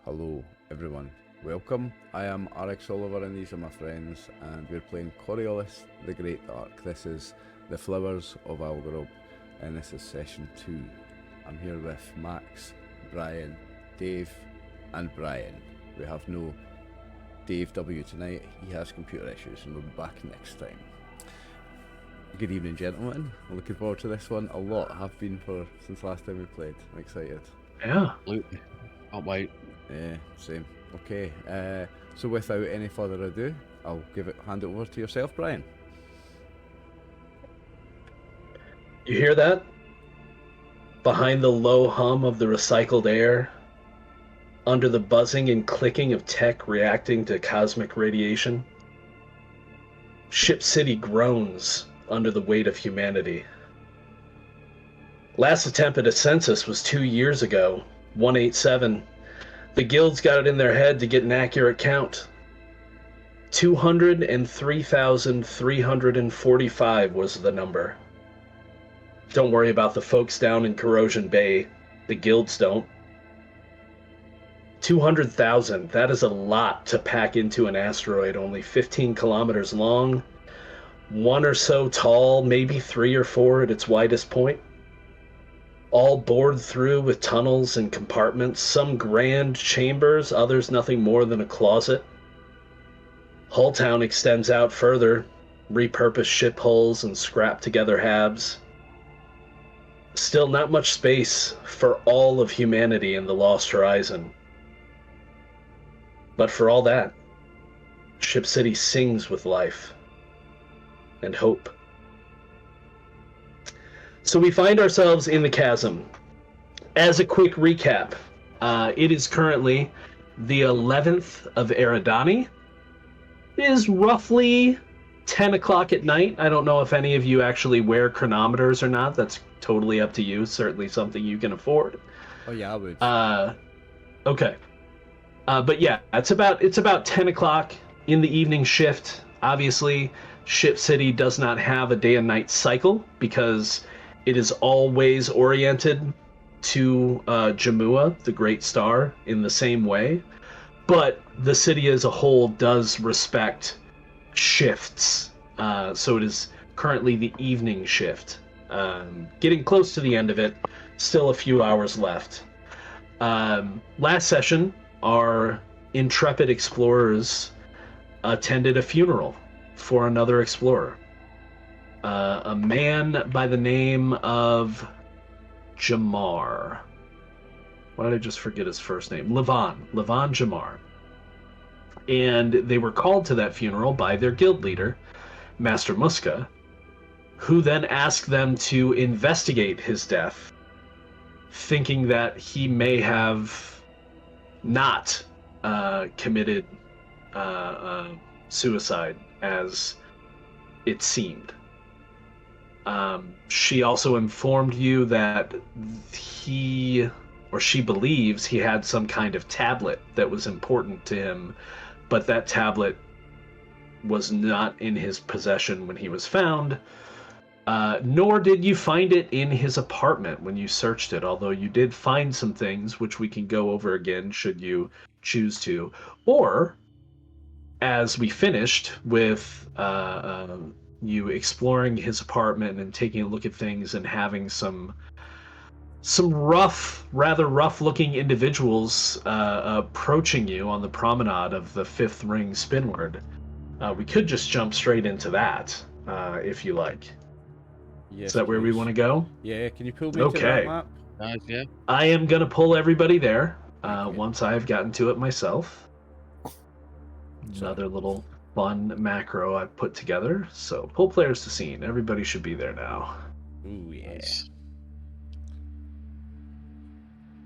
Hello everyone, welcome. I am RxOliver and these are my friends, and we're playing Coriolis the Greatdark. This is the Flowers of Algorab and this is session 2. I'm here with Max, Brian, Dave and Brian. We have no Dave W tonight, he has computer issues and we'll be back next time. Good evening gentlemen, I'm looking forward to this one. A lot have been since last time we played. I'm excited. Yeah. Absolutely. Can't wait. Yeah, same. Okay, so without any further ado, I'll hand it over to yourself, Brian. You hear that? Behind the low hum of the recycled air, under the buzzing and clicking of tech reacting to cosmic radiation, Ship City groans under the weight of humanity. Last attempt at a census was 2 years ago, 187. The guilds got it in their head to get an accurate count. 203,345 was the number. Don't worry about the folks down in Corrosion Bay. The guilds don't. 200,000, that is a lot to pack into an asteroid only 15 kilometers long, 1 or so tall, maybe 3 or 4 at its widest point. All bored through with tunnels and compartments, some grand chambers, others nothing more than a closet. Hulltown extends out further, repurposed ship hulls and scrapped together halves. Still not much space for all of humanity in the Lost Horizon. But for all that, Ship City sings with life and hope. So we find ourselves in the Chasm. As a quick recap, it is currently the 11th of Eridani. It is roughly 10 o'clock at night. I don't know if any of you actually wear chronometers or not. That's totally up to you. Certainly something you can afford. Oh yeah, I would. Okay. But yeah, it's about 10 o'clock in the evening shift. Obviously, Ship City does not have a day and night cycle because it is always oriented to Jamua, the Great Star, in the same way. But the city as a whole does respect shifts. So it is currently the evening shift. Getting close to the end of it, still a few hours left. Last session, our intrepid explorers attended a funeral for another explorer. A man by the name of Jamar. Why did I just forget his first name? Levon Jamar. And they were called to that funeral by their guild leader, Master Muska, who then asked them to investigate his death, thinking that he may have not committed suicide as it seemed. She also informed you that she believes he had some kind of tablet that was important to him, but that tablet was not in his possession when he was found, nor did you find it in his apartment when you searched it, although you did find some things which we can go over again should you choose to. Or, as we finished with you exploring his apartment and taking a look at things and having some rather rough-looking individuals approaching you on the promenade of the Fifth Ring Spinward. We could just jump straight into that, if you like. Yes, Is that where we want to go? Yeah, can you pull me to that map? Nice, yeah. I am going to pull everybody there once I have gotten to it myself. Another little fun macro I've put together. So, pull players to scene. Everybody should be there now. Ooh, yeah. Nice.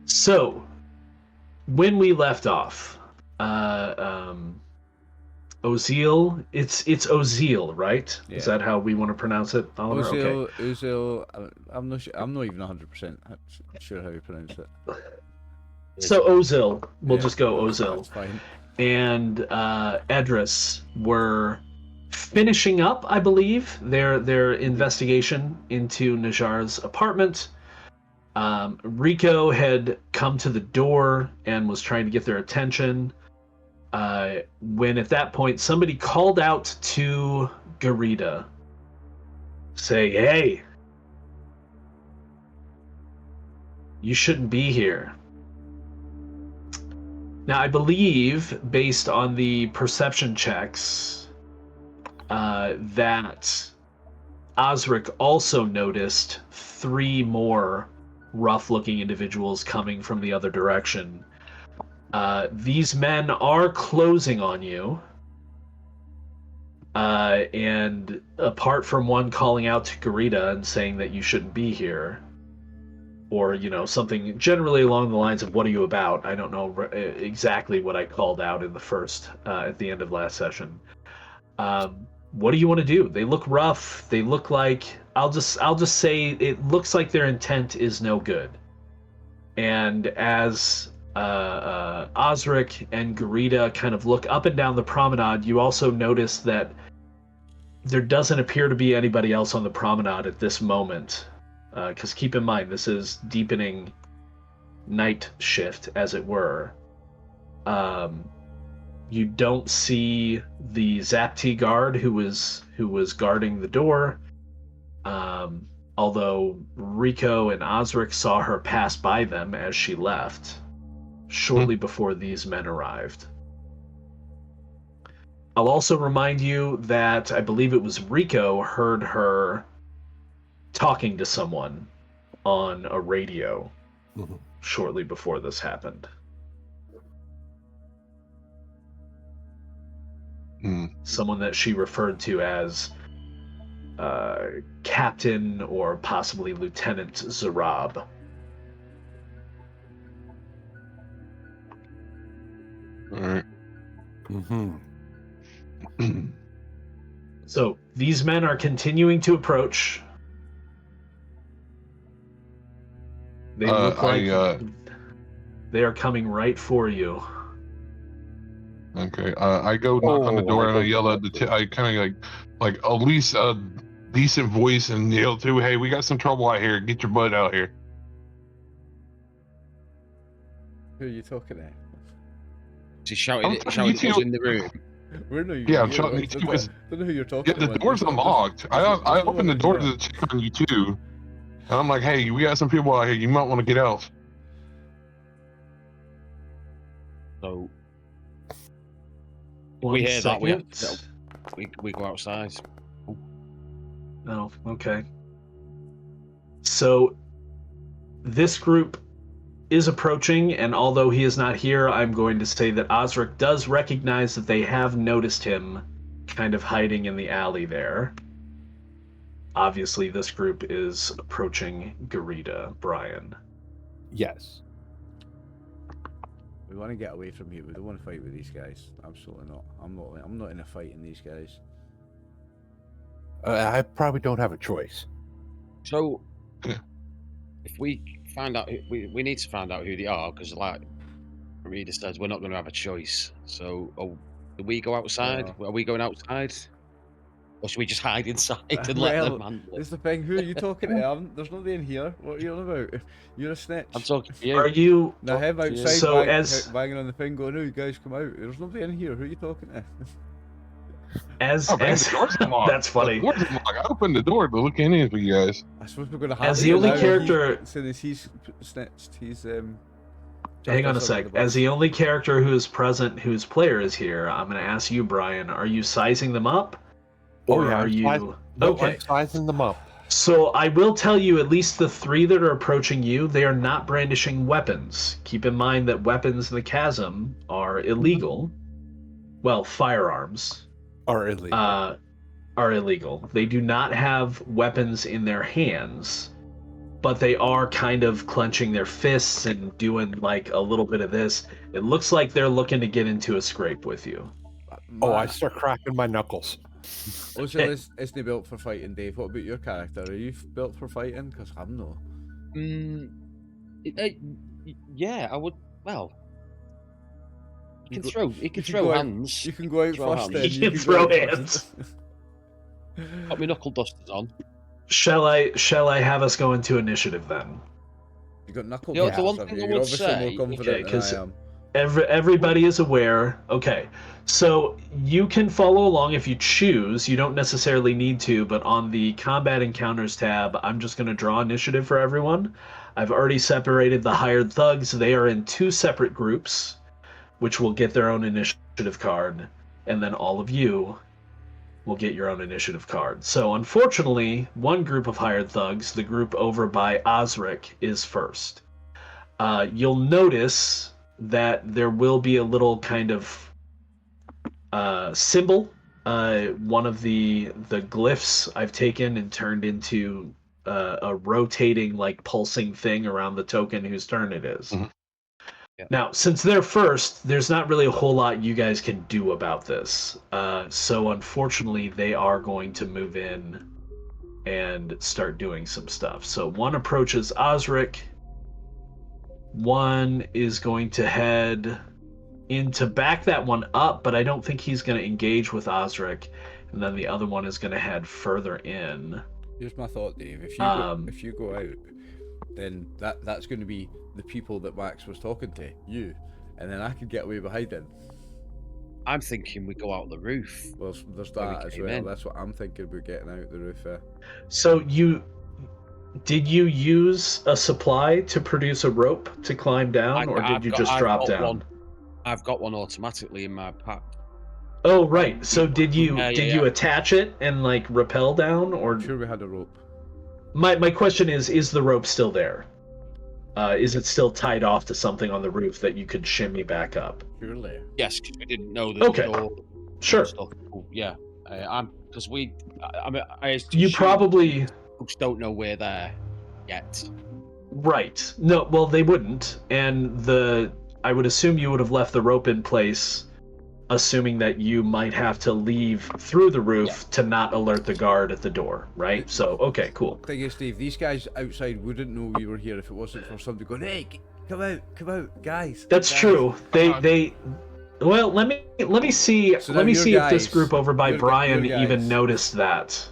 So, when we left off, Ozil, it's Ozil, right? Yeah. Is that how we want to pronounce it, Oliver? Ozil, I'm not sure, I'm not even 100% sure how you pronounce it. So Ozil, we'll Yeah, just go Ozil. That's fine. And Edris were finishing up, I believe, their investigation into Najar's apartment Rico had come to the door and was trying to get their attention. When at that point somebody called out to Garita, say, "Hey, you shouldn't be here." Now, I believe, based on the perception checks, that Osric also noticed 3 more rough-looking individuals coming from the other direction. These men are closing on you, and apart from one calling out to Garita and saying that you shouldn't be here, or, something generally along the lines of, "What are you about?" I don't know exactly what I called out in the first, at the end of last session. What do you want to do? They look rough. They look like, I'll just say it looks like their intent is no good. And as Osric and Garita kind of look up and down the promenade, you also notice that there doesn't appear to be anybody else on the promenade at this moment. Because keep in mind, this is deepening night shift, as it were. You don't see the Zapti guard who was guarding the door. Although Rico and Osric saw her pass by them as she left, shortly before these men arrived. I'll also remind you that I believe it was Rico heard her talking to someone on a radio shortly before this happened. Someone that she referred to as Captain or possibly Lieutenant Zarab. All right. So these men are continuing to approach. They look like they are coming right for you. Okay. I go knock on the door and I yell at I kind of like at least a decent voice and yell too. "Hey, we got some trouble out here. Get your butt out here." Who are you talking to? She shouted it was in the room. I'm shouting at you. Don't know who you're talking Yeah, the door's unlocked. I opened the door to check on you too. And I'm like, "Hey, we got some people out here. You might want to get out." So One we hear that second. we go outside. Oh, okay. So this group is approaching, and although he is not here, I'm going to say that Osric does recognize that they have noticed him kind of hiding in the alley there. Obviously, this group is approaching Garita, Brian. Yes. We want to get away from here. We don't want to fight with these guys. Absolutely not. I'm not in a fight in these guys. I probably don't have a choice. So if we find out, we need to find out who they are, because like Rita says, we're not going to have a choice. So do we go outside? Are we going outside? Or should we just hide inside and let them handle it? That's the thing. Who are you talking to? There's nobody in here. What are you on about? You're a snitch. I'm talking to you. Are you... Now him outside So banging on the thing going, "No, you guys come out." There's nobody in here. Who are you talking to? The door's unlocked. That's funny. The door's unlocked. I opened the door to look in for you guys. I suppose we're going to have As the only character... Since he's snitched, he's... Hang on a sec. As the only character who is present, whose player is here, I'm going to ask you, Brian, are you sizing them up? Or are you... Okay. I'm sizing them up. So I will tell you, at least the 3 that are approaching you, they are not brandishing weapons. Keep in mind that weapons in the Chasm are illegal. Well, firearms Are illegal. are illegal. They do not have weapons in their hands, but they are kind of clenching their fists and doing like a little bit of this. It looks like they're looking to get into a scrape with you. I start cracking my knuckles. Also, isn't he built for fighting, Dave? What about your character? Are you built for fighting? Because I'm not. Yeah, I would. Well, you can throw go hands. You can go out Throw first. hands. Then. You can throw hands. Got my knuckle dusters on. Shall I have us go into initiative then? You got knuckle The caps, one have thing you? I You're would obviously say- more confident Okay, than I am. Everybody is aware. Okay, so you can follow along if you choose. You don't necessarily need to, but on the Combat Encounters tab, I'm just going to draw initiative for everyone. I've already separated the hired thugs. They are in 2 separate groups, which will get their own initiative card, and then all of you will get your own initiative card. So unfortunately, one group of hired thugs, the group over by Osric, is first. You'll notice that there will be a little kind of symbol. One of the glyphs I've taken and turned into a rotating, like pulsing thing around the token whose turn it is. Mhm. Yeah. Now, since they're first, there's not really a whole lot you guys can do about this. So unfortunately, they are going to move in and start doing some stuff. So one approaches Osric. One is going to head in to back that one up, but I don't think he's going to engage with Osric. And then the other one is going to head further in. Here's my thought, Dave. If you go out, then that's going to be the people that Max was talking to, you, and then I could get away behind him. I'm thinking we go out the roof. Well, there's Where we that as came well. in. That's what I'm thinking about, getting out the roof. So did you use a supply to produce a rope to climb down, or did you just drop down? I've got one automatically in my pack. Oh, right. So did you Yeah, you attach it and like rappel down, or I'm sure we had a rope. my question is the rope still there? Is it still tied off to something on the roof that you could shimmy back up? Surely. Yes, because we didn't know that. Okay. Sure. Stuff. Yeah, I'm because we. I mean, You probably folks don't know we're there yet. right. No, well they wouldn't, and I would assume you would have left the rope in place, assuming that you might have to leave through the roof to not alert the guard at the door, right? So, okay, cool. Thing is, Steve, these guys outside wouldn't know we were here if it wasn't for somebody going, "Hey, come out, guys." That's guys. true. They well, let me see. So let me now see your if this guys- group over by your Brian guys- even noticed that.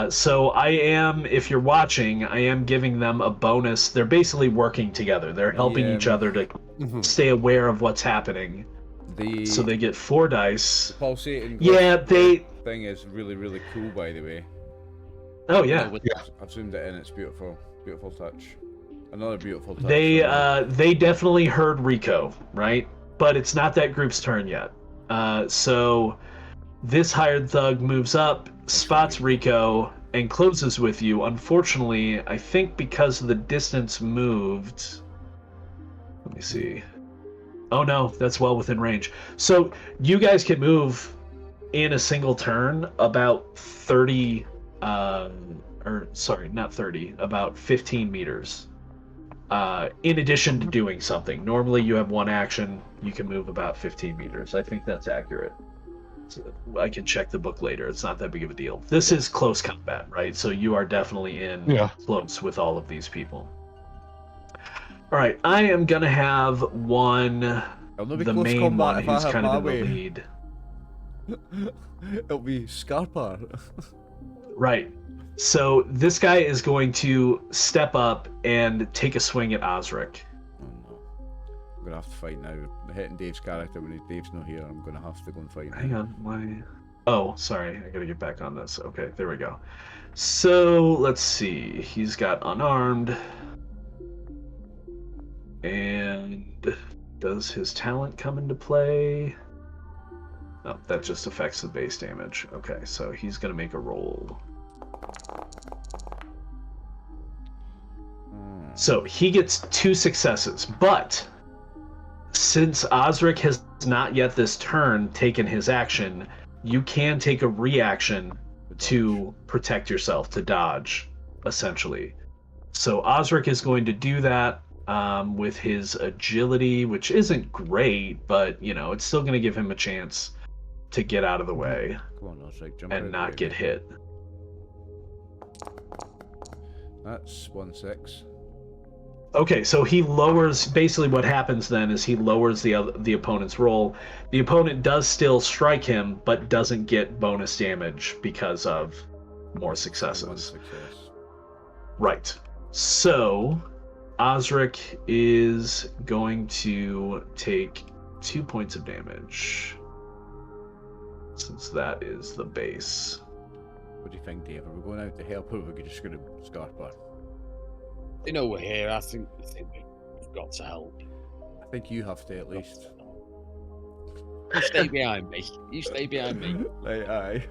So I am, if you're watching, I am giving them a bonus. They're basically working together. They're helping each other to stay aware of what's happening. So they get 4 dice. pulsating. Yeah, thing is really, really cool, by the way. Oh yeah. I've zoomed it in. It's beautiful, beautiful touch. Another beautiful touch. They definitely heard Rico, right? But it's not that group's turn yet. So this hired thug moves up, spots Rico, and closes with you. Unfortunately, I think because the distance moved. Let me see. Oh no, that's well within range. So you guys can move in a single turn about 30, about 15 meters. In addition to doing something. Normally you have one action, you can move about 15 meters. I think that's accurate. So I can check the book later. It's not that big of a deal. This is close combat, right? So you are definitely in close with all of these people. All right, I am gonna have the main one who's kind of in the lead. It'll be Scarpa. Right. So this guy is going to step up and take a swing at Osric. Oh no. I'm gonna have to fight now. Hitting Dave's character when Dave's not here, I'm gonna have to go and fight now. Hang on, why? Oh, sorry, I gotta get back on this. Okay, there we go. So, let's see. He's got unarmed. And does his talent come into play? No, that just affects the base damage. Okay, so he's gonna make a roll. So he gets 2 successes, but since Osric has not yet this turn taken his action, you can take a reaction to protect yourself, to dodge, essentially. So Osric is going to do that with his agility, which isn't great, but, you know, it's still going to give him a chance to get out of the way. Come on, Osric, jump and out not get hit. That's 1-6. Okay, so he lowers. Basically, what happens then is he lowers the opponent's roll. The opponent does still strike him, but doesn't get bonus damage because of more successes. One success. Right. So, Osric is going to take 2 points of damage, since that is the base. What do you think, Dave? Are we going out to help her, or are we just going to scarf her? You know we're here. I think we've got to help. I think you have to, at least. You stay behind me. You stay behind me. Aye.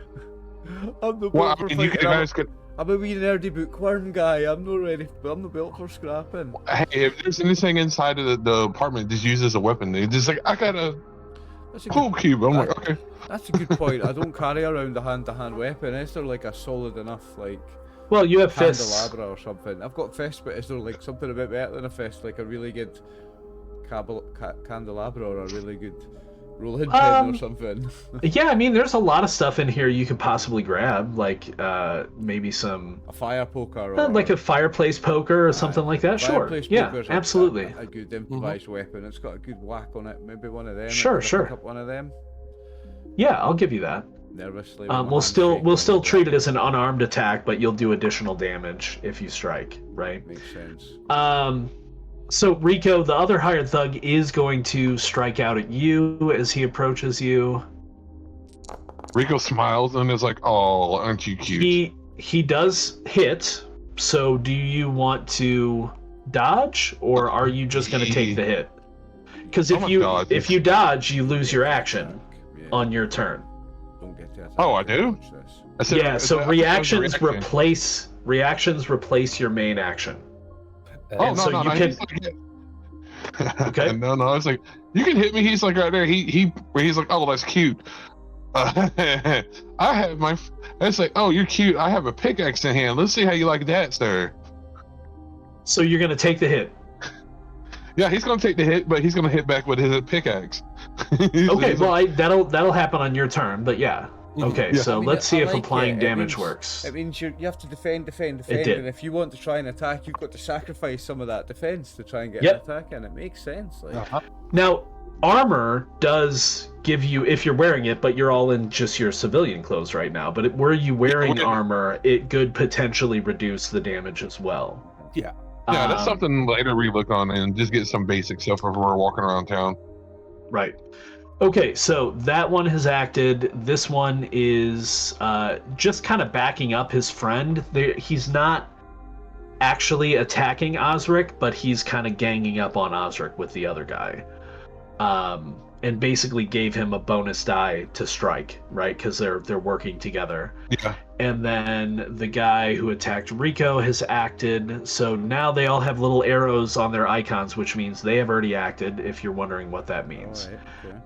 I'm the Well, built I for mean, you fighting. guys could. I'm a wee nerdy bookworm guy. I'm not ready. I'm not built for scrapping. Hey, if there's anything inside of the apartment, just use as a weapon. They just like, I got a That's a pool good, cube. I'm like, okay. that's a good point. I don't carry around a hand-to-hand weapon. Is there like a solid enough like Well, you have fists. candelabra or something? I've got fists, but is there like something a bit better than a fist, like a really good candelabra or a really good rolling pin or something? Yeah, I mean, there's a lot of stuff in here you could possibly grab, like maybe some, A fire poker or like a fireplace poker or something like that. Sure. fireplace Yeah, poker's absolutely. a good improvised weapon. It's got a good whack on it. Maybe one of them. Sure, Could I sure. pick up one of them Yeah, I'll give you that. nervously. We'll still treat it as an unarmed attack, but you'll do additional damage if you strike, right? Makes sense. So Rico, the other hired thug, is going to strike out at you as he approaches you. Rico smiles and is like, "Oh, aren't you cute?" He does hit. So do you want to dodge, or are you just going to take the hit? Because if you dodge, you lose your action on your turn. Don't get to attack. Oh, I do? Watch this. I said, Yeah. So reactions reaction. replace your main action. Oh And no, so no, you no! can- He's like, Okay. no, I was like, you can hit me. He's like right there. He's like, oh, that's cute. I have my. It's like, oh, you're cute. I have a pickaxe in hand. Let's see how you like that, sir. So you're going to take the hit. Yeah, he's gonna take the hit, but he's gonna hit back with his pickaxe. Okay. Well, that'll happen on your turn, but yeah. Okay. Yeah. So I mean, let's see I if like applying it. damage It means- works. It means you have to defend, did. and if you want to try and attack, you've got to sacrifice some of that defense to try and get Yep. an attack in. It makes sense. Like, Now, armor does give you, if you're wearing it, but you're all in just your civilian clothes right now. But were you wearing armor, it could potentially reduce the damage as well. Yeah. Yeah, that's Um, something later we look on and just get some basic stuff if we're walking around town. Right. Okay, so that one has acted. This one is just kind of backing up his friend. He's not actually attacking Osric, but he's kind of ganging up on Osric with the other guy. And basically gave him a bonus die to strike, right? Because they're working together. Yeah. And then the guy who attacked Rico has acted. So now they all have little arrows on their icons, which means they have already acted, if you're wondering what that means. alright, okay.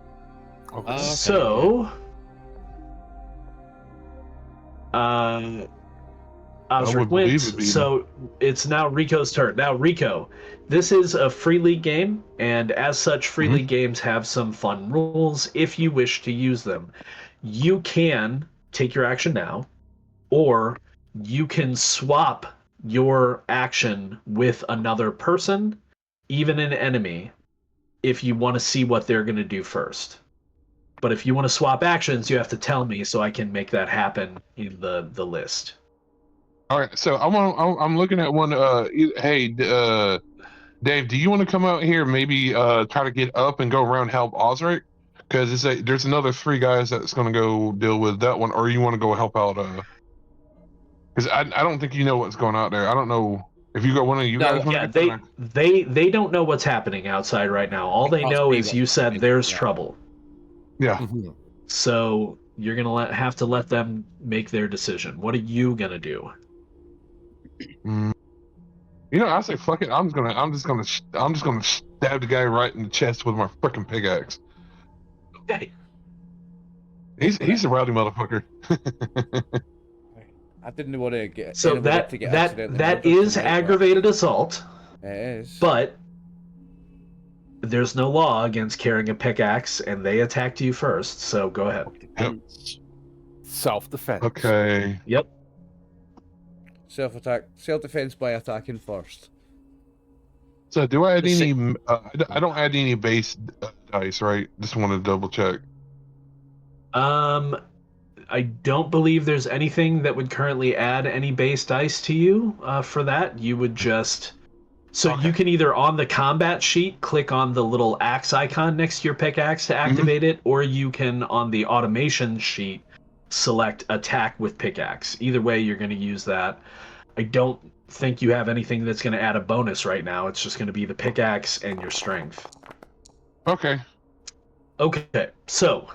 Okay. Okay. So, Osric would believe wins. it'd be- So it's now Rico's turn. Now, Rico, this is a free league game, and as such, free league games have some fun rules if you wish to use them. You can take your action now, or you can swap your action with another person, even an enemy, if you want to see what they're going to do first. But if you want to swap actions, you have to tell me so I can make that happen in the list. All right, so I'm looking at one. Hey, Dave, do you want to come out here? Maybe try to get up and go around help Osric, because there's another 3 guys that's going to go deal with that one, or you want to go help out? Because I don't think you know what's going out there. I don't know if you got one of you No, guys. wanna Yeah, get they don't know what's happening outside right now. All they know is you said there's trouble. Yeah. Mhm. So you're gonna have to let them make their decision. What are you gonna do? You know, I say fuck it. I'm just gonna stab the guy right in the chest with my freaking pickaxe. Okay. He's a rowdy motherfucker. I didn't want to get. So anybody that to get that accidentally that murdered is tonight, but aggravated assault, It is. but there's no law against carrying a pickaxe, and they attacked you first. So go ahead. Self-defense. Okay. Yep. Self-defense by attacking first. So do I add The any? I don't add any base dice, right? Just want to double check. I don't believe there's anything that would currently add any base dice to you for that. You would just... So Okay. you can either on the combat sheet click on the little axe icon next to your pickaxe to activate it, or you can on the automation sheet select attack with pickaxe. Either way, you're going to use that. I don't think you have anything that's going to add a bonus right now. It's just going to be the pickaxe and your strength. Okay. Okay, so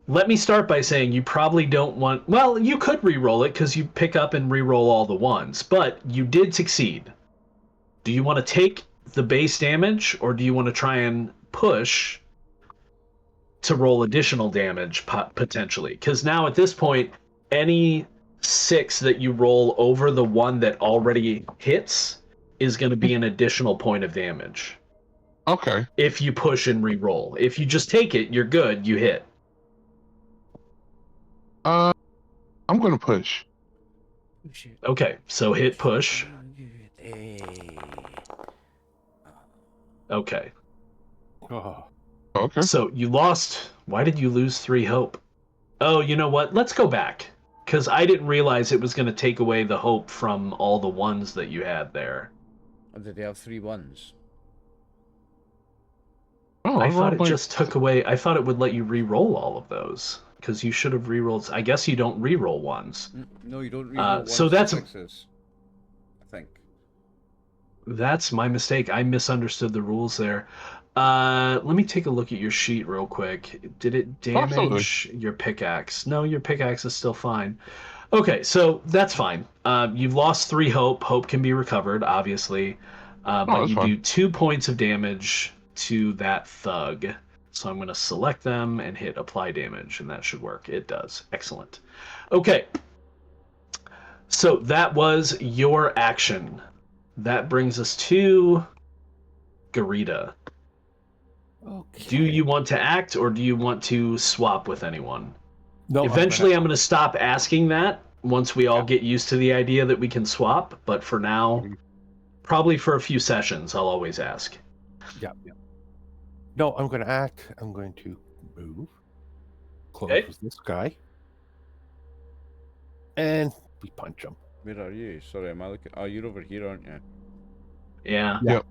let me start by saying you probably don't want... Well, you could re-roll it because you pick up and re-roll all the ones, but you did succeed. Do you want to take the base damage, or do you want to try and push to roll additional damage potentially? Because now at this point, any 6 that you roll over the one that already hits is going to be an additional point of damage. Okay. If you push and re-roll. If you just take it, you're good, you hit. I'm gonna push. Okay, so hit push. Okay. Oh, Okay. So you lost... Why did you lose 3 hope? Oh, you know what? Let's go back. Because I didn't realize it was going to take away the hope from all the ones that you had there. Or did they have 3 1s? Oh, I thought rolled it like- just took away... I thought it would let you re-roll all of those. Because you should have re-rolled... I guess you don't re-roll ones. No, you don't reroll so 1s that's and 6s. I think. That's my mistake. I misunderstood the rules there. Let me take a look at your sheet real quick. Did it damage your pickaxe? No, your pickaxe is still fine. Okay, so that's fine. You've lost 3 hope. Hope can be recovered, obviously. But that's you fine. do 2 points of damage to that thug. So I'm going to select them and hit apply damage, and that should work. It does. Excellent. Okay. So that was your action. That brings us to Garita. okay. Do you want to act, or do you want to swap with anyone? No, Eventually, I'm going to stop asking that once we all get used to the idea that we can swap. But for now, probably for a few sessions, I'll always ask. Yeah. No, I'm going to act. I'm going to move. Close Okay. with this guy. And we punch him. Where are you? Sorry, am I looking? Oh, you're over here, aren't you? Yeah. Yep.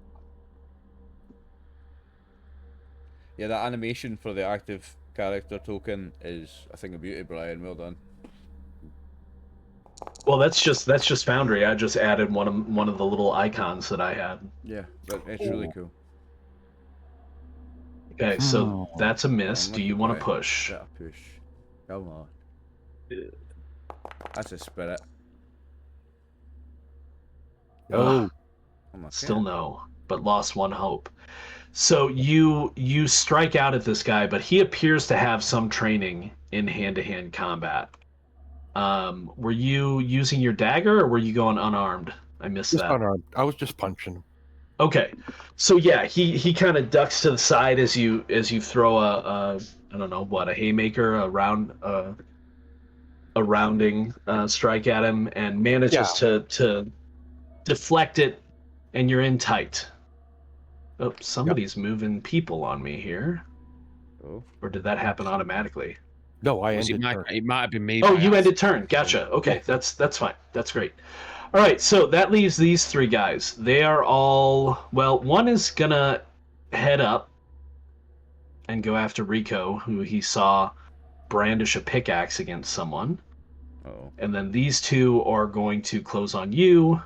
Yeah, that animation for the active character token is a thing of beauty, Brian. Well done. Well, that's just Foundry. I just added one of the little icons that I had. Yeah, but it's really cool. Okay, so that's a miss. I'm Do you looking want to for it. push? Bit of push. Come on. That's a spirit. Oh, I'm like, Still no, but lost 1 hope. So you strike out at this guy, but he appears to have some training in hand-to-hand combat. Were you using your dagger, or were you going unarmed? I missed just that. unarmed. I was just punching him. Okay, so yeah, he kind of ducks to the side as you throw a I don't know what, a haymaker, a rounding strike at him, and manages to deflect it, and you're in tight. Oh, somebody's moving people on me here. Oh. Or did that happen automatically? No, I It ended might, turn. it might have been me. Oh, by you accident. ended turn. Gotcha. Okay, that's fine. That's great. All right, so that leaves these 3 guys. They are all... Well, one is gonna head up and go after Rico, who he saw brandish a pickaxe against someone. Oh. And then these 2 are going to close on you.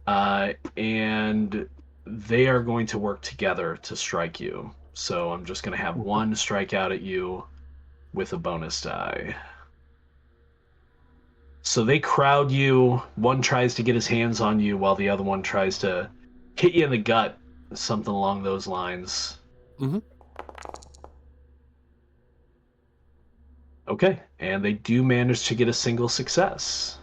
And they are going to work together to strike you. So I'm just going to have one strike out at you with a bonus die. So they crowd you. One tries to get his hands on you while the other one tries to hit you in the gut. Something along those lines. Mhm. Okay, and they do manage to get a single success.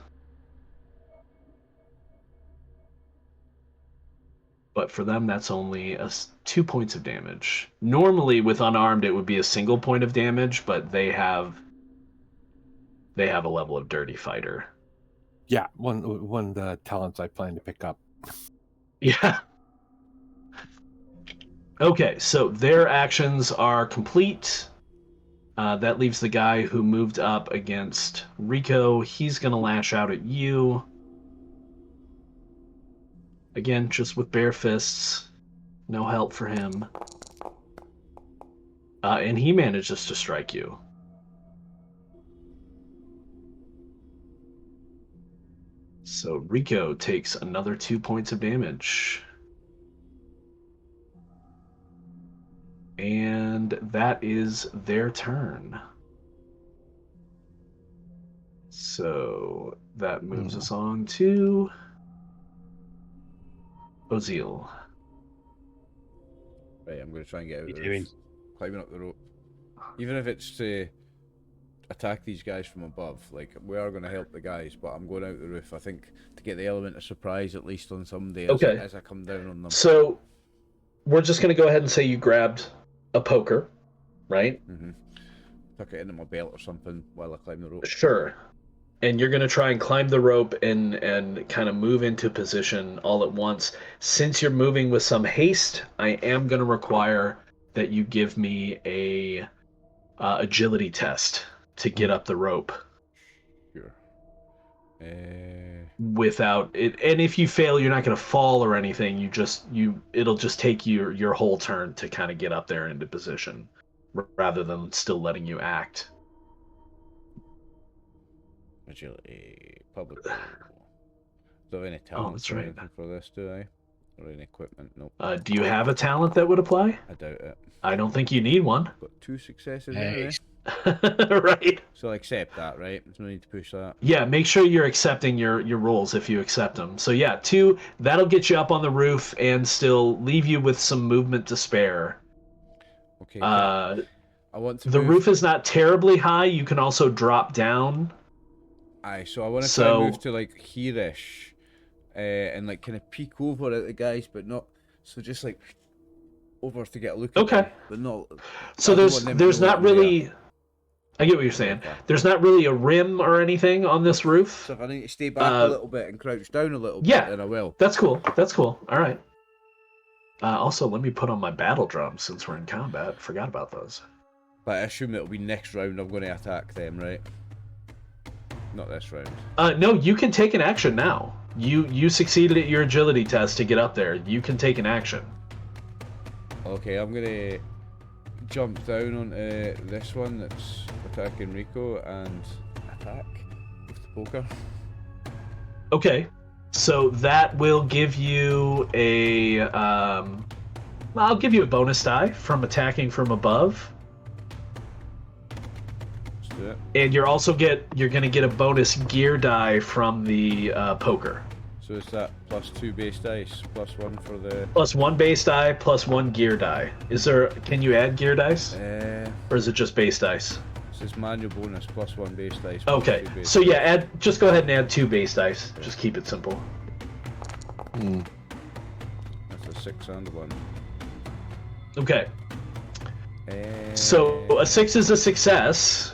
But for them, that's only 2 points of damage. Normally, with unarmed, it would be a single point of damage, but they have a level of Dirty Fighter. Yeah, one of the talents I plan to pick up. Yeah. Okay, so their actions are complete. That leaves the guy who moved up against Rico. He's going to lash out at you. Again, just with bare fists. No help for him. And he manages to strike you. So Rico takes another 2 points of damage. And that is their turn. So that moves us on to Ozil. Right, I'm going to try and get out of the doing? roof. Climbing up the rope. Even if it's to attack these guys from above, like, we are going to help the guys, but I'm going out the roof, I think, to get the element of surprise at least on some days as I come down on them. So we're just going to go ahead and say you grabbed a poker, right? Mm-hmm. Tuck it into my belt or something while I climb the rope. Sure. And you're going to try and climb the rope and kind of move into position all at once. Since you're moving with some haste, I am going to require that you give me a agility test to get up the rope. Sure. Without it, and if you fail, you're not going to fall or anything. It'll just take your whole turn to kind of get up there into position, rather than still letting you act. Agility, public. Do I have any talents or anything for this, do I? Or any equipment? Nope. Do you have a talent that would apply? I doubt it. I don't think you need one. Got 2 successes Nice. Right. So I'll accept that, right? There's no need to push that. Yeah, make sure you're accepting your rolls if you accept them. So yeah, 2, that'll get you up on the roof and still leave you with some movement to spare. Okay. I want to The move... roof is not terribly high. You can also drop down. Aye, so I want to try and move to like here-ish, and like kind of peek over at the guys, but not so just like over to get a look at them, but not. So there's not really. I get what you're saying. Okay. There's not really a rim or anything on this roof. So if I need to stay back a little bit and crouch down a little bit, then I will. That's cool. That's cool. All right. Also, let me put on my battle drums since we're in combat. Forgot about those. But I assume it'll be next round. I'm going to attack them, right? Not this round. No, you can take an action now. You succeeded at your agility test to get up there. You can take an action. Okay, I'm gonna jump down onto this one that's attacking Rico and attack with the poker. Okay, so that will give you a. I'll give you a bonus die from attacking from above. And you're gonna get a bonus gear die from the poker. So is that plus 2 base dice, plus 1 for the... Plus 1 base die, plus 1 gear die. Can you add gear dice? Or is it just base dice? It says manual bonus, plus 1 base dice. Okay, so yeah, just go ahead and add 2 base dice. Just keep it simple. That's a 6 and 1. Okay. So a 6 is a success.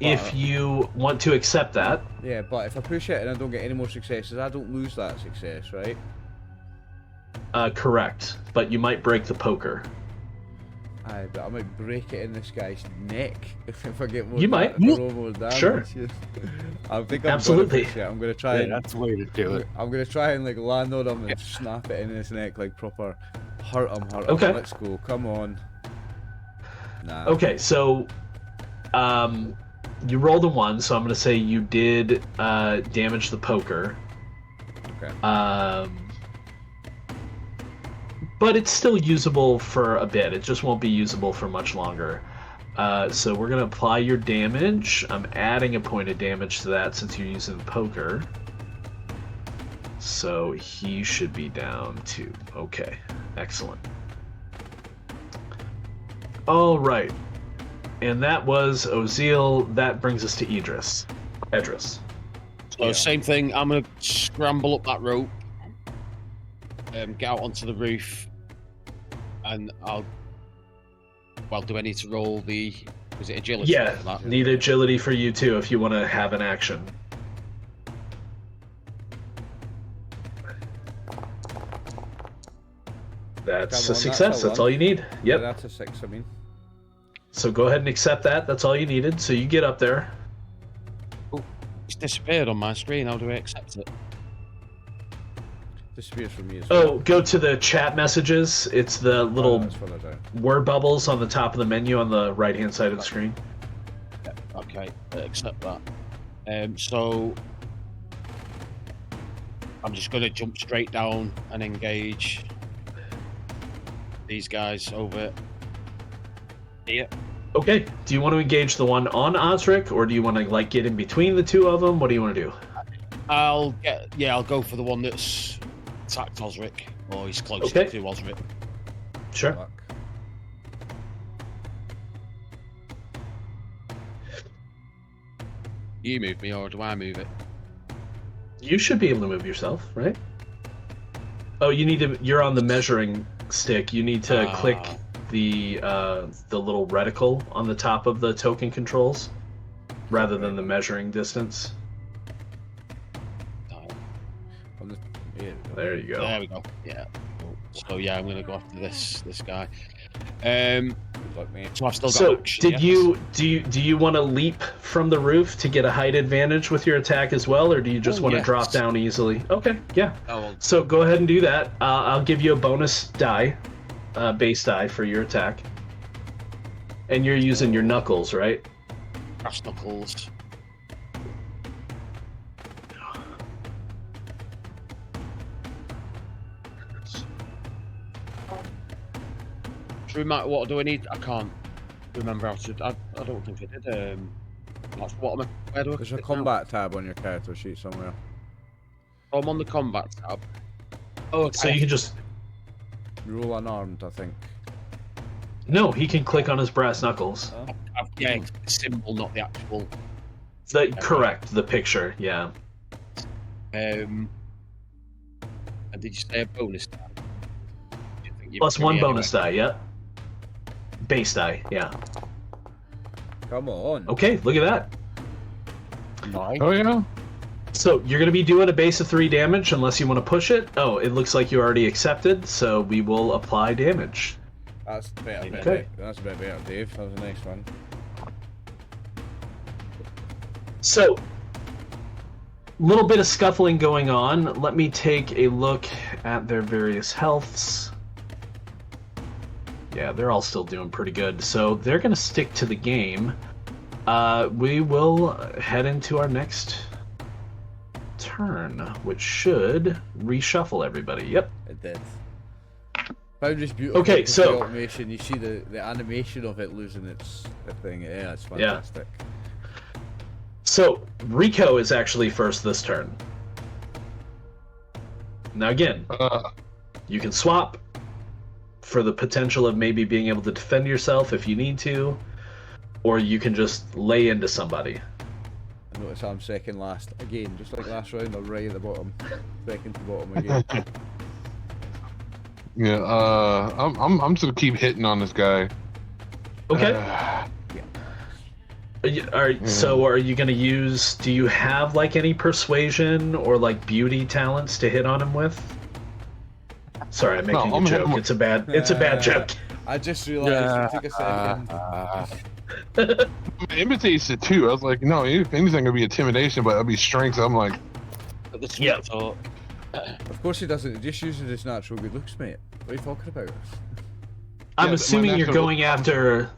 If you want to accept that. Yeah, but if I push it and I don't get any more successes, I don't lose that success, right? Correct. But you might break the poker. Aye, but I might break it in this guy's neck if I get more. You might. More damage. Sure. I think Absolutely. I'm gonna try. That's the way to do it. I'm gonna try and like land on him and snap it in his neck like proper. Hurt him. Okay. Let's go. Come on. Nah. Okay, so. You rolled a 1, so I'm going to say you did damage the poker. Okay. But it's still usable for a bit. It just won't be usable for much longer. So we're going to apply your damage. I'm adding a point of damage to that since you're using poker. So he should be down 2. Okay, excellent. All right. And that was Ozil. That brings us to Idris. So same thing. I'm gonna scramble up that rope, get out onto the roof, and do I need to roll the? Was it agility? Yeah, need agility for you too if you want to have an action. That's a success. That's all you need. Yep. Yeah, that's a 6. I mean. So go ahead and accept that. That's all you needed. So you get up there. Oh, it's disappeared on my screen. How do I accept it? Disappears from me as well. Oh, go to the chat messages. It's the little that's what I do. word bubbles on the top of the menu on the right-hand side of the screen. Yeah, okay, accept that. So I'm just going to jump straight down and engage these guys over here. Okay. Do you want to engage the one on Osric, or do you want to like get in between the two of them? What do you want to do? I'll go for the one that's attacked Osric, or he's close Okay. to Osric. Sure. Fuck. You move me, or do I move it? You should be able to move yourself, right? Oh, you need to. You're on the measuring stick. You need to click the little reticle on the top of the token controls, rather than the measuring distance. On the, here we go. There you go. There we go. Yeah. So yeah, I'm gonna go after this guy. Good luck, mate. So I've still got So action, did yes? do you want to leap from the roof to get a height advantage with your attack as well, or do you just want to yes. drop down easily? Okay, yeah. Oh, well, So go ahead and do that. I'll give you a bonus die, base die for your attack, and you're using your knuckles, right? brass knuckles. What do I need? I can't remember how to. I don't think I did. Where do I There's a click now? combat tab on your character sheet somewhere. Oh, I'm on the combat tab. Oh, okay. So you can just Roll unarmed, I think. no. He can click on his brass knuckles. Yeah, it's the symbol, not the actual. Correct. The picture. Yeah. And did you say a bonus die? Plus one bonus die. Yeah. Base die. Yeah. Come on. Okay. Look at that. Nice. Oh yeah. So you're going to be doing a base of 3 damage unless you want to push it. Oh, it looks like you already accepted, so we will apply damage. That's better. Okay. That's a bit better, Dave. That was a nice one. So, little bit of scuffling going on. Let me take a look at their various healths. Yeah, they're all still doing pretty good. So they're going to stick to the game. We will head into our next turn, which should reshuffle everybody. Yep. It did. Foundry's beautiful. Okay, with so- the automation, you see the animation of it losing its thing. Yeah, it's fantastic. So Rico is actually first this turn. Now again, you can swap for the potential of maybe being able to defend yourself if you need to, or you can just lay into somebody. I notice I'm second last again, just like last round. I'm right at the bottom, second to bottom again. Yeah. I'm just gonna keep hitting on this guy. Okay. Yeah. So are you going to use, do you have like any persuasion or like beauty talents to hit on him with? Sorry, I'm making a joke. It's a bad joke. I just realised. It took a second. Imitates it too. I was like, no, if anything, it'd be intimidation, but it'd be strength. I'm like, Yeah. So, Of course he doesn't. He just uses his natural good looks, mate. What are you talking about? I'm Yeah, assuming my you're natural- going after.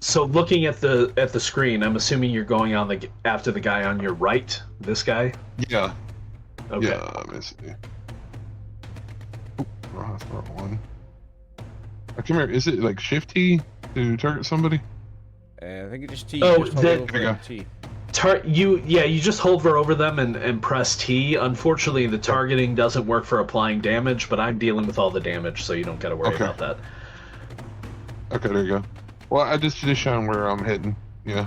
So looking at the screen, I'm assuming you're going on after the guy on your right. This guy. yeah, Okay. yeah. Let me see. Oh, that's the wrong one. I can't remember. Is it like Shift T to target somebody? I think it just T. Oh, just hover that- over There you and T. You just hover over them and press T. Unfortunately, the targeting doesn't work for applying damage, but I'm dealing with all the damage, so you don't got to worry Okay. about that. Okay, there you go. Well, I just showing where I'm hitting. Yeah.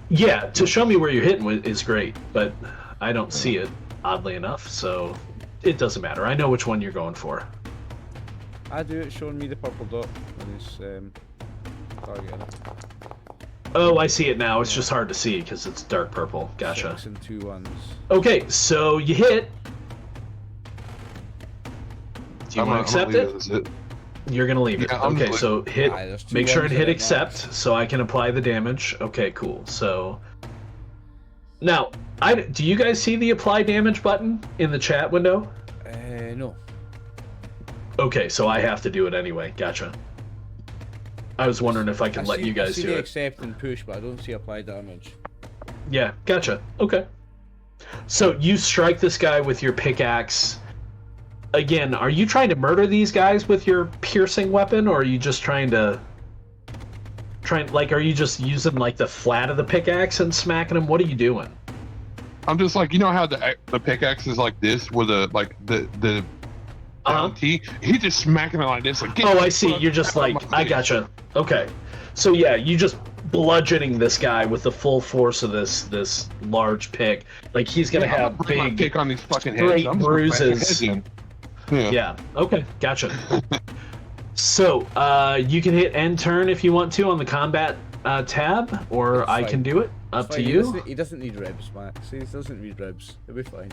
Yeah, to show me where you're hitting is great, but I don't see it, oddly enough, so it doesn't matter. I know which one you're going for. I do. It's showing me the purple dot on his target. Oh, I see it now. It's just hard to see because it's dark purple. Gotcha. 6 and 2 1s. Okay, so you hit. Do you want to accept it? Is it? You're gonna leave it. Yeah, I'm Okay, good. so hit. Aye, there's 2 Make sure and ones hit in it, accept Max. so I can apply the damage. Okay, cool. So now, do you guys see the apply damage button in the chat window? No. Okay, so I have to do it anyway. Gotcha. I was wondering if I could let you guys I see do the it. accept and push, but I don't see apply damage. Yeah, gotcha. Okay. So you strike this guy with your pickaxe. Again, are you trying to murder these guys with your piercing weapon, or are you just are you just using like the flat of the pickaxe and smacking them? What are you doing? I'm just like, you know how the pickaxe is like this with the down T? He just smacking it like this. Like, Oh, I see. You're just like, I gotcha. Okay. So yeah, you just bludgeoning this guy with the full force of this large pick. Like he's gonna have big pick on these fucking straight heads. I'm just gonna smash bruises. his heads in. Yeah. Okay. Gotcha. So you can hit end turn if you want to on the combat tab, or It's I fine. can do it. Up Fine, to he you. He doesn't need ribs, Max. He doesn't need ribs. He'll be fine.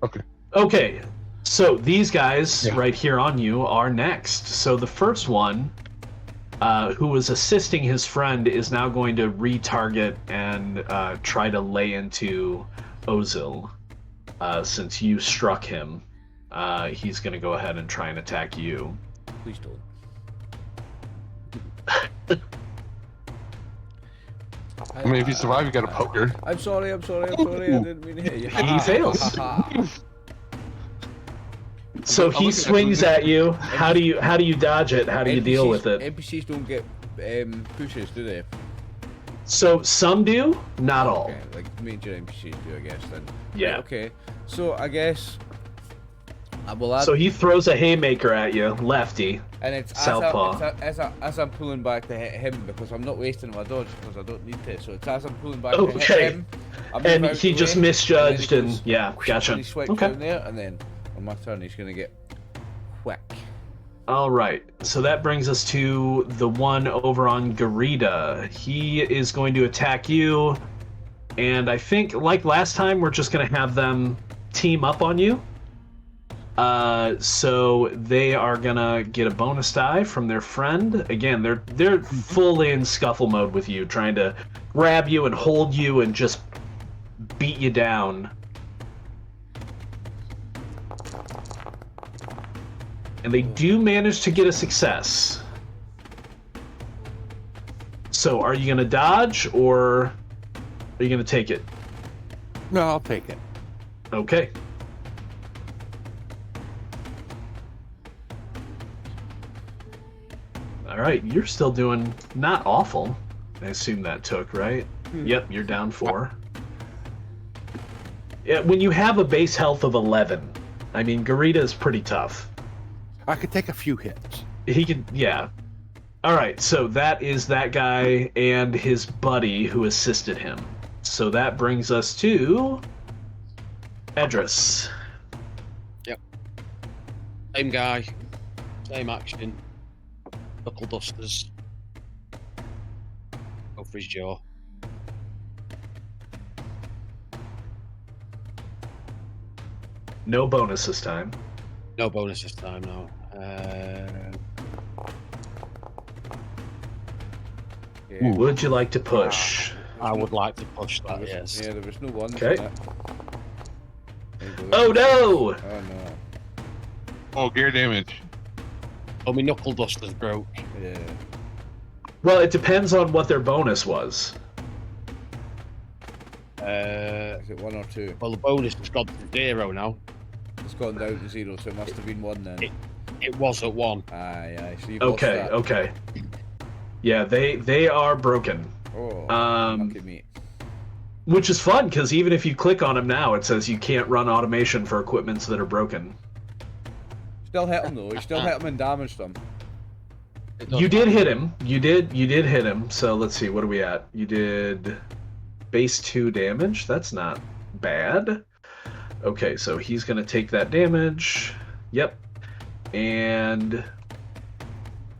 Okay. Okay. So these guys right here on you are next. So the first one, who was assisting his friend, is now going to retarget and try to lay into Ozil. Since you struck him, he's going to go ahead and try and attack you. Please don't. I mean, if you survive, you got a poker. I'm sorry. I didn't mean to hit you. He fails. So I'm he looking at swings this. at you. How do you dodge it? How do you deal with it? NPCs don't get pushes, do they? So some do, not all. Okay, like major NPCs do, I guess. Then. Yeah. Okay. So I guess I will add. So he throws a haymaker at you, lefty. And it's Southpaw. as I'm pulling back to hit him, because I'm not wasting my dodge because I don't need to. So it's as I'm pulling back to Okay. hit him. I move And out he the just way, misjudged then and he goes, yeah, gotcha. And he swipes Okay. down there, and then on my turn he's gonna get whack. All right. So that brings us to the one over on Garita. He is going to attack you, and I think like last time we're just gonna have them team up on you. So they are gonna get a bonus die from their friend. Again, they're fully in scuffle mode with you, trying to grab you and hold you and just beat you down. And they do manage to get a success. So are you gonna dodge or are you gonna take it? No, I'll take it. Okay. All right, you're still doing not awful. I assume that took, right? Yep, you're down 4. Yeah, when you have a base health of 11, I mean, Garita is pretty tough. I could take a few hits. He can, yeah. All right, so that is that guy and his buddy who assisted him. So that brings us to Edris. Same guy, same action. Knuckle dusters. Go for his jaw. No bonus this time. No bonus this time, no. Yeah. Would you like to push? I would like to push that, There was- yes. Yeah, there was no one. Okay. There you go. Oh no! Oh no. Oh, gear damage. Oh, my knuckle dusters broke. Yeah. Well, it depends on what their bonus was. Is it 1 or 2? Well, the bonus has gone to 0 now. It's gone down to 0, so it must have been 1 then. It was at 1. Aye. So you've Okay, lost okay. Yeah, they are broken. that. Oh, Um, lucky me. Which is fun, because even if you click on them now, it says you can't run automation for equipments that are broken. Still hit him though. You still hit him and damaged him. It does You did matter. hit him. You did hit him. So let's see, what are we at? You did base 2 damage. That's not bad. Okay, so he's going to take that damage. Yep. And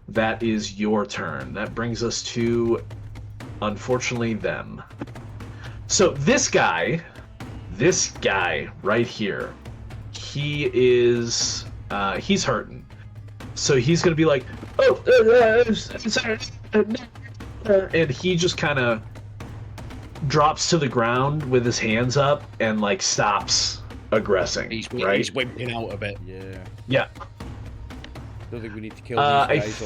that is your turn. That brings us to, unfortunately, them. So this guy right here, he is, he's hurting. So he's gonna be like, oh, sorry, and he just kind of drops to the ground with his hands up and like stops aggressing. He's right? He's wimping out a bit. Yeah. Yeah. Don't think we need to kill these guys.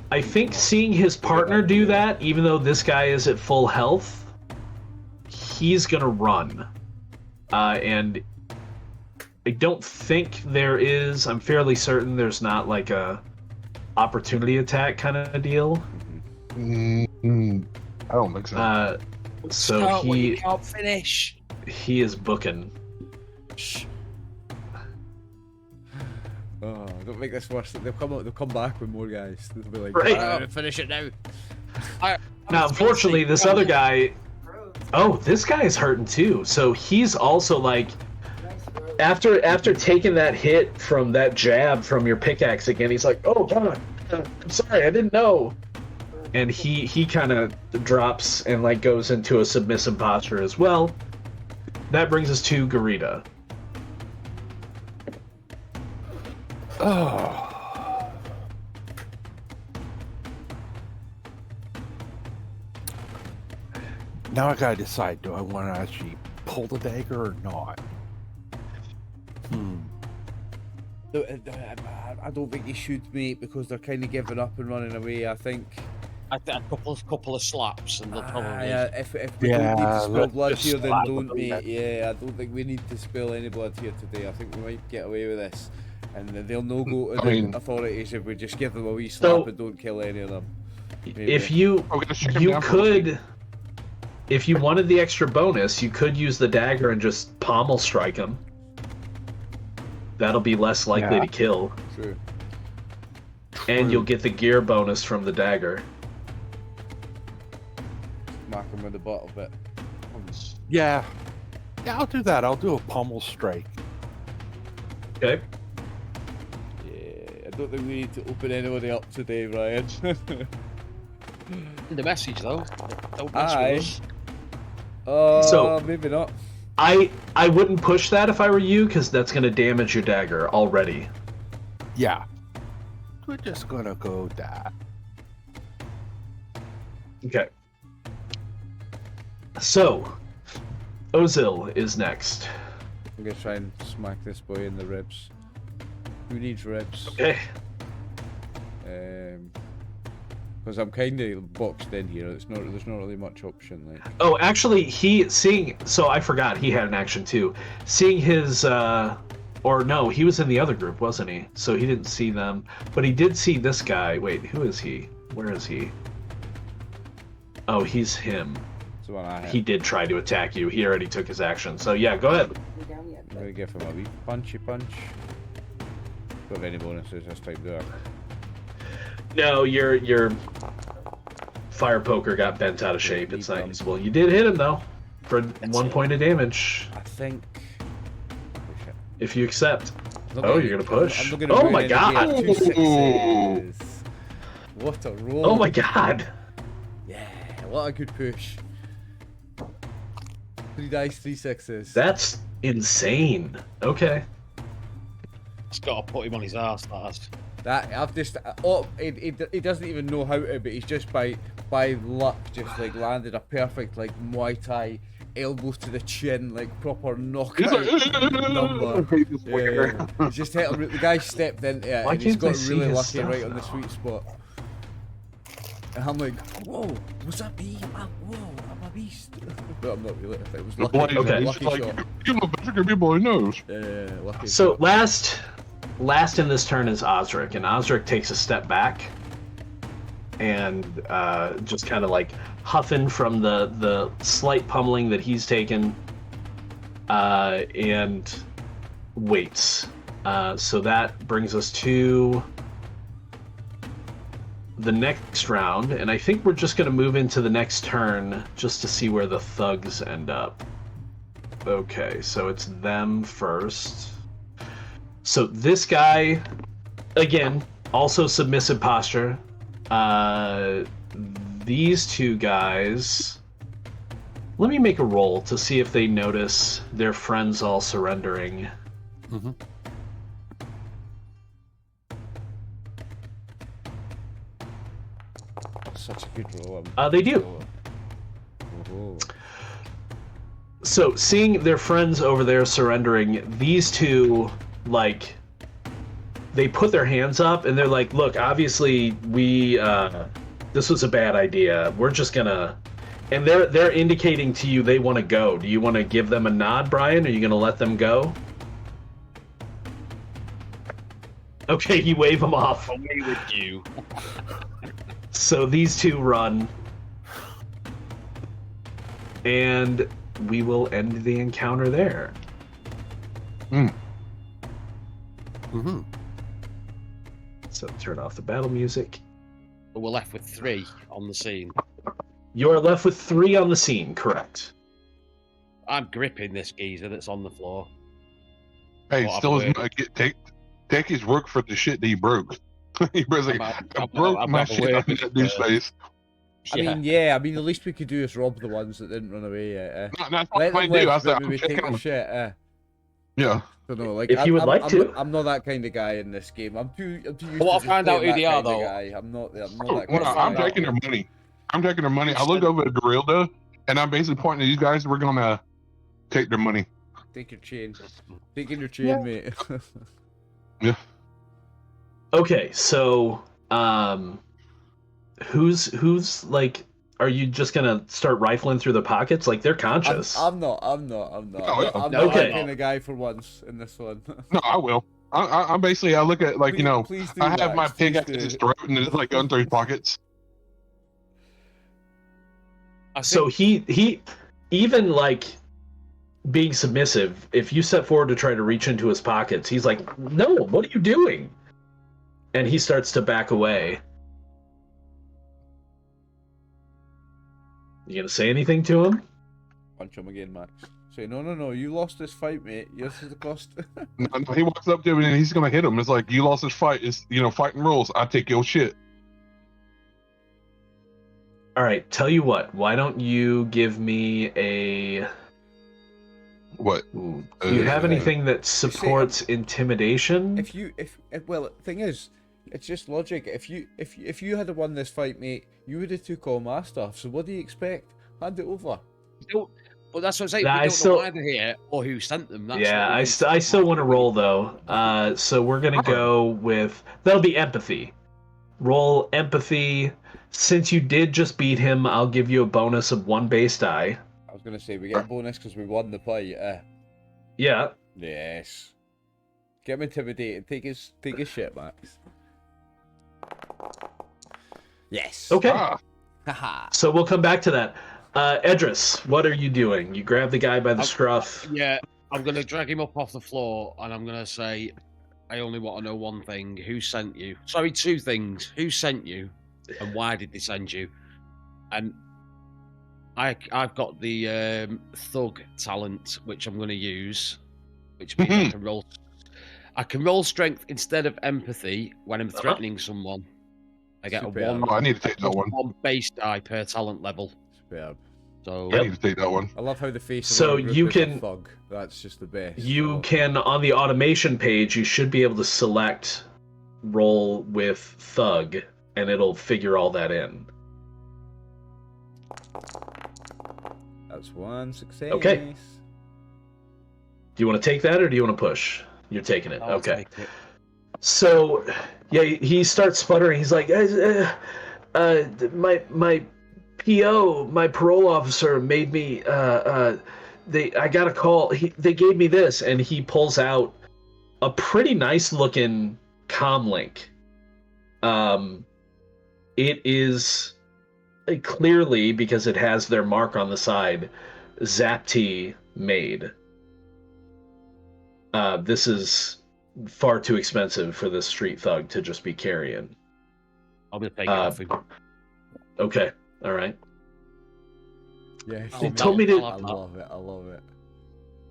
I think seeing his partner do that, even though this guy is at full health, he's gonna run. And I don't think there is. I'm fairly certain there's not like a opportunity attack kind of deal. I don't think so. So Start what you can't finish. he is booking. Oh, don't make this worse. They'll come back with more guys. They'll be like, Right. finish it now. Now, unfortunately, this other guy. Oh, this guy is hurting too. So he's also like, after taking that hit from that jab from your pickaxe again, he's like, "Oh God, I'm sorry, I didn't know." And he kind of drops and like goes into a submissive posture as well. That brings us to Garita. Oh. Now I gotta decide, do I want to actually pull the dagger or not? I don't think you should, mate, because they're kind of giving up and running away. I think A couple of slaps and they'll probably. if we don't need to spill blood just here, then slap don't, them, mate. Yeah, I don't think we need to spill any blood here today. I think we might get away with this, and they'll no go to the authorities if we just give them a wee slap and don't kill any of them. Maybe. If you could, if you wanted the extra bonus, you could use the dagger and just pommel strike him. That'll be less likely to kill. True. And you'll get the gear bonus from the dagger. Smack him with the butt of it. Yeah, I'll do that. I'll do a pommel strike. Okay. Yeah, I don't think we need to open anybody up today, Ryan. The message though. Don't mess with us. So- maybe not. I wouldn't push that if I were you, because that's going to damage your dagger already. Yeah. We're just gonna go that. Okay. So, Ozil is next. I'm gonna try and smack this boy in the ribs. Who needs ribs? Okay. Because I'm kind of boxed in here. There's not really much option. Like. Oh, actually, so I forgot he had an action too. Seeing his, or no, he was in the other group, wasn't he? So he didn't see them, but he did see this guy. Wait, who is he? Where is he? Oh, he's him. So when I hit, He did try to attack you. He already took his action. So yeah, go ahead. I'm gonna give him a wee punchy punch. Don't have any bonuses this time, do I? No, your fire poker got bent out of shape. It's not usable. You did hit him though, for 1 point of damage. I think. If you accept. I'm not Oh, gonna- you're gonna push. I'm not gonna Oh ruin my any God. here. 2 successes. What a roll! Oh my God. Yeah, what a good push. 3 dice, 3 sixes. That's insane. Okay. It's got to put him on his ass. That has. That I've just he doesn't even know how to, but he's just by luck just like landed a perfect like Muay Thai elbows to the chin, like proper knockout number. Yeah. He's just hit him. The guy stepped into it Why and he's can't I got see really his lucky stuff right on the now? sweet spot. And I'm like, whoa, was that me? Whoa, I'm a beast. But I'm not really. It was lucky. Like, Okay. it's Lucky like, shot. you know, better people he knows. Yeah, lucky. So shot. last in this turn is Osric, and Osric takes a step back and just kind of like huffing from the slight pummeling that he's taken, and waits. So that brings us to the next round, and I think we're just going to move into the next turn just to see where the thugs end up. Okay, so it's them first. So this guy, again, also submissive posture. These two guys, let me make a roll to see if they notice their friends all surrendering. Mm-hmm. such a good roll. They do. Oh. So, seeing their friends over there surrendering, these two, like, they put their hands up and they're like, look, obviously this was a bad idea. We're just gonna... And they're indicating to you they want to go. Do you want to give them a nod, Brian? Are you going to let them go? Okay, you wave them off. Away with you. So these two run. And we will end the encounter there. Mm-hmm. So turn off the battle music. But we're left with 3 on the scene. You are left with 3 on the scene, correct? I'm gripping this geezer that's on the floor. Hey, Well, still I'm take his work for the shit that he broke. He was like, I broke my shit out in that dude's face. I mean, at least we could do is rob the ones that didn't run away yet. That's Let what I them do. live, I said, but I'm maybe take checking their him. shit. Yeah. Don't know, like, If you would like to. I'm not that kind of guy in this game. I'm too used I to want just to find out playing who they that are, kind of though. guy. I'm not that Oh, kind of I'm guy. taking their money. I'm taking their money. I look over at Gorilda, and I'm basically pointing to these guys. We're gonna take their money. Take your chain. Taking your chain, mate. Yeah. Okay, so who's like, are you just gonna start rifling through the pockets? Like, they're conscious. I'm not. I'm No, not okay. that kind of guy for once in this one. No, I will. I'm basically. I look at like Please do, I have my Max, pig please at do. his throat, and it's like going through his pockets. So he even like being submissive, if you step forward to try to reach into his pockets, he's like, no, what are you doing? And he starts to back away. You gonna say anything to him? Punch him again, Max. Say, no, you lost this fight, mate. This is the cost. No, he walks up to him and he's gonna hit him. It's like, you lost this fight. It's fighting rules. I take your shit. All right, tell you what, why don't you give me a... What? Ooh, do you have anything that supports intimidation? If well, the thing is, it's just logic. If you had won this fight, mate, you would have took all my stuff. So what do you expect? Hand it over. But that's what I'm saying. Nah, We don't know why they're here or who sent them. That's Yeah, what we I need. still want to roll, though. So we're going to go with... That'll be empathy. Roll empathy. Since you did just beat him, I'll give you a bonus of 1 base die. I was gonna say we get a bonus because we won the fight. Yeah. Yes. Get him intimidated. Take his shit, Max. Yes. Okay. Haha. So we'll come back to that. Edris, what are you doing? You grab the guy by the scruff. Yeah, I'm going to drag him up off the floor and I'm going to say, I only want to know one thing. Who sent you? Sorry, 2 things. Who sent you and why did they send you? And I've got the thug talent, which I'm going to use, which means I can roll strength instead of empathy when I'm threatening someone. I get Superb. a 1. Oh, I need to take that one. 1 base die per talent level. Superb. So I need to take that one. I love how the face. So of the you group is a can- thug. That's just the best. You can, on the automation page, you should be able to select roll with thug, and it'll figure all that in. That's 1 success. Okay. Do you want to take that, or do you want to push? You're taking it. I'll Okay. take it. So, yeah, he starts sputtering. He's like, my PO, my parole officer made me, I got a call. They gave me this, and he pulls out a pretty nice looking comm link. It is clearly, because it has their mark on the side, Zapti made. This is far too expensive for this street thug to just be carrying. I'm going to take it off him. Okay, all right. Yes. He told me to- I love it. I love it.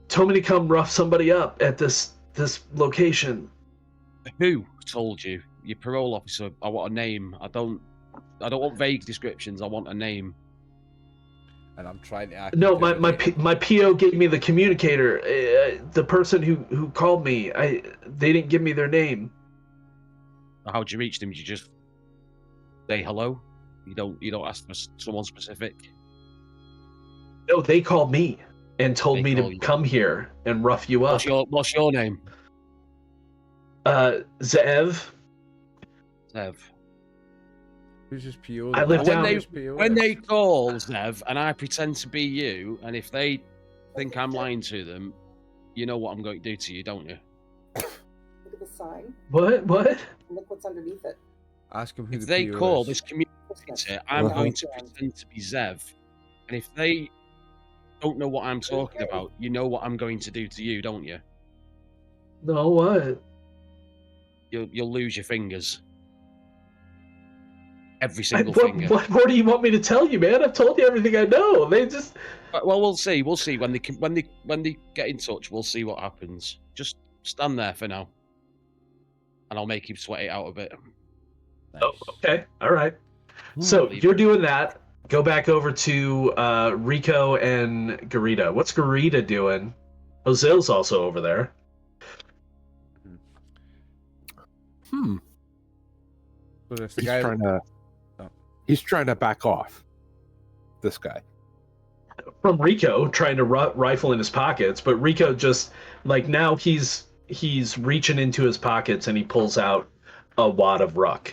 Told me to come rough somebody up at this location. Who told you? Your parole officer. I want a name. I don't want vague descriptions. I want a name. And I'm trying to act. No, my intimidating. PO gave me the communicator. The person who called me. They didn't give me their name. How'd you reach them? Did you just say hello? You don't ask for someone specific. No, they called me and told They me call to you. come here and rough you up. What's your name? Zev. Zev. Who's his PO? I live down- When they call Zev and I pretend to be you, and if they think I'm lying to them, you know what I'm going to do to you, don't you? Look at the sign. What? Look what's underneath it. Ask him who If the they PO call is. this communicator, I'm Uh-huh. going to pretend to be Zev. And if they don't know what I'm talking about, you know what I'm going to do to you, don't you? No, what? You'll lose your fingers. Every single finger. What more do you want me to tell you, man? I've told you everything I know. They just. Well, we'll see. We'll see when they get in touch. We'll see what happens. Just stand there for now, and I'll make you sweat it out a bit. Oh, okay. All right. So you're doing that. Go back over to Rico and Garita. What's Garita doing? Ozil's also over there. So this guy He's trying to back off. This guy. From Rico trying to rifle in his pockets, but Rico just like now he's reaching into his pockets and he pulls out a wad of ruck.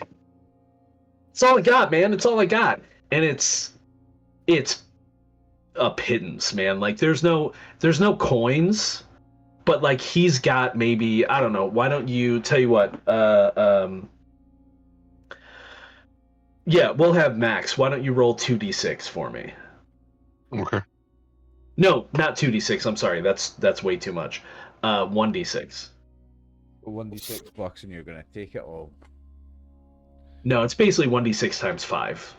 It's all I got, man. It's all I got, and it's a pittance, man. Like there's no coins, but like he's got maybe, I don't know. Why don't you tell you what? Yeah, we'll have Max. Why don't you roll 2d6 for me? Okay. No, not 2d6. I'm sorry. That's way too much. 1d6. 1d6 bucks and you're gonna take it all. No, it's basically 1d6 times 5.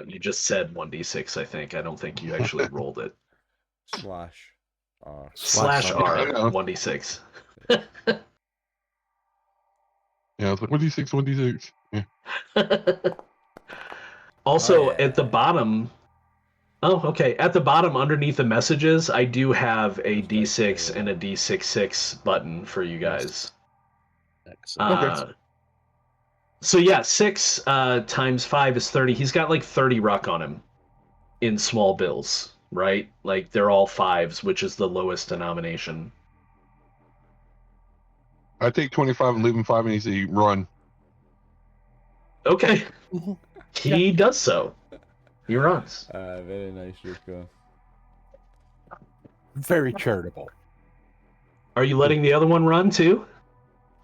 You just said 1d6, I think. I don't think you actually rolled it. Slash R. Slash R, Yeah. 1d6. Yeah, I was like, 1d6, 1d6. Yeah. Also, Oh, yeah. at the bottom... Oh, okay. At the bottom, underneath the messages, I do have a D6 and a D66 button for you guys. Excellent. So yeah, 6 times 5 is 30. He's got like 30 ruck on him in small bills, right? Like they're all 5s, which is the lowest denomination. I take 25 and leave him 5 and he say, run. Okay. He does so. He runs. Very nice, Rico. Very charitable. Are you letting the other one run too?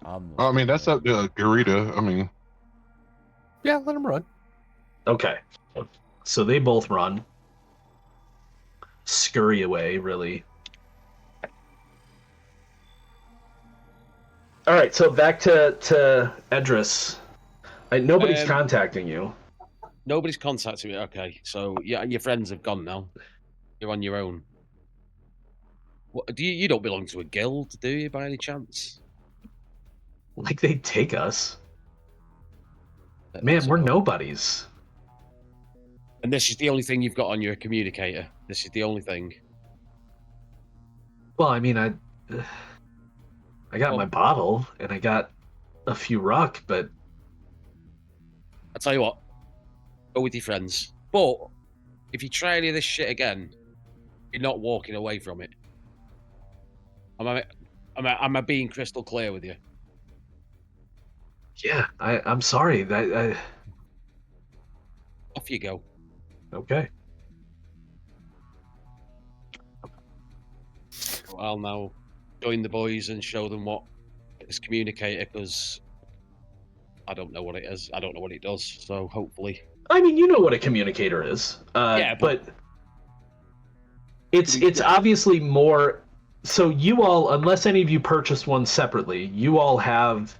I mean, that's up to Garita. I mean, Yeah, let him run. Okay. So they both run. Scurry away, really. All right, so back to Edris. Nobody's contacting you. Nobody's contacted me. Okay, so yeah, your friends have gone now. You're on your own. What, you don't belong to a guild, do you, by any chance? Like they'd take us. Man, So- we're nobodies. And this is the only thing you've got on your communicator. This is the only thing. Well, I mean, I got my bottle and I got a few ruck, but I tell you what, go with your friends. But if you try any of this shit again, you're not walking away from it. Am I being crystal clear with you? yeah, I'm sorry. Off you go. Okay. I'll now join the boys and show them what is communicator, because I don't know what it is. I don't know what it does. So hopefully, I mean, you know what a communicator is. Yeah, but it's obviously more. So you all, unless any of you purchased one separately, you all have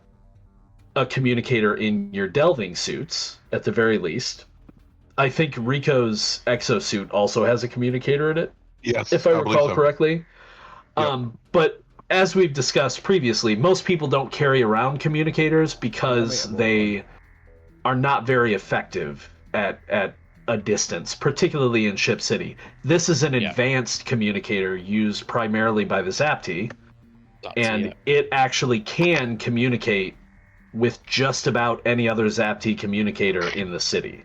a communicator in your delving suits at the very least. I think Rico's exosuit also has a communicator in it, yes. if I believe recall so. correctly. Yep. But as we've discussed previously, most people don't carry around communicators because they are not very effective at a distance, particularly in Ship City. This is an advanced communicator used primarily by the Zapti, and it actually can communicate with just about any other Zapti communicator in the city.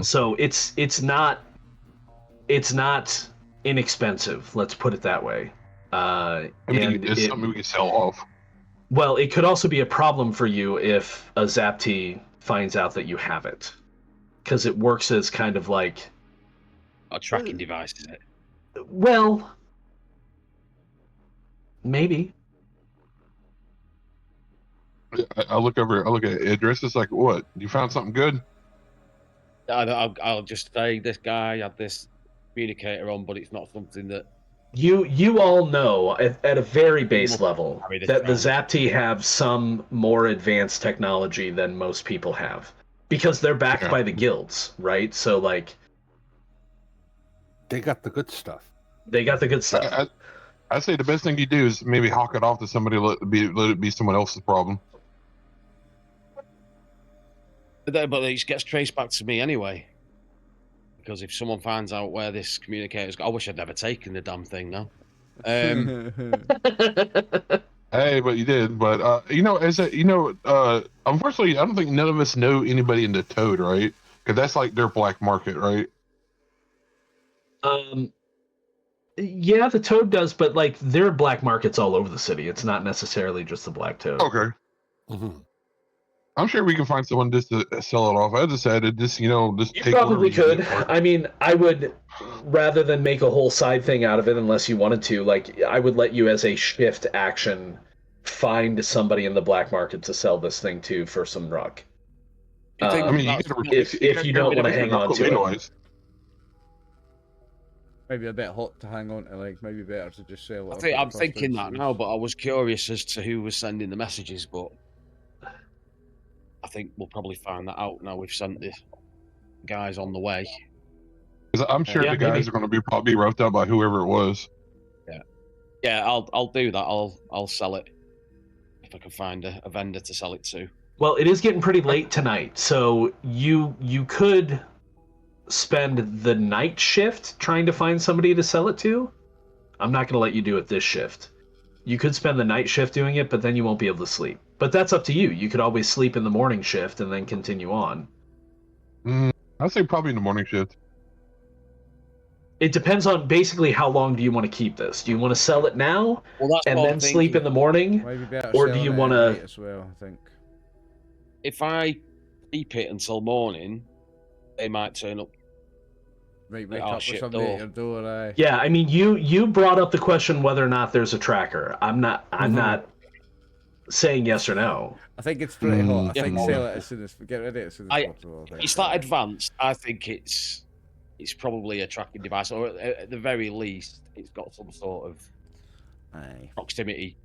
So it's not inexpensive. Let's put it that way. I mean, it's something we can sell off. Well, it could also be a problem for you if a Zapti finds out that you have it, because it works as kind of like A tracking device, is it? well, maybe. I look at Idris. It's like, what? You found something good? I'll just say this guy had this communicator on, but it's not something that You all know at a very base level carry this that the around. Zapti have some more advanced technology than most people have, because they're backed Yeah. by the guilds, right? So like They got the good stuff. they got the good stuff. I say the best thing you do is maybe hawk it off to somebody. Let it be someone else's problem. But it gets traced back to me anyway. Because if someone finds out where this communicator's I wish I'd never taken the damn thing now. Hey, but you did. But unfortunately, I don't think none of us know anybody in the Toad, right? Because that's like their black market, right? Yeah, the Toad does, but like there are black markets all over the city. It's not necessarily just the Black Toad. Okay. Mm-hmm. I'm sure we can find someone just to sell it off. I just said it, just just You take probably whatever you could. get for it. I mean, I would, rather than make a whole side thing out of it, unless you wanted to, like, I would let you as a shift action find somebody in the black market to sell this thing to for some ruck. You think I mean, if you don't want to hang on to it. Anyways. Maybe a bit hot to hang on to, like, maybe better to just sell it. I'm thinking that now, but I was curious as to who was sending the messages, but I think we'll probably find that out now we've sent the guys on the way. 'Cause I'm sure Yeah, the guys maybe. are going to be probably roughed out by whoever it was. Yeah, I'll do that. I'll sell it if I can find a vendor to sell it to. Well, it is getting pretty late tonight, so you could spend the night shift trying to find somebody to sell it to. I'm not going to let you do it this shift. You could spend the night shift doing it, but then you won't be able to sleep. But that's up to you. You could always sleep in the morning shift and then continue on. I'd say probably in the morning shift. It depends on basically how long do you want to keep this. Do you want to sell it now Well, that's and what then I'm sleep in the morning? Maybe better Or do selling you it wanna- at night as well, I think. If I keep it until morning, they might turn up. Might wake Oh, up with shit, somebody door. at your door, aye. Yeah, I mean, you brought up the question whether or not there's a tracker. I'm not saying yes or no. I think it's pretty hot. I Yeah. think sell it as soon as get rid of it as soon as possible. I think. It's that advanced. I think it's probably a tracking device, or at the very least, it's got some sort of Aye. proximity.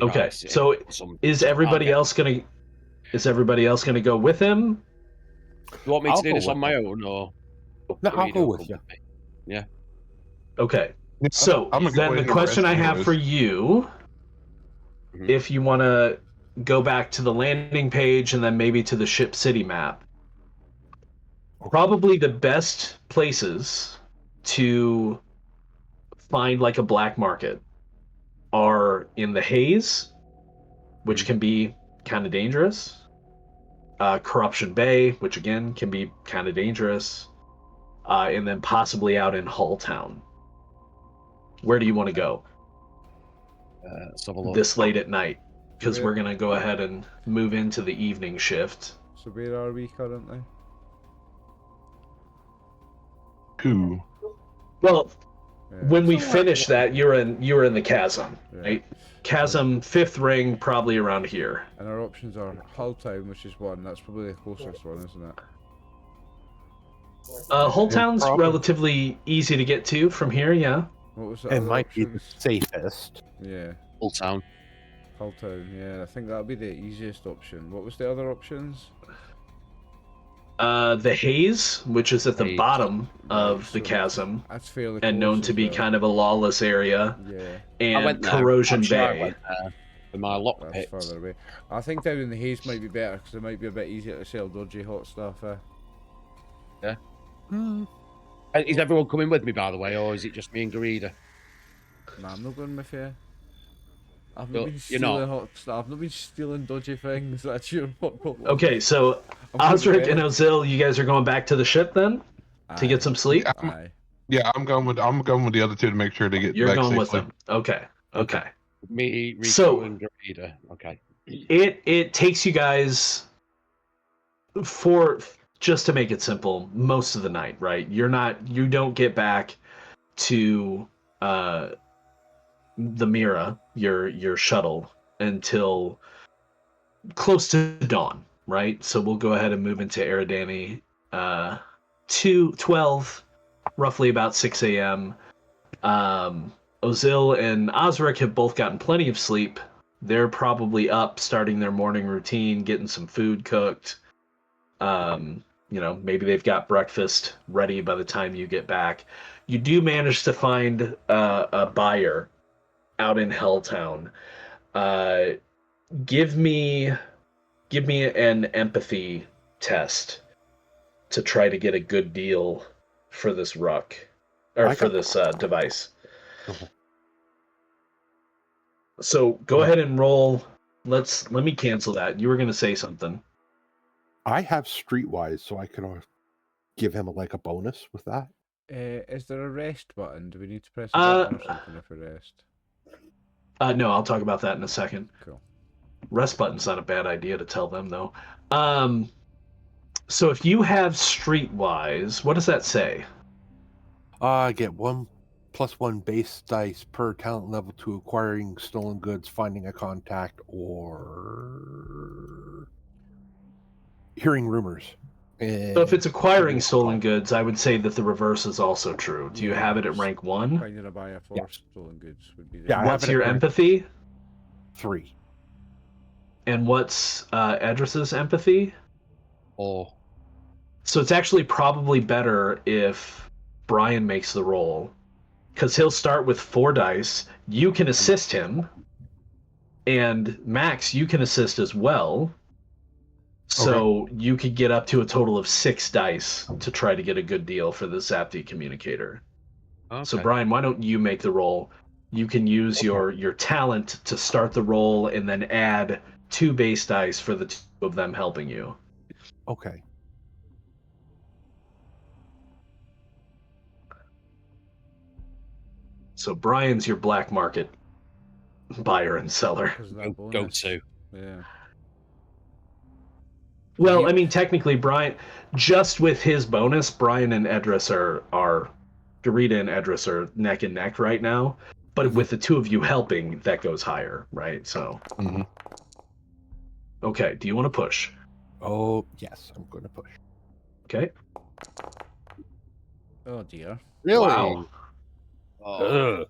Okay, device, so some is sort of everybody target. else gonna go with him? You want me to I'll do go this on with my it. own, or No, I'll you go don't with come you. me? Okay. Yeah, So I'm gonna go then in the and question rest I have anyways. for you, Mhm. if you want to go back to the landing page and then maybe to the ship city map, probably the best places to find like a black market are in the Haze, which can be kind of dangerous. Corruption Bay, which again can be kind of dangerous. And then possibly out in Hull Town. Where do you want to go Let's have a look. this late at night? Because Yeah. we're going to go ahead and move into the evening shift. So where are we currently? Cool. Well, Yeah. when we finish that, you were in the Chasm, Yeah. right? Chasm, 5th ring, probably around here. And our options are Hull Town, which is one. That's probably the closest one, isn't it? Hull Yeah, Town's probably. relatively easy to get to from here, yeah. What was the It other might be the options? safest. Yeah, Full town. Hull Town. Yeah, I think that'll be the easiest option. What was the other options? The Haze, which is at the Haze. bottom of the so Chasm, That's fairly and close known as to be well. kind of a lawless area, Yeah, I went and there. Corrosion I'm sure I Bay. went there with my lock that's picks. further away. I think down in the Haze might be better because it might be a bit easier to sell dodgy hot stuff. Is everyone coming with me, by the way, or is it just me and Garida? Nah, I'm not going with you. I've Well, not been you're stealing not. hot stuff. I've not been stealing dodgy things. That's your problem. Okay, so I'm going to Osric and bed. Ozil, you guys are going back to the ship then to get Aye. some sleep. Aye. Yeah, I'm going with the other two to make sure they get You're back going with safely. them. Okay. Me, Rico, So- and Grader. Okay. It takes you guys for, just to make it simple, most of the night, right? You don't get back to the Mira, your shuttle, until close to dawn, right? So we'll go ahead and move into Eridani 12, roughly about 6 a.m. Ozil and Osric have both gotten plenty of sleep. They're probably up, starting their morning routine, getting some food cooked. Maybe they've got breakfast ready by the time you get back. You do manage to find a buyer out in Helltown. Give me an empathy test to try to get a good deal for this ruck, or for this device. Okay. So go ahead and roll. Let me cancel that. You were going to say something. I have Streetwise, so I can give him a bonus with that. Is there a rest button? Do we need to press a button or something if we rest? No, I'll talk about that in a second. Cool. Rest button's not a bad idea to tell them, though. So if you have Streetwise, what does that say? I get 1+1 base dice per talent level to acquiring stolen goods, finding a contact, or hearing rumors. So if it's acquiring stolen goods, I would say that the reverse is also true. Do you have it at rank 1? Finding a buyer for stolen goods would be the Yeah, I have What's it at your rank empathy? 3. And what's Edris's empathy? Or So it's actually probably better if Brian makes the roll, because he'll start with 4 dice. You can assist him, and Max, you can assist as well. So you could get up to a total of 6 dice to try to get a good deal for the Zapti communicator. okay. So Brian, why don't you make the roll? You can use your talent to start the roll and then add 2 base dice for the 2 of them helping you. Okay. So Brian's your black market buyer and seller. 'Cause of that Go bonus. to. Yeah. Well, I mean, technically, Brian, just with his bonus, Brian and Edris are Dorita and Edris are neck and neck right now. But with the 2 of you helping, that goes higher, right? So, Okay, do you want to push? Oh, yes, I'm going to push. Okay. Oh dear. Really? Wow. Oh,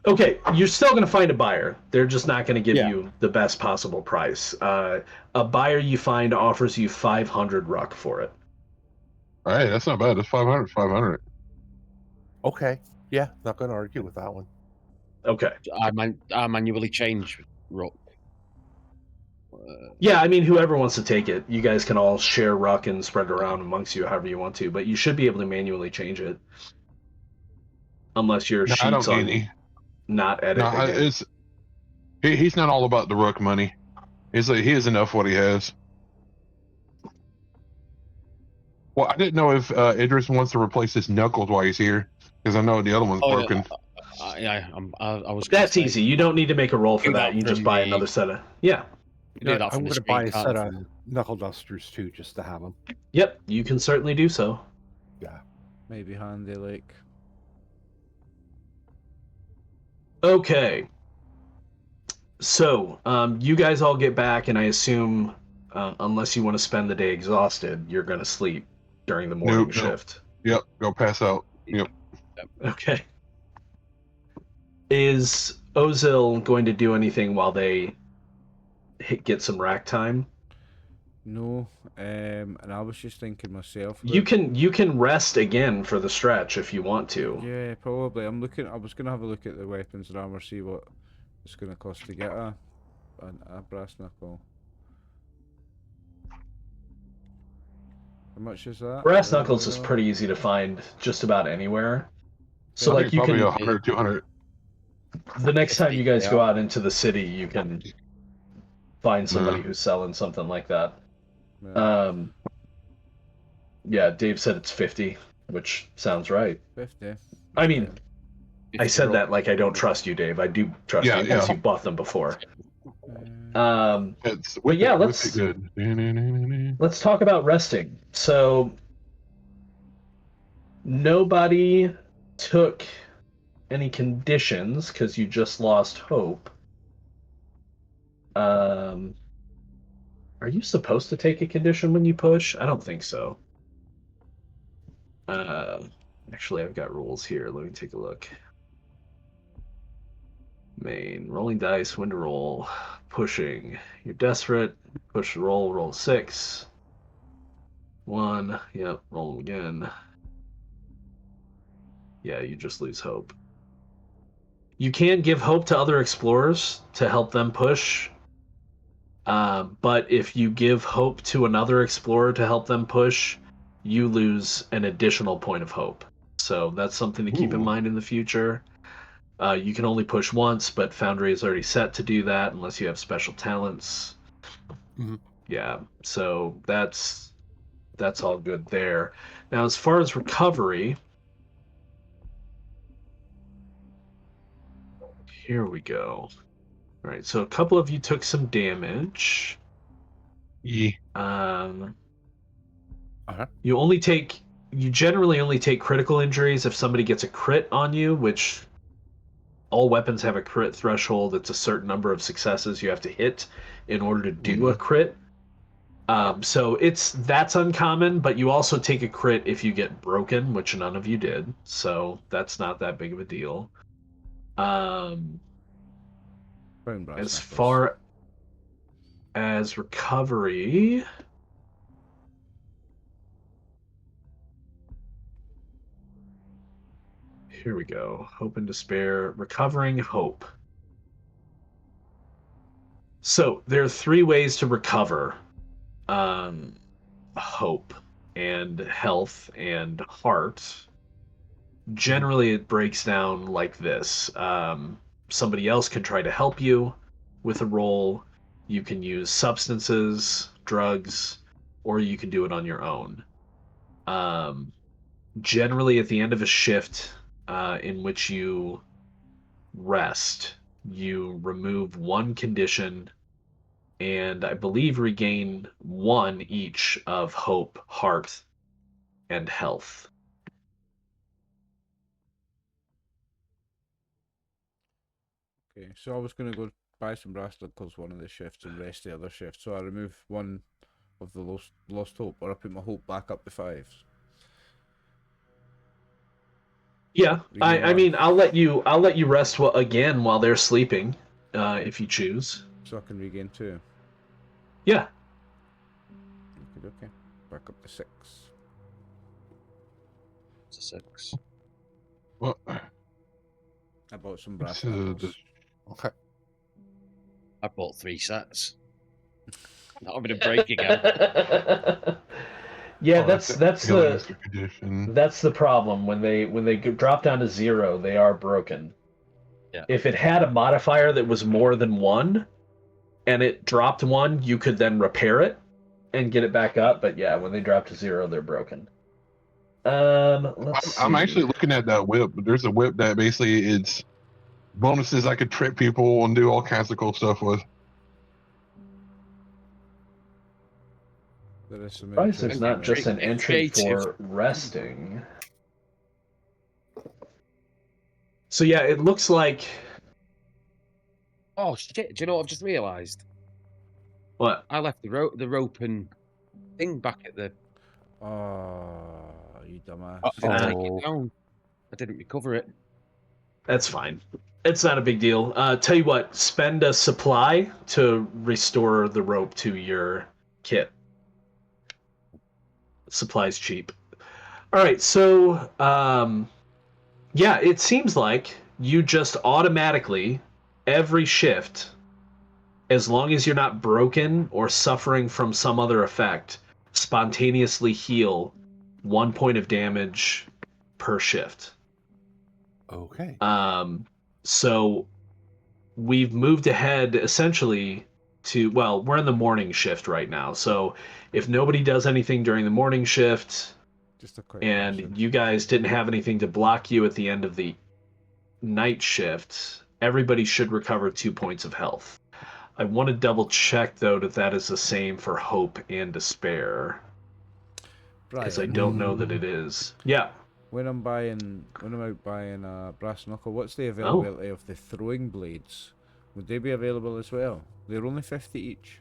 Okay, you're still going to find a buyer. They're just not going to give you the best possible price. A buyer you find offers you 500 ruck for it. All right, that's not bad. That's 500. 500. Okay. Yeah, not going to argue with that one. Okay. I manually change rock. Yeah, I mean, whoever wants to take it, you guys can all share ruck and spread it around amongst you however you want to, but you should be able to manually change it. Unless your No, I sheets don't on need any. not edit. No, again. he's not all about the rook money. He's like, he has enough what he has. Well, I didn't know if Idris wants to replace his knuckles while he's here, because I know the other one's broken. I was. That's gonna say, easy. You don't need to make a roll for Do that. that You just from buy the- another set of. Yeah. you do that I'm from the going to buy a screen, set can't of you? knuckle dusters too, just to have them. Yep, you can certainly do so. Yeah. Maybe handy, like. Okay. So, you guys all get back, and I assume, unless you want to spend the day exhausted, you're going to sleep during the morning Nope. shift. Yep, go pass out. Yep. Okay. Is Ozil going to do anything while they get some rack time? No, and I was just thinking myself. You can rest again for the stretch if you want to. Yeah, probably. I was gonna have a look at the weapons and armor, see what it's gonna cost to get a brass knuckle. How much is that? Brass knuckles is pretty easy to find just about anywhere. So Yeah, like you probably can 100, 200. The next time you guys go out into the city, you can find somebody Yeah. who's selling something like that. Yeah. Yeah, Dave said it's 50, which sounds right. 50. I mean, I If said you're that like I don't trust you, Dave. I do trust Yeah, you because yeah. you bought them before. It's But yeah, whip it good. let's talk about resting. So nobody took any conditions because you just lost hope. Are you supposed to take a condition when you push? I don't think so. Actually, I've got rules here. Let me take a look. Main, rolling dice, when to roll, pushing. You're desperate. Push the roll, roll 6. 1. Yep, roll again. Yeah, you just lose hope. You can give hope to other explorers to help them push. But if you give hope to another explorer to help them push, you lose an additional point of hope. So that's something to keep in mind in the future. You can only push once, but Foundry is already set to do that unless you have special talents. Mm-hmm. Yeah, so that's all good there. Now, as far as recovery, here we go. All right, so a couple of you took some damage. Yeah. You generally only take critical injuries if somebody gets a crit on you, which all weapons have a crit threshold. It's a certain number of successes you have to hit in order to do a crit. So that's uncommon, but you also take a crit if you get broken, which none of you did. So that's not that big of a deal. As far as recovery, here we go. Hope and despair, recovering hope. So there are 3 ways to recover hope and health and heart. Generally, it breaks down like this. Somebody else can try to help you with a roll. You can use substances, drugs, or you can do it on your own. Generally, at the end of a shift in which you rest, you remove 1 condition and I believe regain 1 each of hope, heart, and health. Okay, so I was going to go buy some brass knuckles one of the shifts and rest the other shift. So I remove 1 of the lost hope, or I put my hope back up to 5. Yeah, I mean, I'll let you rest again while they're sleeping, if you choose. So I can regain 2. Yeah. Okay. Back up to 6. It's a 6. Well, I bought some brass so knuckles. Okay. I bought 3 sets. Not having a break again. Yeah, that's the condition. that's the problem. When they drop down to 0, they are broken. Yeah. If it had a modifier that was more than 1, and it dropped 1, you could then repair it and get it back up. But yeah, when they drop to 0, they're broken. I'm actually looking at that whip. There's a whip that basically it's bonuses I could trip people and do all kinds of cool stuff with. There is some Surprised there's not just an entry Creative. for resting. So yeah, it looks like. Oh shit! Do you know what I've just realised? What? I left the rope and thing back at the. Oh, you dumbass. I take it down. I didn't recover it. That's fine. It's not a big deal. Tell you what, spend a supply to restore the rope to your kit. Supply's cheap. All right, so yeah, it seems like you just automatically, every shift, as long as you're not broken or suffering from some other effect, spontaneously heal 1 point of damage per shift. Okay. So we've moved ahead essentially to, well, we're in the morning shift right now. So if nobody does anything during the morning shift, Just a quick and question. you guys didn't have anything to block you at the end of the night shift, everybody should recover 2 points of health. I want to double check though that is the same for hope and despair, because I Brian, don't know that it is. Yeah. when I'm out buying a brass knuckle, what's the availability of the throwing blades? Would they be available as well? They're only 50 each.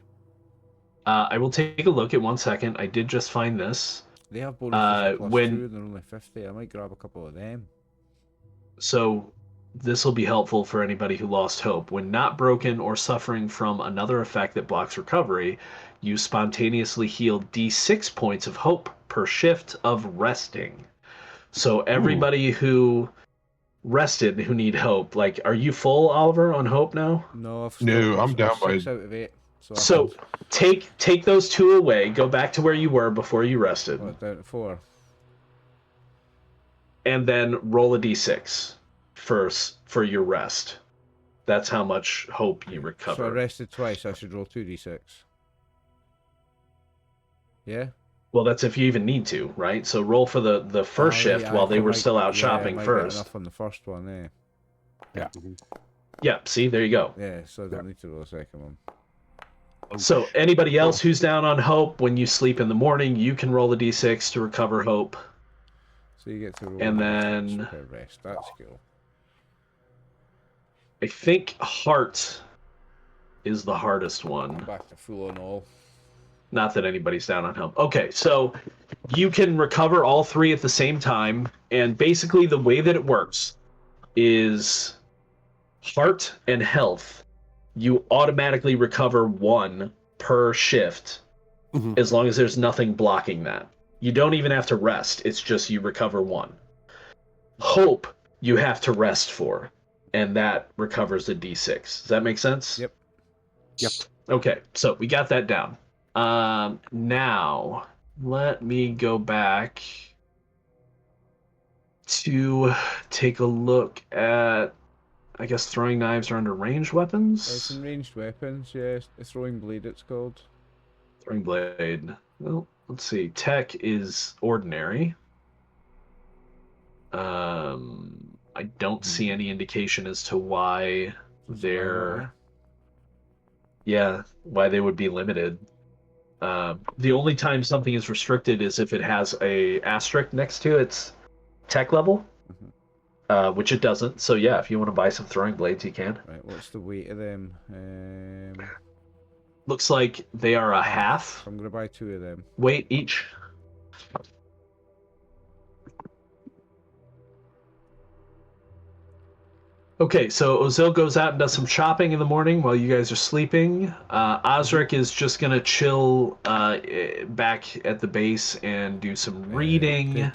I will take a look at 1 second. I did just find this. They have bonuses of +2 when- and they're only 50. I might grab a couple of them. So this will be helpful for anybody who lost hope. When not broken or suffering from another effect that blocks recovery, you spontaneously heal D6 points of hope per shift of resting. So everybody who rested who need hope, like, are you full, Oliver, on hope now? No, I've No, still got I'm down by 6 out of 8. So, So take those 2 away. Go back to where you were before you rested, down to 4. and then roll a D6 first for your rest. That's how much hope you So I recover. rested twice. I should roll 2d6. Yeah. Well, that's if you even need to, right? So roll for the first shift Yeah, while they I were might- still out yeah, shopping I might get first. enough on the first one, eh? Yeah, see, there you go. Yeah, so I don't need to roll a second one. So anybody else who's down on hope, when you sleep in the morning, you can roll the D6 to recover hope. So you get to roll And a then- D6 per rest. That's cool. I think heart is the hardest one. Back to full on all. Not that anybody's down on hope. Okay, so you can recover all 3 at the same time, and basically the way that it works is heart and health. You automatically recover 1 per shift, as long as there's nothing blocking that. You don't even have to rest. It's just you recover 1. Hope you have to rest for, and that recovers a D6. Does that make sense? Yep. Okay, so we got that down. Now let me go back to take a look at. I guess throwing knives are under ranged It's weapons. in ranged weapons, yeah. A throwing blade, it's called. Throwing blade. Well, let's see. Tech is ordinary. I don't see any indication as to why they're. Yeah, why they would be limited. The only time something is restricted is if it has a asterisk next to its tech level, which it doesn't. So yeah, if you want to buy some throwing blades, you can. Right, what's the weight of them? Looks like they are a half I'm gonna buy 2 of them. weight each. Okay, so Ozil goes out and does some shopping in the morning while you guys are sleeping. Osric is just gonna chill back at the base and do some reading.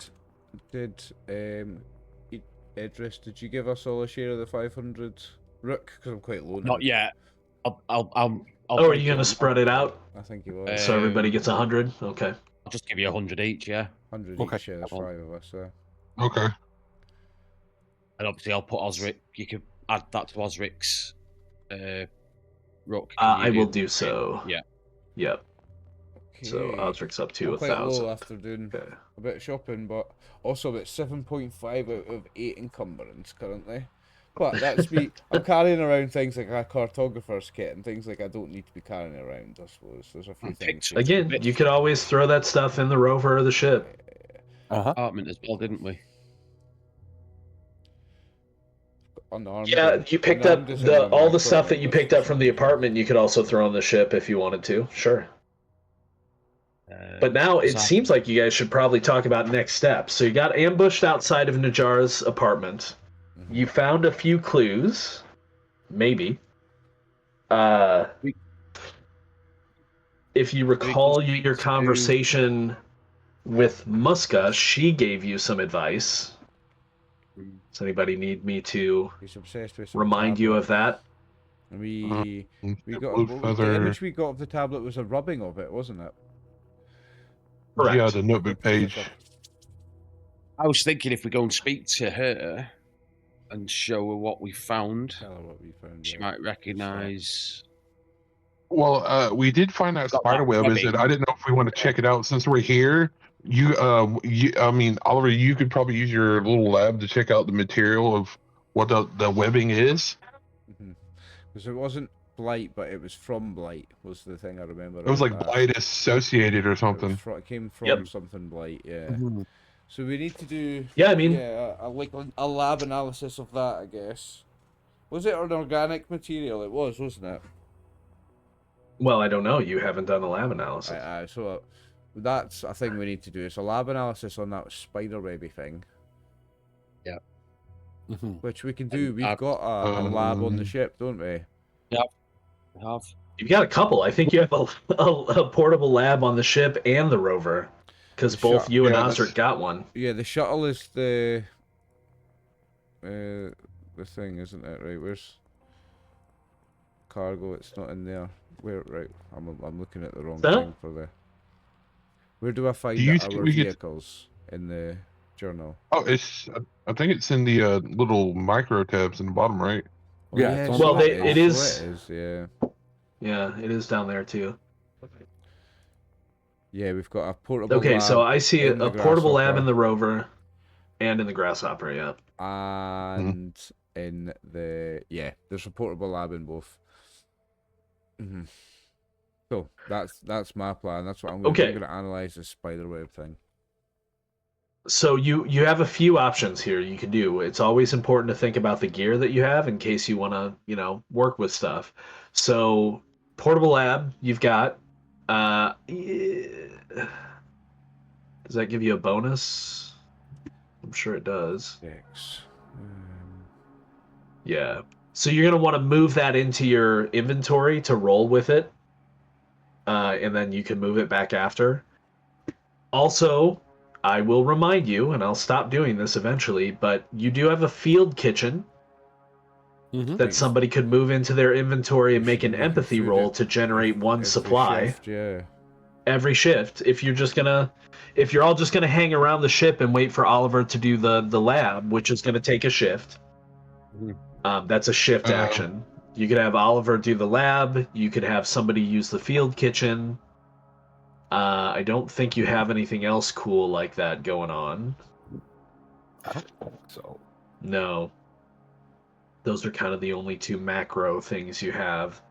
Idris, did you give us all a share of the 500 rook? Because I'm quite low now. Not yet. I'll Oh, are break you it gonna up. spread it out I think you was. so everybody gets 100? Okay. I'll just give you 100 each, yeah. 100 Okay. each, yeah, there's 5 of us, so. Okay. And obviously I'll put Osric. You could add that to Osric's rook. I will do so. Yeah. Yep. So Okay. Osric's up to I'm quite low 1,000. after doing Okay. a bit of shopping, but also about 7.5 out of 8 encumbrance currently. But that's me. I'm carrying around things like a cartographer's kit and things like I don't need to be carrying around, I suppose. There's a few And things. pictures. Again, you could always throw that stuff in the rover of the ship. Apartment as well, didn't we? Unarmed. Yeah, you picked up unarmed is in all my the stuff that you equipment picked up from the apartment. You could also throw on the ship if you wanted to. Sure. But now it so- seems like you guys should probably talk about next steps. So you got ambushed outside of Najar's apartment. You found a few clues, maybe. If you recall your conversation with Muska, she gave you some advice. Does anybody need me to He's obsessed with some remind you of tablet. that? We got Blue the feather. image we got of the tablet was a rubbing of it, wasn't it? Correct. Yeah, the notebook page. I was thinking if we go and speak to her, and show her what we found. Tell her what we found. She Yeah. might recognise. Well, we did find that Got spider that web. Is webbing. it? I didn't know if we want to check it out since we're here. I mean, Oliver, you could probably use your little lab to check out the material of what the webbing is. Because it wasn't Blight, but it was from Blight. Was the thing I remember. It was like Blight associated or something. It came from something Blight. Yeah. So we need to do. Yeah, I mean, like a lab analysis of that, I guess. Was it an organic material? It was, wasn't it? Well, I don't know. You haven't done a lab analysis. So that's a thing we need to do. It's a lab analysis on that spiderwebby thing. Yeah. Which we can do. We've got a lab on the ship, don't we? Yep. We have. You've got a couple. I think you have a portable lab on the ship and the rover, because both you and Osric got one. Yeah, the shuttle is the thing, isn't it? Right, where's cargo? It's not in there. Where? Right, I'm looking at the wrong thing for the. Where do I find our vehicles in the journal? Oh, I think it's in the little micro tabs in the bottom right. Yeah. Well, it is. Yeah. Yeah, it is down there too. Yeah, we've got a portable. Okay, lab so I see a portable lab Grasshopper. in the rover, and in the Grasshopper. Yeah. And in the there's a portable lab in both. So that's my plan. That's what I'm going to analyze the spiderweb thing. So you have a few options here you can do. It's always important to think about the gear that you have in case you want to, work with stuff. So portable lab, you've got. Does that give you a bonus? I'm sure it does. 6. Yeah. So you're going to want to move that into your inventory to roll with it. And then you can move it back after. Also, I will remind you, and I'll stop doing this eventually, but you do have a field kitchen that somebody could move into their inventory and make an empathy roll to generate one supply. Every shift. If you're all just gonna hang around the ship and wait for Oliver to do the lab, which is gonna take a shift. That's a shift action. You could have Oliver do the lab. You could have somebody use the field kitchen. I don't think you have anything else cool like that going on. I don't think so. No. Those are kind of the only two macro things you have.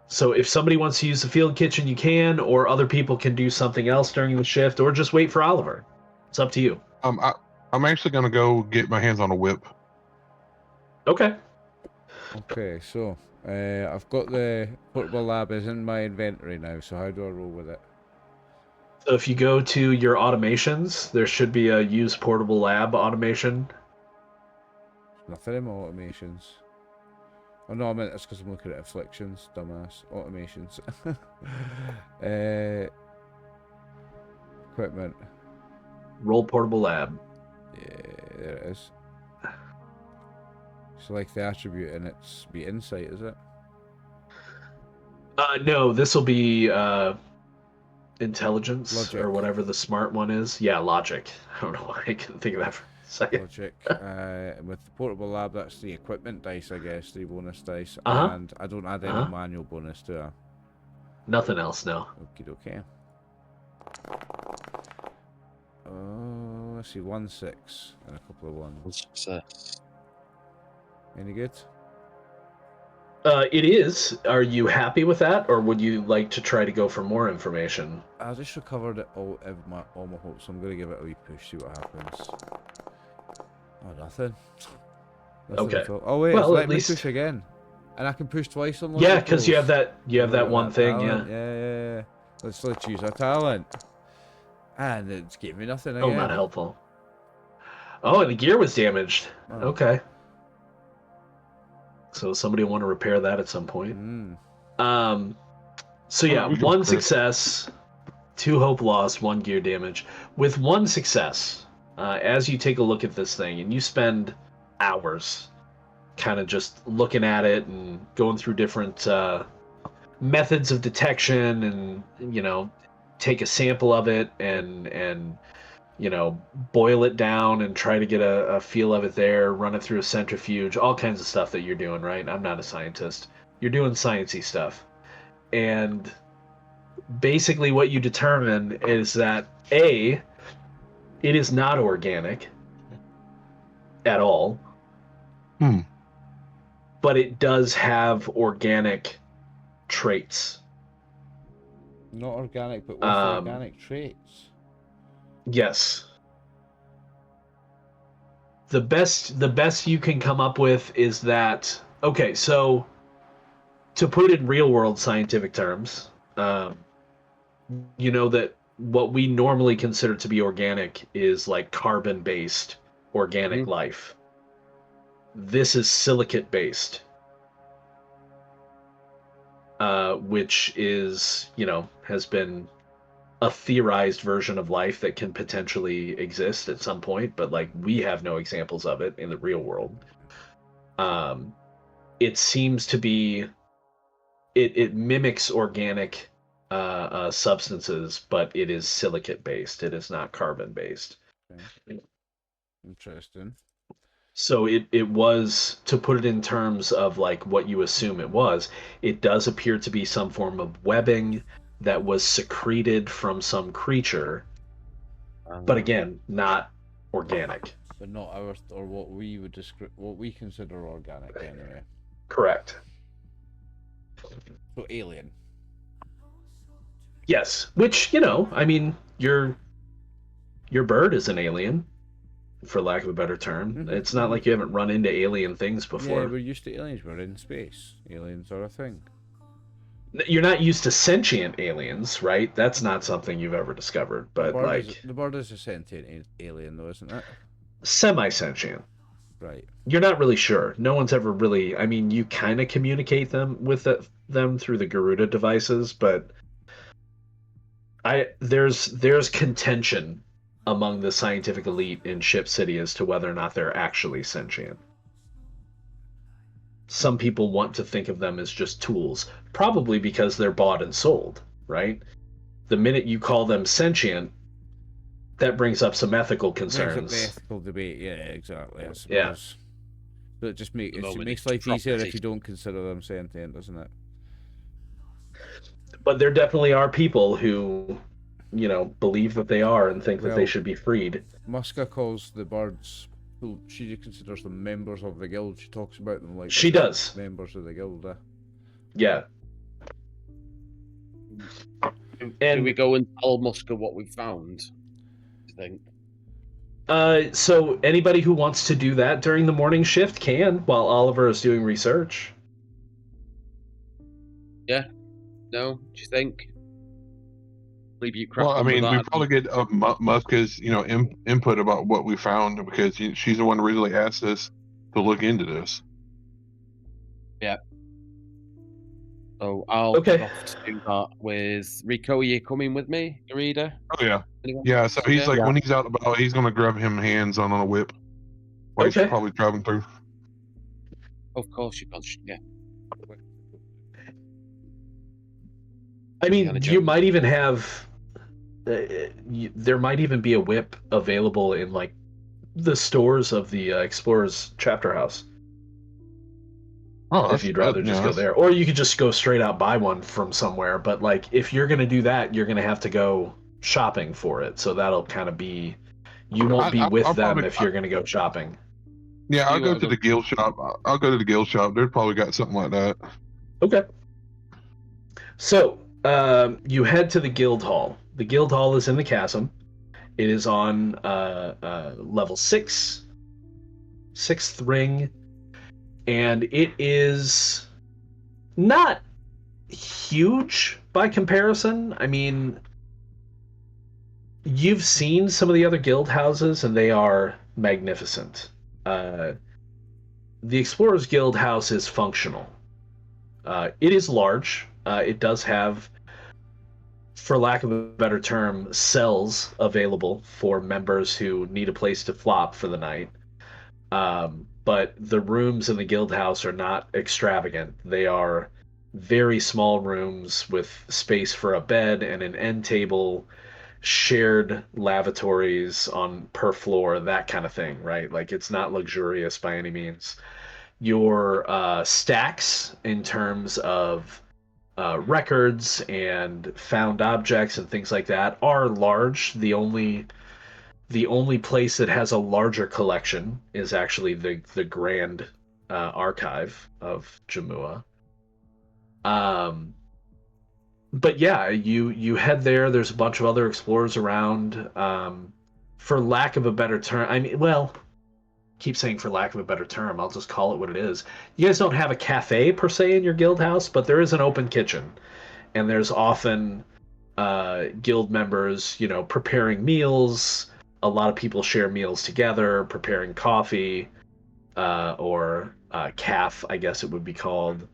So if somebody wants to use the field kitchen, you can, or other people can do something else during the shift, or just wait for Oliver. It's up to you. I'm actually gonna go get my hands on a whip. Okay. Okay, so I've got the portable lab is in my inventory now, so how do I roll with it? So if you go to your automations, there should be a use portable lab automation. Nothing in my automations. Oh no, I meant it's because I'm looking at afflictions, dumbass. Automations. Equipment. Roll portable lab. Yeah, there it is. So like the attribute and it's be insight, is it? No, this will be intelligence Logic. or whatever the smart one is. Yeah, logic. I don't know why I couldn't think of that for a second. Logic. And with the portable lab, that's the equipment dice, I guess, 3 bonus dice. And I don't add any manual bonus to it. Nothing else, no. Okay. Oh, let's see, 1 6 and a couple of 1s. Success. Any good? It is. Are you happy with that, or would you like to try to go for more information? I just recovered it all my hopes, so I'm going to give it a wee push, see what happens. Oh, nothing. Okay. Oh wait, well, it's letting at least me push again, and I can push twice on. Yeah, because you have that one thing. Talent. Yeah. Yeah. Let's use our talent, and it's gave me nothing again. Oh, not helpful. Oh, and the gear was damaged. Oh. Okay. So somebody will want to repair that at some point. So yeah, 1 success, 2 hope lost, 1 gear damage. With 1 success, as you take a look at this thing, and you spend hours kind of just looking at it and going through different methods of detection, and take a sample of it and boil it down and try to get a feel of it there, run it through a centrifuge, all kinds of stuff that you're doing, right? I'm not a scientist. You're doing sciencey stuff. And basically what you determine is that A, it is not organic at all. But it does have organic traits. Not organic, but with organic traits. Yes. The best you can come up with is that, okay, so to put it in real world scientific terms, you know that what we normally consider to be organic is like carbon-based organic life. This is silicate-based, which is, has been a theorized version of life that can potentially exist at some point, but like we have no examples of it in the real world. It seems to be, it mimics organic substances, but it is silicate based. It is not carbon based. Okay. Interesting. So it was, to put it in terms of like what you assume it does appear to be some form of webbing that was secreted from some creature, but again, not organic. But not our, or what we would describe, what we consider organic anyway. Correct. So alien. Yes, which, I mean, your bird is an alien, for lack of a better term. Mm-hmm. It's not like you haven't run into alien things before. Yeah, we're used to aliens. We're in space. Aliens are a thing. You're not used to sentient aliens, right? That's not something you've ever discovered. But the bird is a sentient alien, though, isn't it? Semi-sentient. Right. You're not really sure. No one's ever really. I mean, you kind of communicate with them through the Garuda devices, but there's contention among the scientific elite in Ship City as to whether or not they're actually sentient. Some people want to think of them as just tools, probably because they're bought and sold, right? The minute you call them sentient, that brings up some ethical concerns. Brings up the ethical debate, yeah, exactly, I suppose. Yeah. But it just makes life easier if you don't consider them sentient, doesn't it? But there definitely are people who, believe that they are and think that they should be freed. Muska calls the birds, she considers them members of the guild. She talks about them like she does. Members of the guild. Yeah. And we go and tell Muska what we found? Do you think? So anybody who wants to do that during the morning shift can, while Oliver is doing research. Yeah. No, do you think? Well, I mean, we probably get Muska's, input about what we found, because she's the one who really asked us to look into this. Yeah. So I'll get off to do that with Rico. Are you coming with me, Garida? Oh yeah. Anyone? Yeah. So he's when he's out about, he's gonna grab him hands on a whip. While he's probably traveling through. Of course you can. Yeah. I mean, you might even have. There might even be a whip available in like the stores of the Explorer's Chapter House. Oh, if you'd rather just go there, or you could just go straight out buy one from somewhere. But like, if you're gonna do that, you're gonna have to go shopping for it. So that'll kind of be, you won't be with them if you're gonna go shopping. Yeah, I'll go to the guild shop. I'll go to the guild shop. They've probably got something like that. Okay. So you head to the guild hall. The guild hall is in the Chasm. It is on level 6, 6th ring, and it is not huge by comparison. I mean, you've seen some of the other guild houses, and they are magnificent. The Explorer's Guild house is functional. It is large. It does have, for lack of a better term, cells available for members who need a place to flop for the night. But the rooms in the guild house are not extravagant. They are very small rooms with space for a bed and an end table shared lavatories on per floor, that kind of thing, right? Like it's not luxurious by any means. Your stacks in terms of records and found objects and things like that are large. The only place that has a larger collection is actually the Grand Archive of Jamua. But yeah, you head there. There's a bunch of other explorers around. For lack of a better term, I mean, well, keep saying for lack of a better term, I'll just call it what it is. You guys don't have a cafe per se in your guild house, but there is an open kitchen, and there's often guild members, preparing meals. A lot of people share meals together, preparing coffee, or calf, I guess it would be called.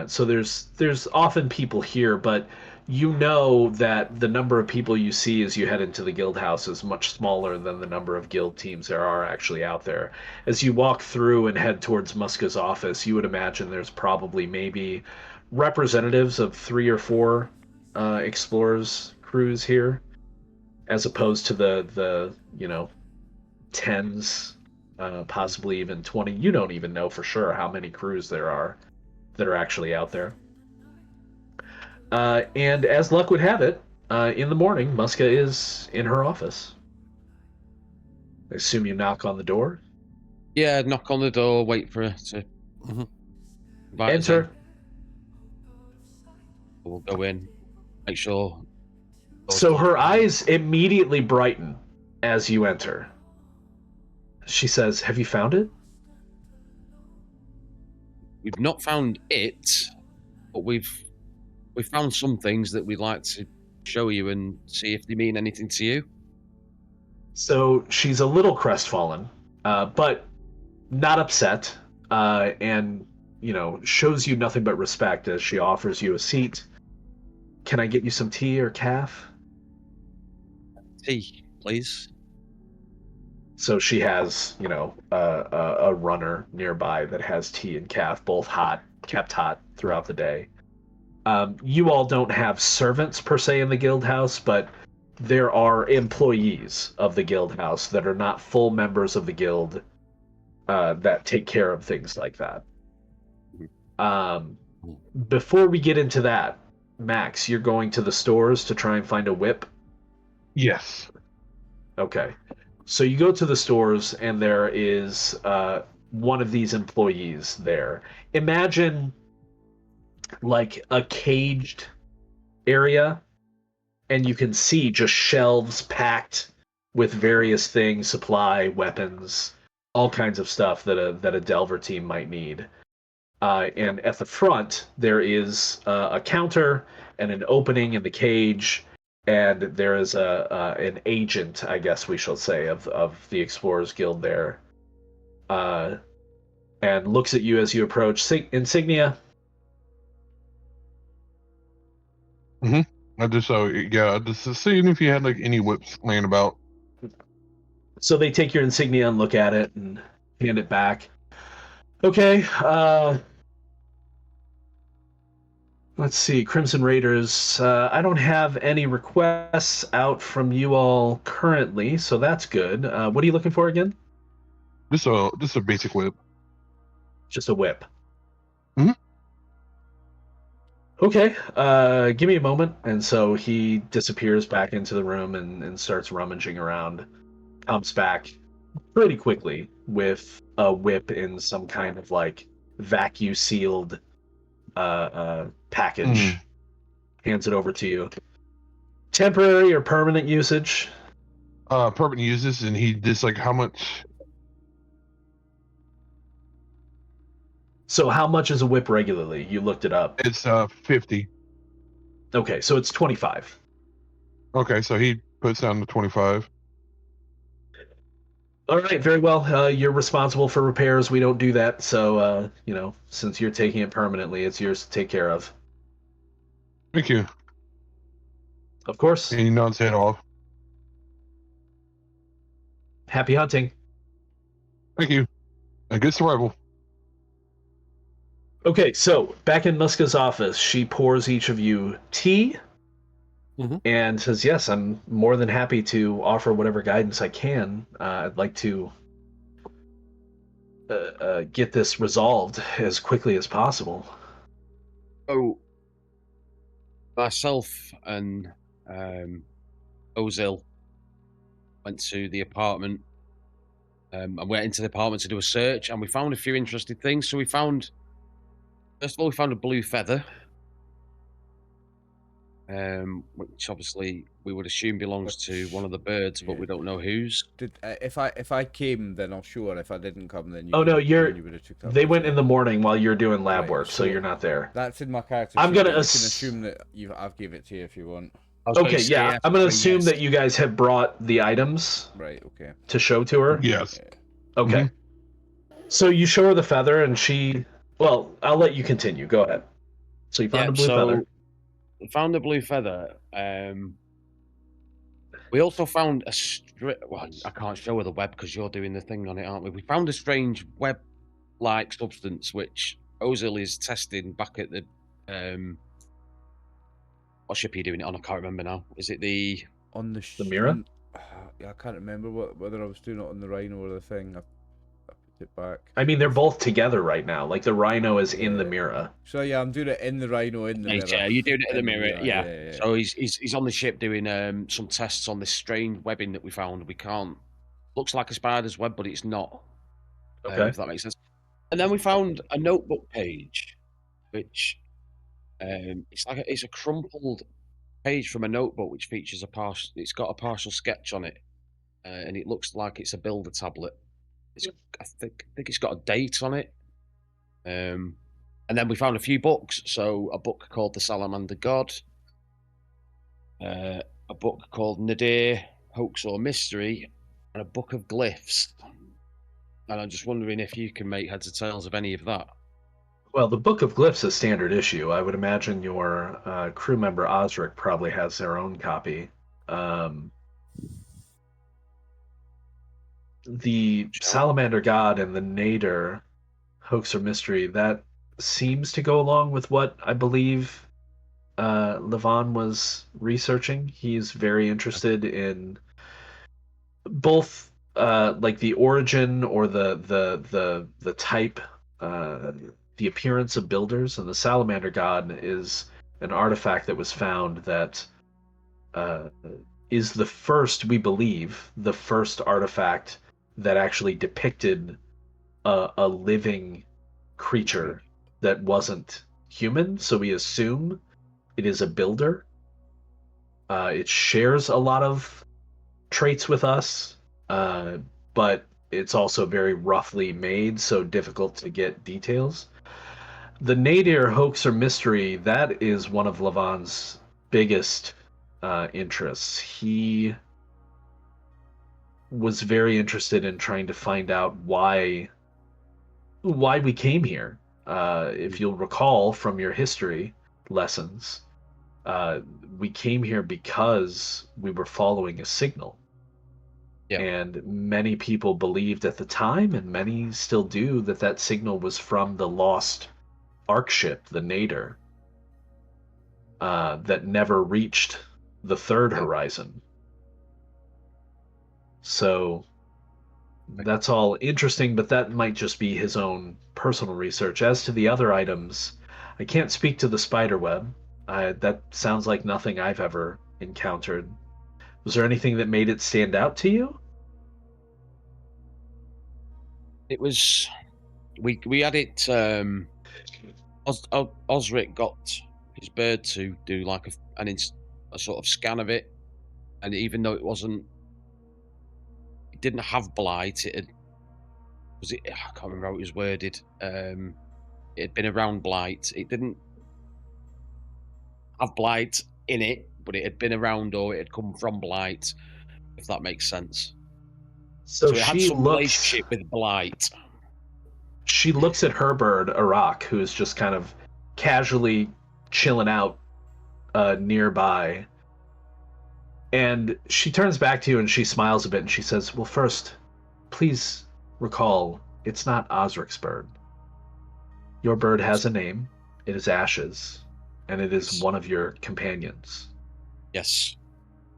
So there's often people here, but you know that the number of people you see as you head into the guild house is much smaller than the number of guild teams there are actually out there. As you walk through and head towards Muska's office, you would imagine there's probably maybe representatives of 3 or 4 explorers crews here, as opposed to the tens, possibly even 20. You don't even know for sure how many crews there are that are actually out there. And as luck would have it, in the morning, Muska is in her office. I assume you knock on the door. Yeah, knock on the door, wait for her to invite us in. Enter. We'll go in, make sure. So her eyes immediately brighten as you enter. She says, "Have you found it?" We've not found it, but we've found some things that we'd like to show you and see if they mean anything to you. So she's a little crestfallen, but not upset, and shows you nothing but respect as she offers you a seat. "Can I get you some tea or calf?" Tea, please. So she has, a runner nearby that has tea and calf, both hot, kept hot throughout the day. You all don't have servants per se in the guild house, but there are employees of the guild house that are not full members of the guild that take care of things like that. Before we get into that, Max, you're going to the stores to try and find a whip? Yes. Okay. So you go to the stores, and there is one of these employees there. Imagine like a caged area, and you can see just shelves packed with various things, supply, weapons, all kinds of stuff that a Delver team might need. And at the front, there is a counter and an opening in the cage, and there is an agent, I guess we shall say, of the Explorers Guild there, and looks at you as you approach. Insignia. I just seeing if you had like any whips laying about. So they take your insignia and look at it and hand it back. Okay. Let's see, Crimson Raiders. I don't have any requests out from you all currently, so that's good. What are you looking for again? Just a basic whip. Just a whip. Mm-hmm. Okay, give me a moment. And so he disappears back into the room and starts rummaging around. Comes back pretty quickly with a whip in some kind of like vacuum sealed package. Hands it over to you. Temporary or permanent usage? Permanent uses, and he just like how much? So how much is a whip regularly? You looked it up. It's 50. Okay, so it's 25. Okay, so he puts down the 25. All right, very well. You're responsible for repairs. We don't do that, so since you're taking it permanently, it's yours to take care of. Thank you. Of course. And he nods head off. Happy hunting. Thank you. And good survival. Okay, so back in Muska's office, she pours each of you tea and says, "Yes, I'm more than happy to offer whatever guidance I can. I'd like to get this resolved as quickly as possible." So, myself and Ozil went to the apartment and went into the apartment to do a search, and we found a few interesting things. So first of all, we found a blue feather, which obviously we would assume belongs to one of the birds, but we don't know whose. If I came, then I'll show her. If I didn't come, then you. Oh no, you would have took that. They went in the morning while you're doing lab Right, work, so so you're not there. That's in my character. I'm sheet, gonna but you can assume that I've gave it to you if you want. Okay, yeah, I'm gonna assume that you guys have brought the items Right. Okay. to show to her. Yes. Okay. So you show her the feather, and she. Well, I'll let you continue. Go ahead. So you found a blue feather. We found a blue feather. We also found well, I can't show her the web because you're doing the thing on it, aren't we? We found a strange web-like substance which Ozil is testing back at the. What ship are you doing it on? I can't remember now. Is it the mirror? I can't remember whether I was doing it on the Rhino or the thing. I put it back. I mean, they're both together right now. Like the Rhino is in the mirror. So yeah, I'm doing it in the Rhino in the mirror. Yeah, you're doing it in the mirror. Yeah. Yeah. So he's on the ship doing some tests on this strange webbing that we found. We can't. Looks like a spider's web, but it's not. Okay. If that makes sense. And then we found a notebook page, which it's a crumpled page from a notebook which features it's got a partial sketch on it, and it looks like it's a builder tablet. I think it's got a date on it. And then we found a few books. So a book called The Salamander God, a book called Nadir, Hoax or Mystery, and a book of glyphs. And I'm just wondering if you can make heads or tails of any of that. Well, the Book of Glyphs is standard issue. I would imagine your crew member Osric probably has their own copy. The Salamander God and the Nadir, Hoax or Mystery, that seems to go along with what I believe Levon was researching. He's very interested in both like the origin or the type, the appearance of builders, and the Salamander God is an artifact that was found that is the first, we believe, the first artifact that actually depicted a living creature that wasn't human. So we assume it is a builder. It shares a lot of traits with us, but it's also very roughly made, so difficult to get details. The Nadir, Hoax or Mystery, that is one of Levon's biggest interests. He was very interested in trying to find out why we came here. If you'll recall from your history lessons, we came here because we were following a signal. Yeah. And many people believed at the time, and many still do, that signal was from the lost Ark ship, the Nadir, that never reached the third horizon. So that's all interesting, but that might just be his own personal research. As to the other items, I can't speak to the spider web. That sounds like nothing I've ever encountered. Was there anything that made it stand out to you? It was we had it. Osric got his bird to do like a sort of scan of it, and even though it didn't have blight. I can't remember how it was worded. It had been around blight. It didn't have blight in it, but it had been around, or it had come from blight, if that makes sense. So it had some relationship with blight. She looks at her bird, Arak, who is just kind of casually chilling out nearby. And she turns back to you and she smiles a bit and she says, "Well, first, please recall, it's not Osric's bird. Your bird has a name. It is Ashes, and it is one of your companions." Yes.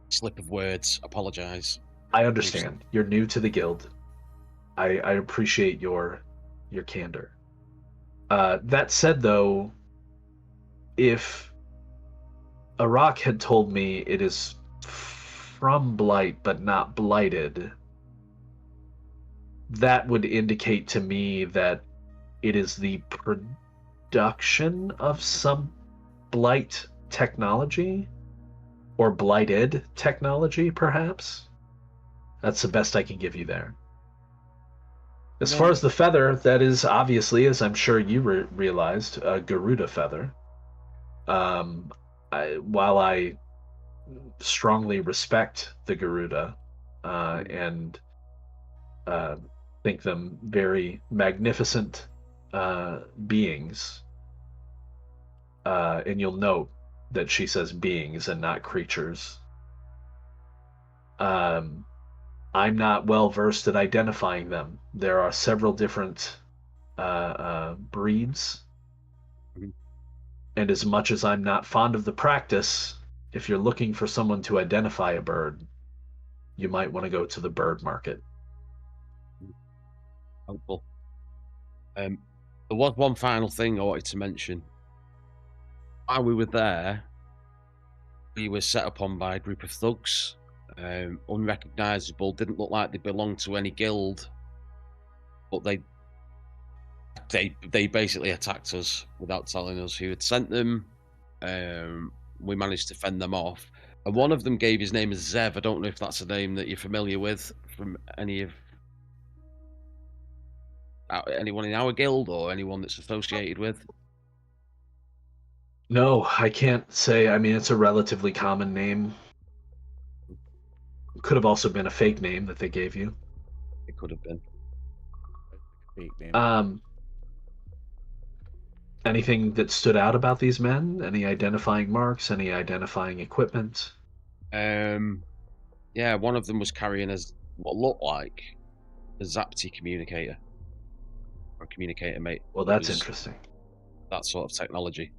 Slip of words. Apologize. I understand. You're new to the guild. I appreciate your candor. That said, though, if Arak had told me it is from Blight but not blighted, that would indicate to me that it is the production of some Blight technology, or blighted technology, perhaps. That's the best I can give you there. As far as the feather, that is obviously, as I'm sure you realized, a Garuda feather. While I strongly respect the Garuda and think them very magnificent beings, and you'll note that she says beings and not creatures. I'm not well versed at identifying them. There are several different breeds, and as much as I'm not fond of the practice, if you're looking for someone to identify a bird, you might want to go to the bird market. Helpful. There was one final thing I wanted to mention. While we were there, we were set upon by a group of thugs. Unrecognizable, didn't look like they belonged to any guild, but they basically attacked us without telling us who had sent them. We managed to fend them off, and one of them gave his name as Zev. I don't know if that's a name that you're familiar with from anyone in our guild or anyone that's associated with. No, I can't say. I mean, it's a relatively common name. Could have also been a fake name that they gave you. It could have been. Fake name. Anything that stood out about these men? Any identifying marks? Any identifying equipment? Yeah, one of them was carrying what looked like a Zapti communicator. Or a communicator, mate. Well, that's interesting. That sort of technology.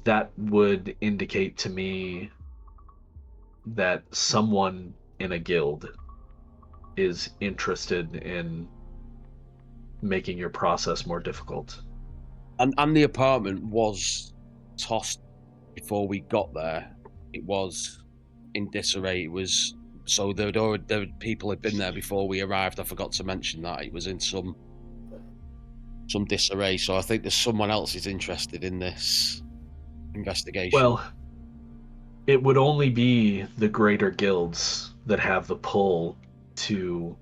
That would indicate to me that someone in a guild is interested in making your process more difficult. And the apartment was tossed before we got there. It was in disarray. It was so people had been there before we arrived. I forgot to mention that it was in some disarray. So I think there's someone else is interested in this investigation. Well, it would only be the greater guilds that have the pull to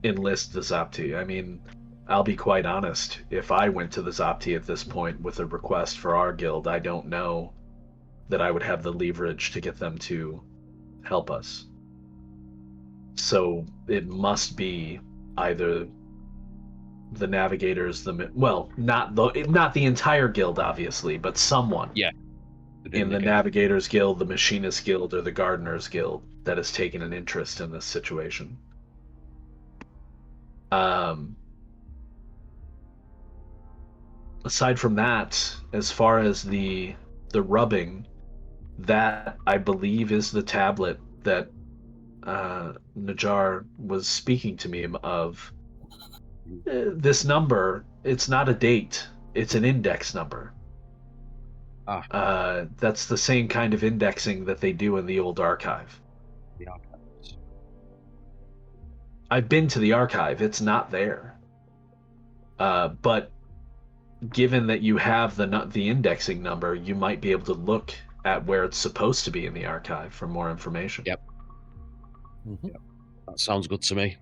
enlist the Zapti. I mean, I'll be quite honest. If I went to the Zapti at this point with a request for our guild, I don't know that I would have the leverage to get them to help us. So it must be either the navigators, not the entire guild, obviously, but someone. Yeah. In the Navigators Guild, the Machinists Guild, or the Gardeners Guild that has taken an interest in this situation. Aside from that, as far as the rubbing, that I believe is the tablet that Najar was speaking to me of. This number, it's not a date, it's an index number. That's the same kind of indexing that they do in the old archive. The archives. I've been to the archive, it's not there. But given that you have the indexing number, you might be able to look at where it's supposed to be in the archive for more information. Yep. Yep. That sounds good to me.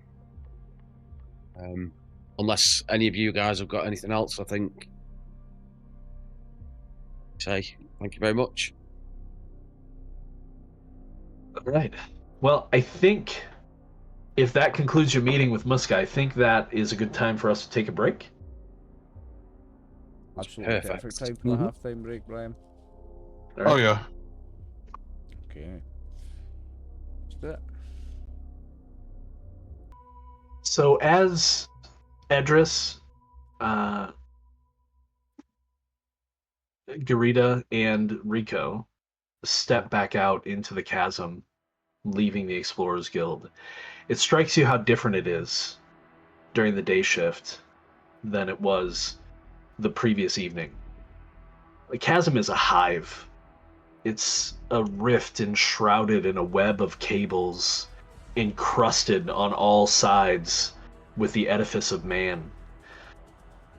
Unless any of you guys have got anything else, I think. Say thank you very much. All right. Well, I think if that concludes your meeting with Muska, I think that is a good time for us to take a break. Absolutely perfect time for a half-time break, Brian. All right. Oh yeah. Okay. Let's do it. So as Edris Garita and Rico step back out into the chasm, leaving the Explorers Guild. It strikes you how different it is during the day shift than it was the previous evening. The chasm is a hive. It's a rift enshrouded in a web of cables, encrusted on all sides with the edifice of man.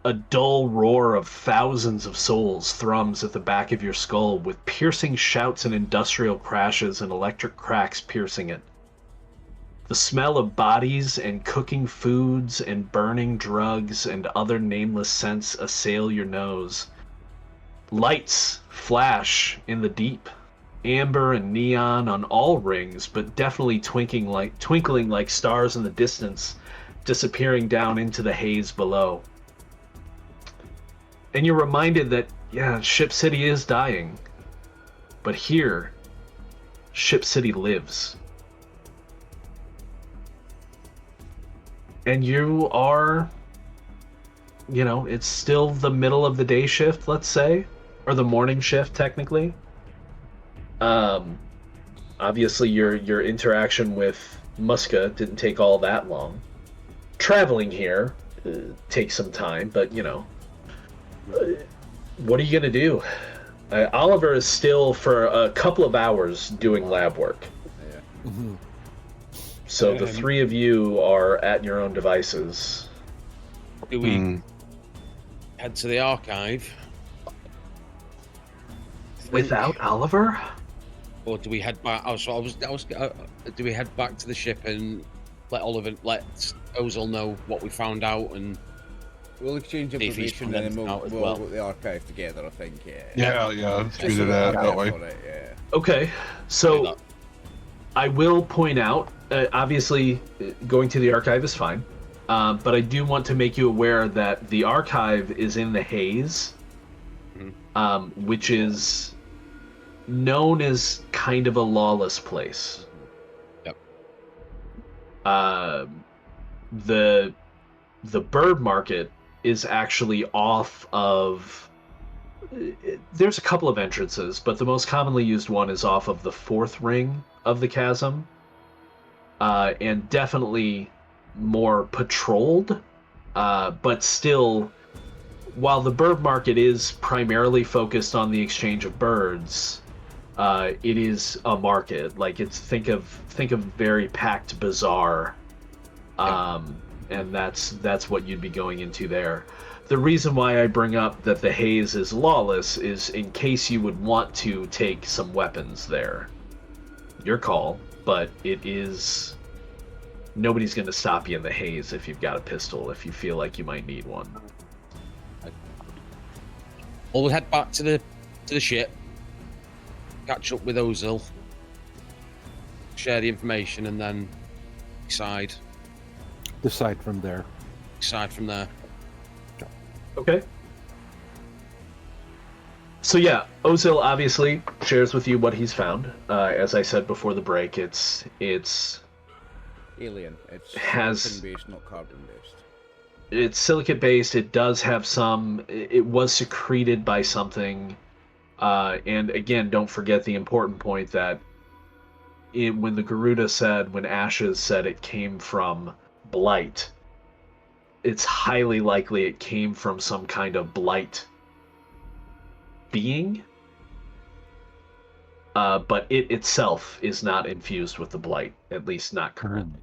A dull roar of thousands of souls thrums at the back of your skull, with piercing shouts and industrial crashes and electric cracks piercing it. The smell of bodies and cooking foods and burning drugs and other nameless scents assail your nose. Lights flash in the deep, amber and neon on all rings, but definitely twinkling like stars in the distance, disappearing down into the haze below. And you're reminded that, yeah, Ship City is dying. But here, Ship City lives. And you are, it's still the middle of the day shift, let's say, or the morning shift, technically. Obviously, your interaction with Muska didn't take all that long. Traveling here takes some time, but, what are you going to do? Oliver is still, for a couple of hours, doing lab work. Yeah. Mm-hmm. So the three of you are at your own devices. Do we head to the archive? Without Oliver? Or do we head back? Do we head back to the ship and let Ozil know what we found out, and We'll exchange see if he's information and then condensed out as we'll well. go to the archive together, I think, yeah. Yeah. Let's Just do so that we're that way. for it, yeah. Okay, Do so that. I will point out, obviously, going to the archive is fine, but I do want to make you aware that the archive is in the Haze, which is known as kind of a lawless place. Yep. The bird market is actually off of... There's a couple of entrances, but the most commonly used one is off of the fourth ring of the chasm, and definitely more patrolled, but still, while the bird market is primarily focused on the exchange of birds, it is a market. Like, think of very packed bazaar, and that's what you'd be going into there. The reason why I bring up that the Haze is lawless is in case you would want to take some weapons there. Your call, but it is... Nobody's going to stop you in the Haze if you've got a pistol, if you feel like you might need one. Well, we'll head back to the ship, catch up with Ozil, share the information, and then decide from there. from there. Okay. So yeah, Ozil obviously shares with you what he's found. As I said before the break, it's Alien. It's has- silicon-based, not carbon-based. it's silicate based. It does have some. It was secreted by something, and again, don't forget the important point that when the Garuda when Ashes said it came from Blight, it's highly likely it came from some kind of Blight being, but it itself is not infused with the Blight, at least not currently.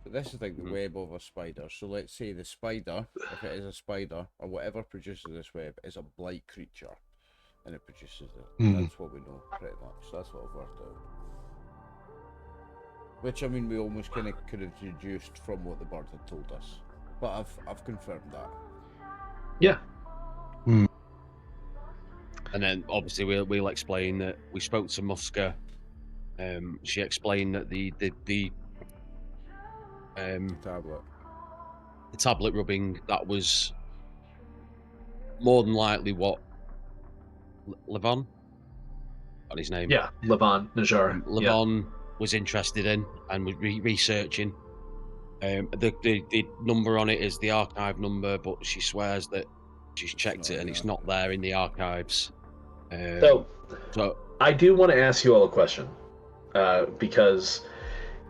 But this is like the web of a spider. So let's say the spider, if it is a spider, or whatever produces this web, is a blight creature. And it produces it. That's what we know, pretty much. That's what I've worked out. Which, I mean, we almost kind of could have deduced from what the bird had told us. But I've confirmed that. Yeah. And then obviously we'll explain that we spoke to Muska. She explained that the Tablet. tablet rubbing, that was more than likely what Levon, got his name. Yeah, Levon Najar. Levon was interested in and was researching. The number on it is the archive number, but she swears that she's checked not it and in it's the not there in the archives. So, So I do want to ask you all a question, because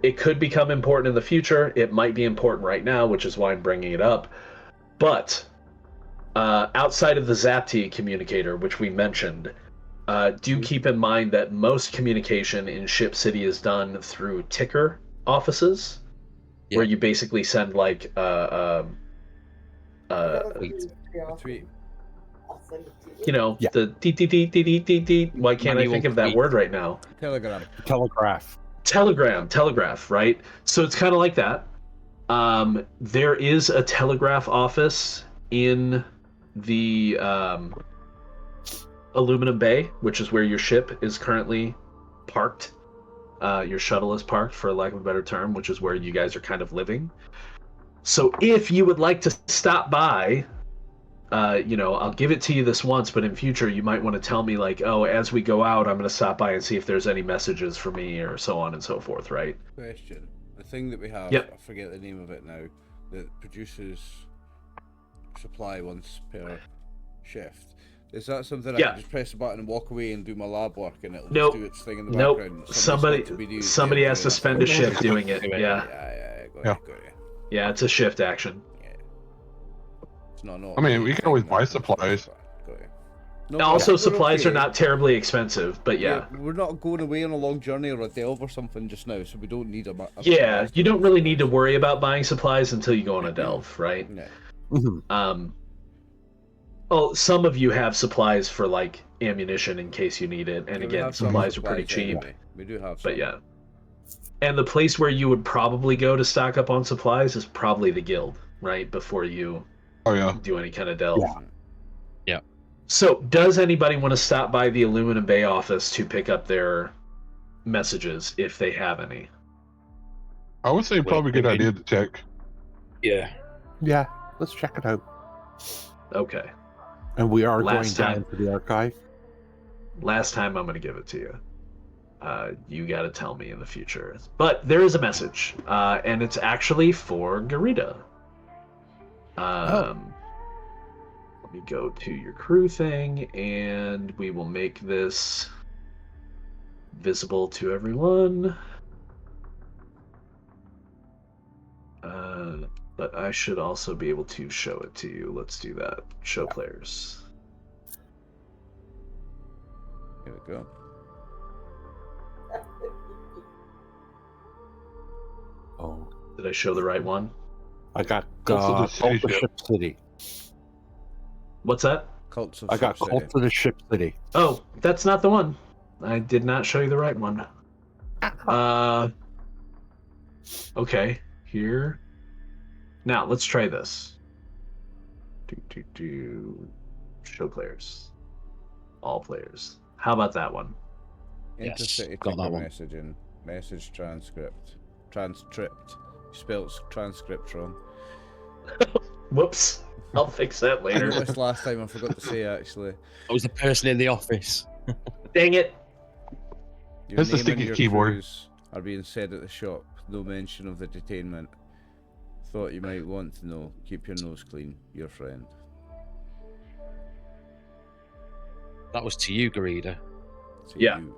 it could become important in the future. It might be important right now, which is why I'm bringing it up. But outside of the Zapti communicator, which we mentioned, do keep in mind that most communication in Ship City is done through ticker offices, where you basically send like Tweet. I'll send it to you. you know, Yeah. the dee. Why can't I Manual think of that tweet. word right now? Telegram. Telegraph. Telegraph, right? So it's kind of like that. There is a telegraph office in the Aluminum Bay, which is where your ship is currently parked. Your shuttle is parked, for lack of a better term, which is where you guys are kind of living. So if you would like to stop by, I'll give it to you this once, but in future you might want to tell me, like, oh, as we go out, I'm going to stop by and see if there's any messages for me, or so on and so forth, right? Question. The thing that we have, Yep. I forget the name of it now, that produces supply once per shift. Is that something I can just press a button and walk away and do my lab work and it'll just do its thing in the background? Somebody has to spend a shift doing it. Yeah. Got it. Yeah, it's a shift action. It's not I mean, we can always buy supplies. Also, supplies are not terribly expensive, but yeah. We're not going away on a long journey or a delve or something just now, so we don't need a Yeah, you don't really need to worry about buying supplies until you go on a delve, right? Yeah. Well, some of you have supplies for like ammunition in case you need it, and again, supplies are pretty cheap. Anyway. We do have some. But yeah. And the place where you would probably go to stock up on supplies is probably the guild, right? Before you do any kind of delve. Yeah. So, does anybody want to stop by the Aluminum Bay office to pick up their messages, if they have any? I would say probably a good idea to check. Yeah. Yeah, let's check it out. Okay. And we are Last going time- down to the archive. Last time I'm going to give it to you. You got to tell me in the future. But there is a message, and it's actually for Garita. Let me go to your crew thing, and we will make this visible to everyone. But I should also be able to show it to you. Let's do that. Show players. Here we go. Oh, Did I show the right one? I got Cult of the City Cult of Ship. Ship City. What's that? Cults of I got Ship Cult City. of the Ship City. Oh, that's not the one. I did not show you the right one. Okay, here. Now, let's try this. Show players. All players. How about that one? Yes, Intercity got that ticker one. messaging. Message transcript. Transcript. Spells transcript wrong. Whoops. I'll fix that I later. noticed last time, I forgot to say actually. I was the person in the office. Dang it. Your That's the name and sticky your keyboard. crews are being said at the shop. No mention of the detainment. Thought you might want to know. Keep your nose clean. Your friend. That was to you, Garida. To Yeah. you.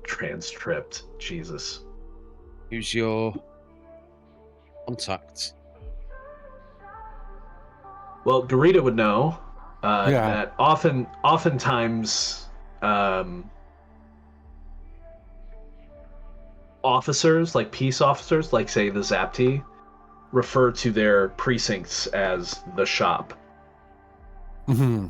Transcript. Jesus. Who's your contact? Well, Garita would know Yeah. that oftentimes officers, like peace officers, like say the Zapti, refer to their precincts as the shop. Mm-hmm.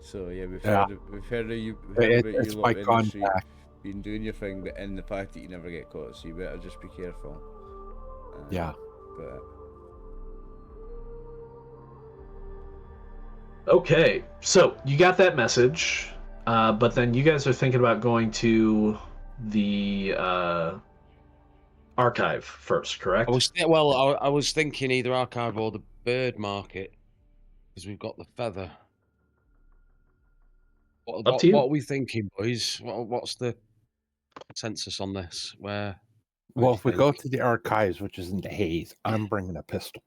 So yeah, we've Yeah. heard of you. We've heard about It's you my lot in the street, contact. been doing your thing, but in the fact that you never get caught, so you better just be careful. Yeah. But Okay, so you got that message, but then you guys are thinking about going to the archive first, correct? I was thinking either archive or the bird market because we've got the feather. Up to you. What are we thinking, boys? What's the consensus on this? Where Well, if we go to the archives, which is in the Haze, I'm bringing a pistol.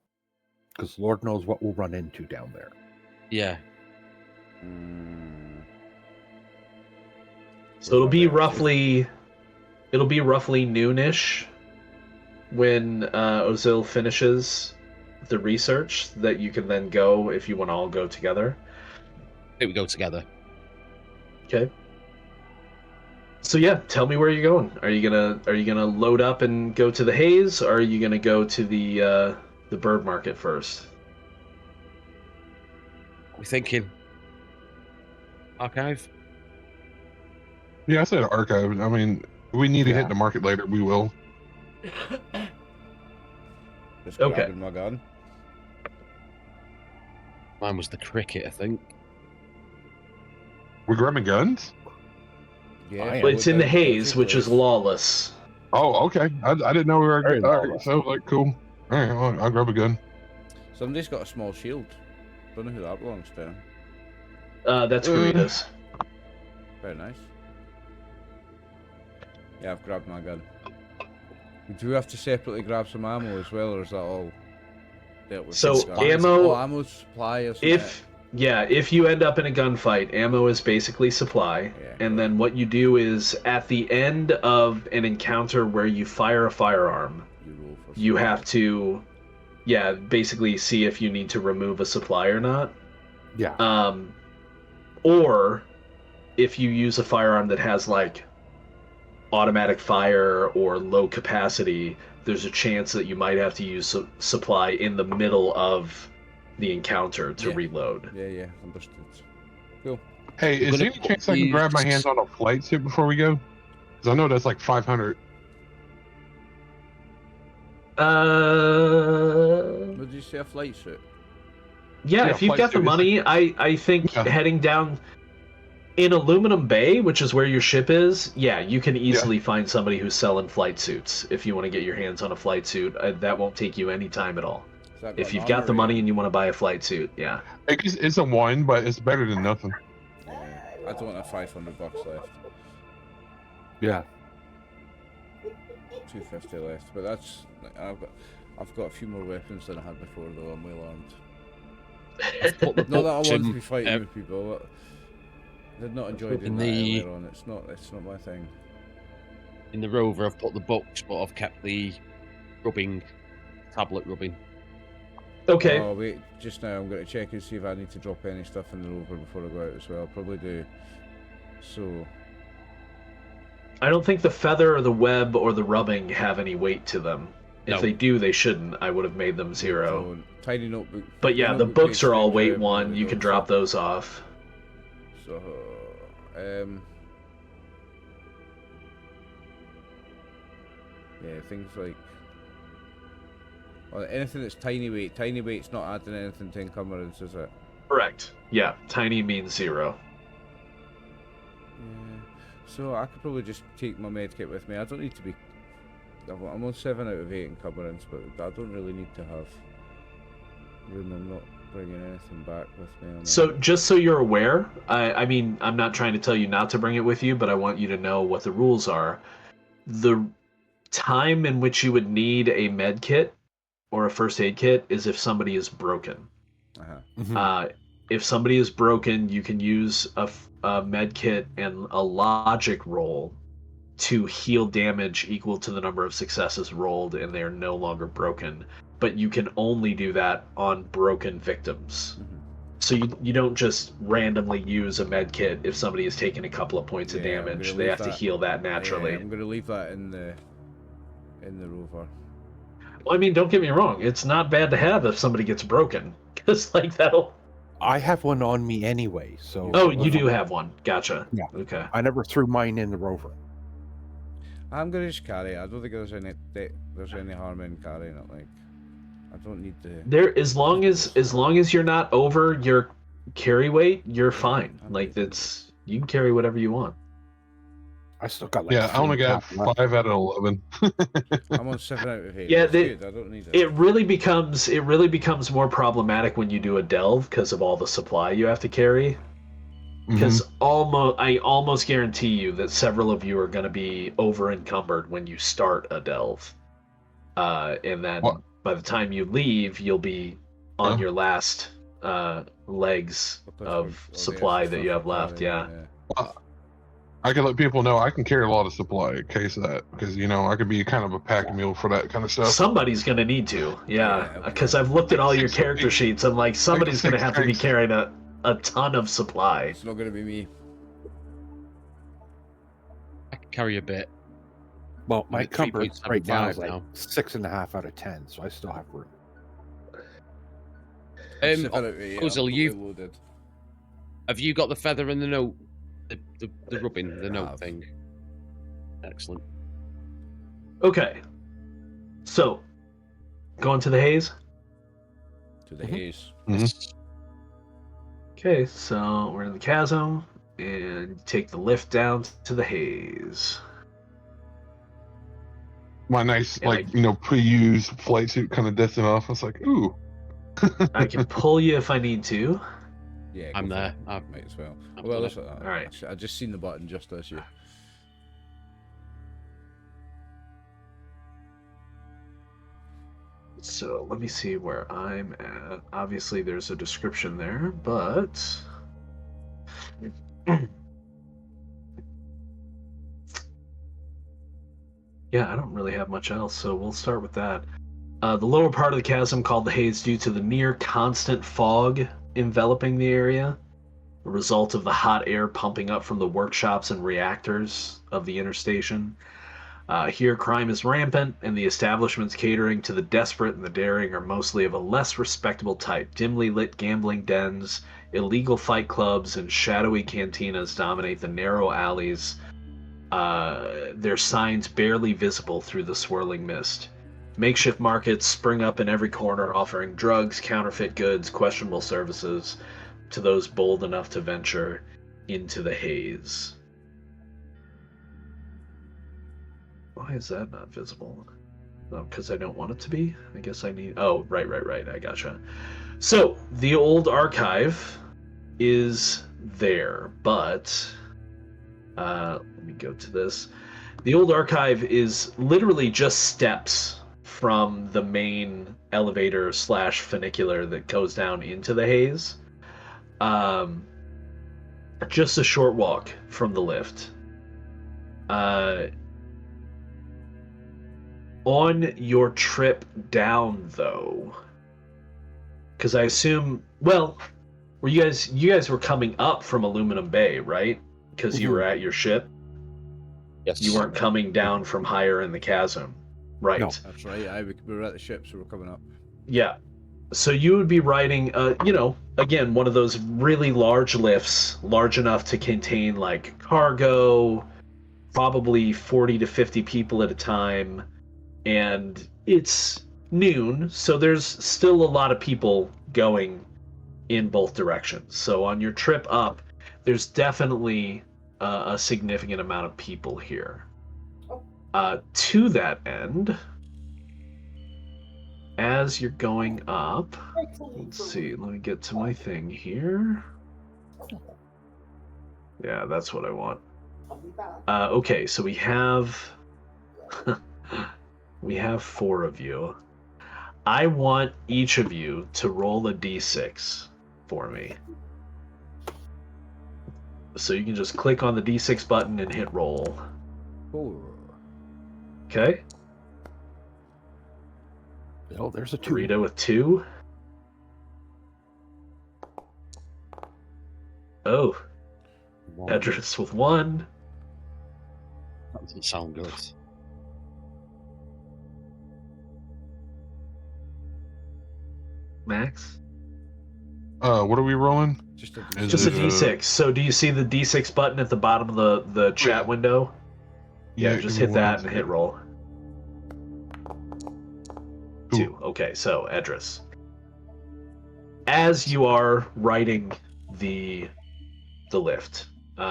Because Lord knows what we'll run into down there. Yeah. So it'll be roughly noonish when Ozil finishes the research that you can then go if you want to all go together. I think we go together. Okay. So yeah, tell me where you're going. Are you gonna load up and go to the Haze, or are you gonna go to the bird market first? We're thinking archive. Yeah, I said archive. I mean, if we need to hit the market later, we will. Just Okay. grabbing my gun. Mine was the cricket, I think. We're grabbing guns? Yeah. Well, it's in the Haze, which is lawless. Oh, okay. I didn't know we were. Very All right, lawless. so, like, cool. All right, well, I'll grab a gun. Somebody's got a small shield. Don't know who that belongs to. That's Coriolis. Very nice. Yeah, I've grabbed my gun. Do we have to separately grab some ammo as well, or is that all dealt with? So together? ammo, ammo supply or something? if you end up in a gunfight, ammo is basically supply, and then what you do is at the end of an encounter where you fire a firearm, you have to, basically see if you need to remove a supply or not. Yeah. Or if you use a firearm that has like automatic fire or low capacity, there's a chance that you might have to use supply in the middle of the encounter to reload. Yeah, understood. Cool. Hey, is there any chance I can grab my hands on a flight suit before we go? Because I know that's like 500. What did you say, a flight suit? Yeah, if you've got the money, I think heading down in Aluminum Bay, which is where your ship is, you can easily find somebody who's selling flight suits if you want to get your hands on a flight suit. That won't take you any time at all. If you've got the money and you want to buy a flight suit, It's a 1, but it's better than nothing. I don't have $500 left. Yeah. 250 left, but that's I've got a few more weapons than I had before, though. I'm well armed. Not that I want to be fighting with people. I did not enjoy doing that earlier on. It's not my thing. In the rover, I've put the books, but I've kept the tablet rubbing. Okay. Oh wait, just now I'm going to check and see if I need to drop any stuff in the rover before I go out as well. I'll probably do. So. I don't think the feather or the web or the rubbing have any weight to them. If they do, they shouldn't. I would have made them 0. Tiny notebook. But yeah, the books are all weight 1. You can drop those off. So, things like anything that's tiny weight. Tiny weight's not adding anything to encumbrance, is it? Correct. Yeah, tiny means 0. Yeah. So I could probably just take my medkit with me. I don't need to be. I'm on 7 out of 8 encumbrance, but I don't really need to have room. I'm not bringing anything back with me. So just so you're aware, I mean, I'm not trying to tell you not to bring it with you, but I want you to know what the rules are. The time in which you would need a med kit or a first aid kit is if somebody is broken. If somebody is broken, you can use a med kit and a logic roll to heal damage equal to the number of successes rolled, and they are no longer broken. But you can only do that on broken victims. So you don't just randomly use a med kit if somebody has taken a couple of points of damage. They have to heal that naturally. I'm going to leave that in the rover. Well, I mean, don't get me wrong. It's not bad to have if somebody gets broken, because like that'll. I have one on me anyway, so. Oh, you do have one. Gotcha. Yeah. Okay. I never threw mine in the rover. I'm gonna just carry it. I don't think there's any harm in carrying it. Like, I don't need to. There, as long as you're not over your carry weight, you're fine. Like that's you can carry whatever you want. I still got like. I only got 5 out of 11. I'm on 7 out of 8. Yeah, good. I don't need it. It really becomes more problematic when you do a delve because of all the supply you have to carry. Because I almost guarantee you that several of you are going to be over encumbered when you start a delve, and then What? by the time you leave, you'll be on your last legs of supply that you have left. Yeah. I can let people know I can carry a lot of supply in case of that, because I could be kind of a pack mule for that kind of stuff. Somebody's going to need to. Yeah. Because I've looked at all your character sheets and like somebody's going to have to be carrying a ton of supply. It's not going to be me. I can carry a bit. Well, my comfort right now is like now. 6.5 out of 10, so I still have room. Puzzle, have you got the feather and the note? The rubbing, the note thing. Excellent. Okay. So, going to the Haze? To the Haze. Okay, so we're in the Chasm, and take the lift down to the Haze. My nice, pre-used flight suit kind of dusting off. I was like, ooh. I can pull you if I need to. Yeah, I'm there. I might as well. Well, that's all right. I just seen the button just as you. So let me see where I'm at. Obviously, there's a description there, but yeah, I don't really have much else. So we'll start with that. The lower part of the chasm, called the Haze, due to the near constant fog enveloping the area, a result of the hot air pumping up from the workshops and reactors of the interstation. Here, crime is rampant, and the establishments catering to the desperate and the daring are mostly of a less respectable type. Dimly lit gambling dens, illegal fight clubs, and shadowy cantinas dominate the narrow alleys, their signs barely visible through the swirling mist. Makeshift markets spring up in every corner, offering drugs, counterfeit goods, questionable services to those bold enough to venture into the Haze. Why is that not visible? Oh, because I don't want it to be? I guess I need... Oh, right. I gotcha. So, the old archive is there, but... let me go to this. The old archive is literally just steps from the main elevator / funicular that goes down into the Haze. Just a short walk from the lift. On your trip down, though, because I assume, well, were you guys were coming up from Aluminum Bay, right? Because you were at your ship. Yes. You weren't coming down from higher in the chasm, right? No. That's right. We were at the ship, so we're coming up. Yeah. So you would be riding, again, one of those really large lifts, large enough to contain like cargo, probably 40 to 50 people at a time. And it's noon, so there's still a lot of people going in both directions. So on your trip up, there's definitely a significant amount of people here. To that end, as you're going up, let's see, let me get to my thing here. Yeah, that's what I want. Okay, so we have... We have 4 of you. I want each of you to roll a d6 for me. So you can just click on the d6 button and hit roll. 4. Okay. Oh, there's a 2. Rita with 2. Oh. Edris with 1. That doesn't sound good. Max? What are we rolling? Just a d6. So do you see the d6 button at the bottom of the chat window? Yeah, just hit that and hit roll. 2. Okay, so Edris. As you are riding the lift,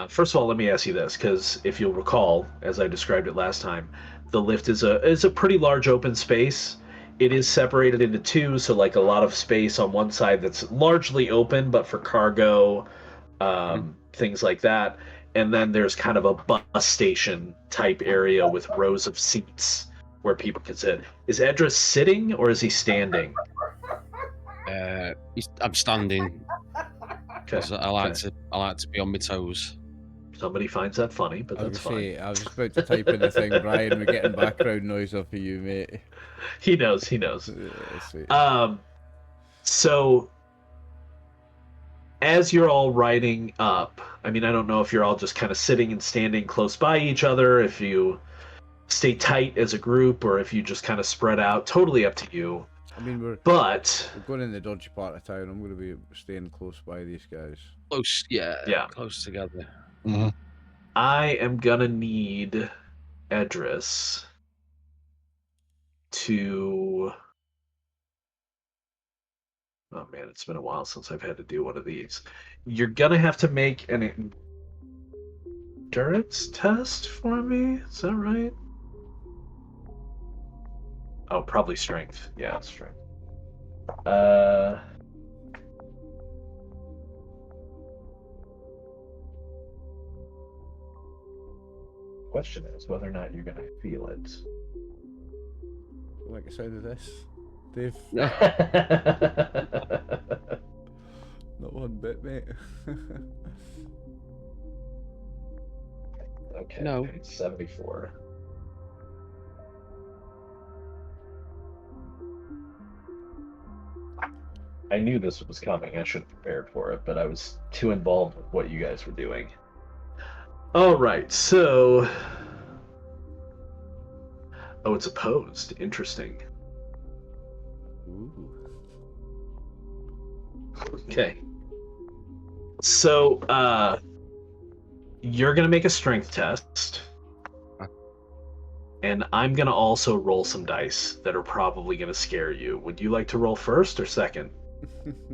first of all, let me ask you this, because if you'll recall, as I described it last time, the lift is a pretty large open space. It is separated into 2, so like a lot of space on one side that's largely open, but for cargo, things like that. And then there's kind of a bus station type area with rows of seats where people can sit. Is Edris sitting or is he standing? I'm standing. Okay. I like to be on my toes. Somebody finds that funny, but that's fine. I was just about to type in the thing, Brian. We're getting background noise off of you, mate. He knows. Sweet. So as you're all riding up, I mean, I don't know if you're all just kind of sitting and standing close by each other, if you stay tight as a group, or if you just kind of spread out. Totally up to you. I mean, we're going in the dodgy part of town. I'm going to be staying close by these guys. Close, yeah. Close together. Mm-hmm. I am gonna need Edris to. Oh man, it's been a while since I've had to do one of these. You're gonna have to make an endurance test for me. Is that right? Oh, probably strength. Yeah, strength. Question is whether or not you're gonna feel it. Like the sound of this, Dave? Not one bit, mate. Okay. No. It's 74. I knew this was coming. I should have prepared for it, but I was too involved with what you guys were doing. All right, so... Oh, it's opposed. Interesting. Ooh. Okay. So, you're going to make a strength test. And I'm going to also roll some dice that are probably going to scare you. Would you like to roll first or second?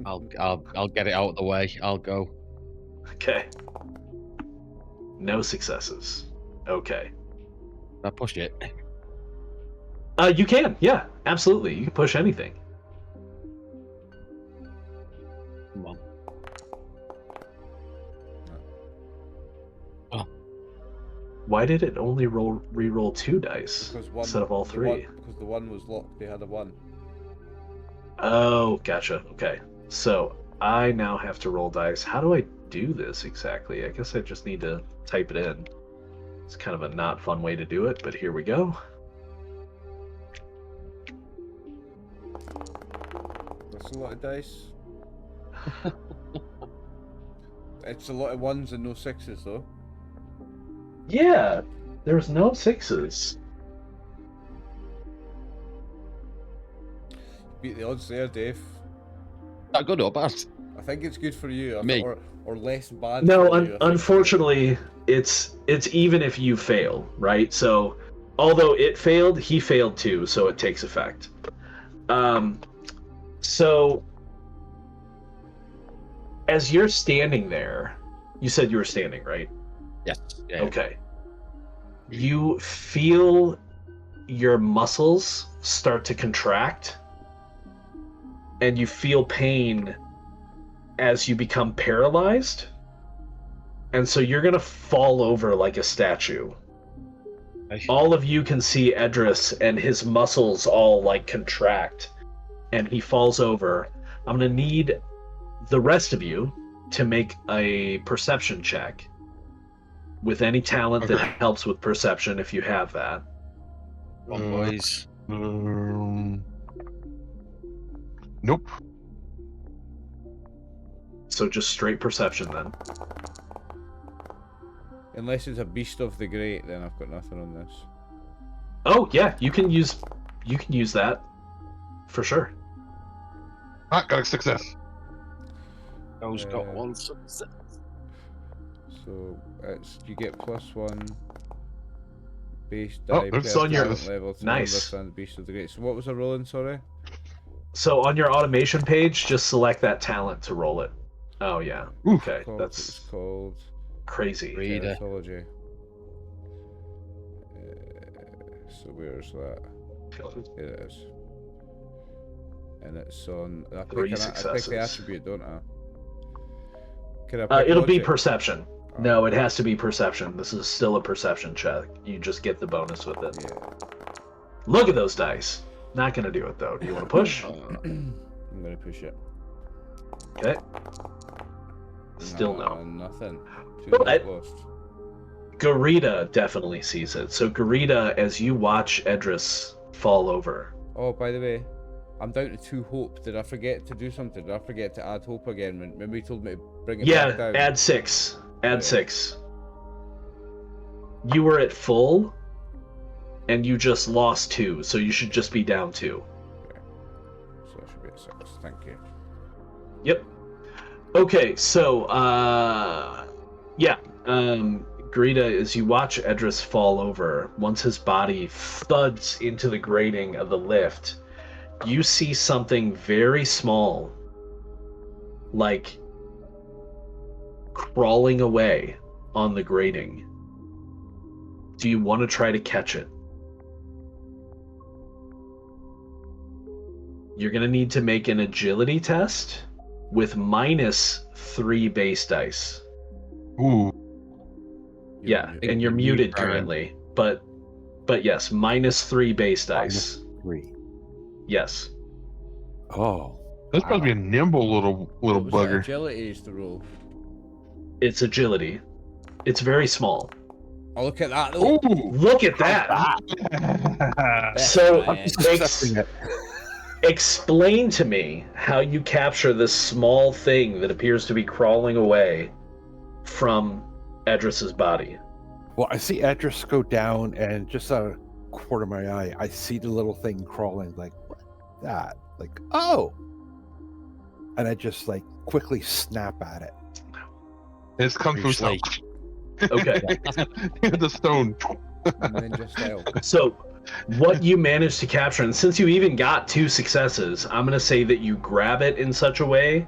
I'll get it out of the way. I'll go. Okay. No successes. Okay. I pushed it. You can, yeah, absolutely. You can push anything. Come on. Why did it only re-roll 2 dice instead of all 3? Because the one was locked. They had a 1. Oh, gotcha. Okay. So I now have to roll dice. How do I do this exactly? I guess I just need to type it in. It's kind of a not fun way to do it, but here we go. That's a lot of dice. It's a lot of 1s and no 6s, though. Yeah, there's no 6s. Beat the odds there, Dave. Not good or bad? I think it's good for you. Me. Or less bad. No, for you, unfortunately, it's even if you fail, right? So, although it failed, he failed too, so it takes effect. So, as you're standing there, you said you were standing, right? Yes. Yeah. Okay. You feel your muscles start to contract, and you feel pain as you become paralyzed, and so you're gonna fall over like a statue. All of you can see Edris and his muscles all like contract, and he falls over. I'm gonna need the rest of you to make a perception check with any talent that helps with perception if you have that. Come on, boys. Nope. So just straight perception then. Unless it's a Beast of the Great, then I've got nothing on this. Oh yeah, you can use that for sure. Got a success. Those got one success. So you get +1 base die per it's on your- talent level to nice. understand the Beast of the Great. So what was I rolling, sorry? So on your automation page, just select that talent to roll it. Oh yeah. Oof. Okay, It's that's called crazy. Reader. Mythology. So where's that? Here it is. And it's on. I pick, Three I pick the successes. attribute, don't I? Can I pick It'll be logic? perception. No, it has to be perception. This is still a perception check. You just get the bonus with it. Yeah. Look at those dice. Not gonna do it though. Do you want to push? I'm gonna push it. Okay. Still no. Nothing. But- Lost. Garita definitely sees it. So Garita, as you watch Edris fall over. Oh, by the way, I'm down to 2 hope. Did I forget to do something? Did I forget to add hope again? Remember you told me to bring it back down? Add 6. Add Yeah. 6. You were at full, and you just lost 2, so you should just be down 2. So I should be at 6. Thank you. Yep. Okay, so Greta, as you watch Edris fall over, once his body thuds into the grating of the lift, you see something very small, like crawling away on the grating. Do you want to try to catch it? You're going to need to make an agility test with -3 base dice. Ooh. Yeah, and you're muted currently, but yes, -3 base dice. -3. Yes. Oh. That's supposed to be a nimble little What was that bugger. agility is to roll. It's agility. It's very small. Oh, look at that. Though. Ooh. Look at that. That's So nice. Accepting it. explain to me how you capture this small thing that appears to be crawling away from Edris's body. Well, I see Edris go down, and just out of the corner of my eye, I see the little thing crawling like that. Like, oh! And I just like quickly snap at it. It's Kung Fu style. Okay. The stone. And then just fell. So what you managed to capture, and since you even got 2 successes, I'm going to say that you grab it in such a way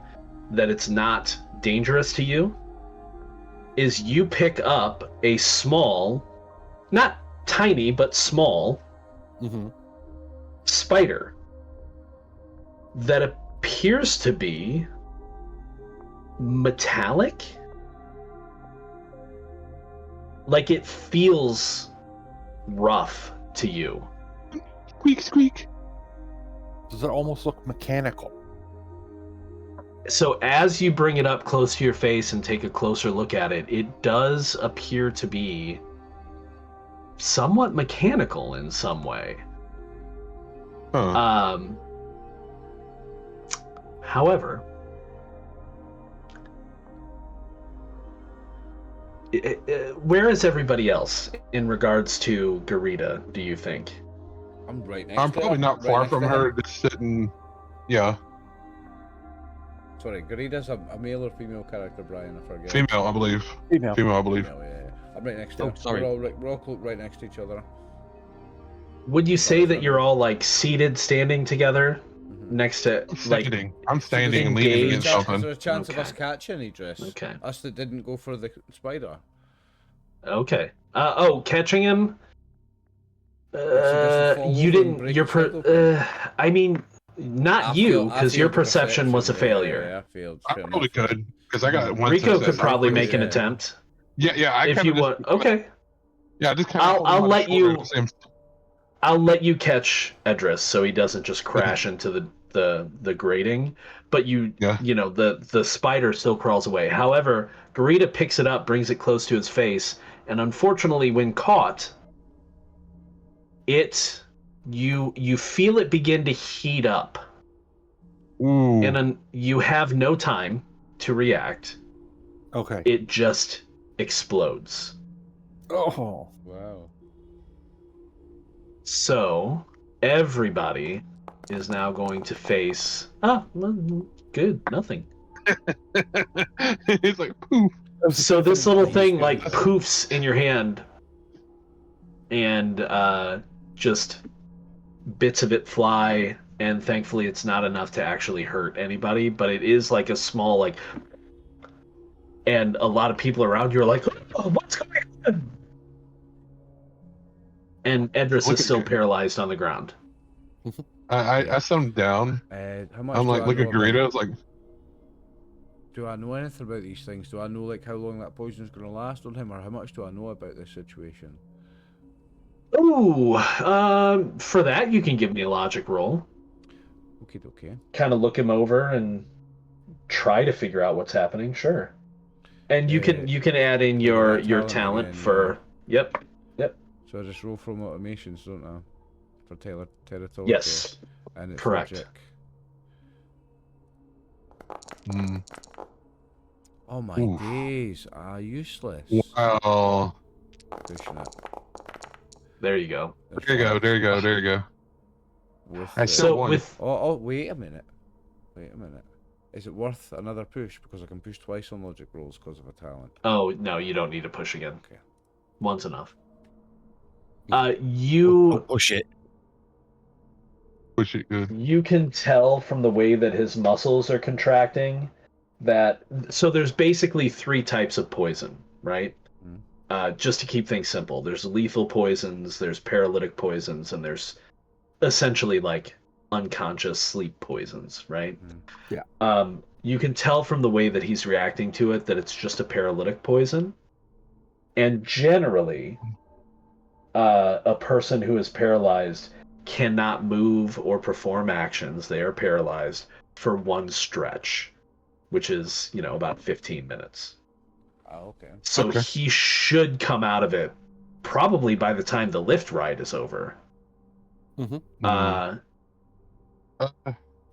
that it's not dangerous to you, is you pick up a small, not tiny, but small Mm-hmm. spider that appears to be metallic. Like it feels rough to you. Squeak, squeak. Does it almost look mechanical? So as you bring it up close to your face and take a closer look at it, it does appear to be somewhat mechanical in some way. Huh. However, where is everybody else in regards to Garita, do you think? I'm right next I'm to probably her, not right far next from to her, him. just sitting. Yeah, Sorry, Garida's a male or female character, Brian? I forget. female, I believe. Female. Female, I believe. Female, yeah. I'm right next to Oh, her. sorry. We're all right next to each other. Would you say that you're all like seated, standing together next to I'm like? standing. I'm standing and engaged. leaning Is against there something. a chance of Okay. us catching Idris? Okay. Us that didn't go for the spider. Okay. Catching him. doesn't fall You over and didn't. break Your his head open. I mean, not you, because your perception was a failure. Yeah, I failed. I fair probably enough. could, because I got one. Rico success. could probably I make an yeah. attempt Yeah, I if kinda you just- want. Okay. Yeah, I just kind of. I'll let you- I'll let you catch Edris so he doesn't just crash into the grating. But you know, the spider still crawls away. However, Garita picks it up, brings it close to his face, and unfortunately, when caught, you feel it begin to heat up, Ooh. and then you have no time to react. Okay. It just explodes. Oh. Wow. So everybody is now going to face. Good, nothing. It's like poof. So this little thing like He's poofs in your hand, and just bits of it fly. And thankfully, it's not enough to actually hurt anybody. But it is like a small like, and a lot of people around you are like, "Oh, what's going on?" And Edris Look is at still you. paralyzed on the ground. I sat him down. How much? I'm do like, I look know at about- Garita. I was like, Do I know anything about these things? Do I know like how long that poison's going to last on him, or how much do I know about this situation? Ooh, for that you can give me a logic roll. Okay. Kind of look him over and try to figure out what's happening. Sure. And you can add in your talent again, for Yep. So I just roll from automations, don't I? For teratology. Yes. And it's Correct. logic. Oh my days! Useless. Wow. Pushing it. There you go. There you go. With I the- still won. Oh, wait a minute. Is it worth another push? Because I can push twice on logic rolls because of a talent. Oh no, you don't need to push again. Okay. One's enough. Don't You push it. Push it good. you can tell from the way that his muscles are contracting that so there's basically 3 types of poison, right? Just to keep things simple, there's lethal poisons, there's paralytic poisons, and there's essentially like unconscious sleep poisons, right? Yeah. You can tell from the way that he's reacting to it that it's just a paralytic poison. And generally, a person who is paralyzed cannot move or perform actions. They are paralyzed for one stretch, which is, about 15 minutes. Oh, okay. So Okay. he should come out of it probably by the time the lift ride is over. And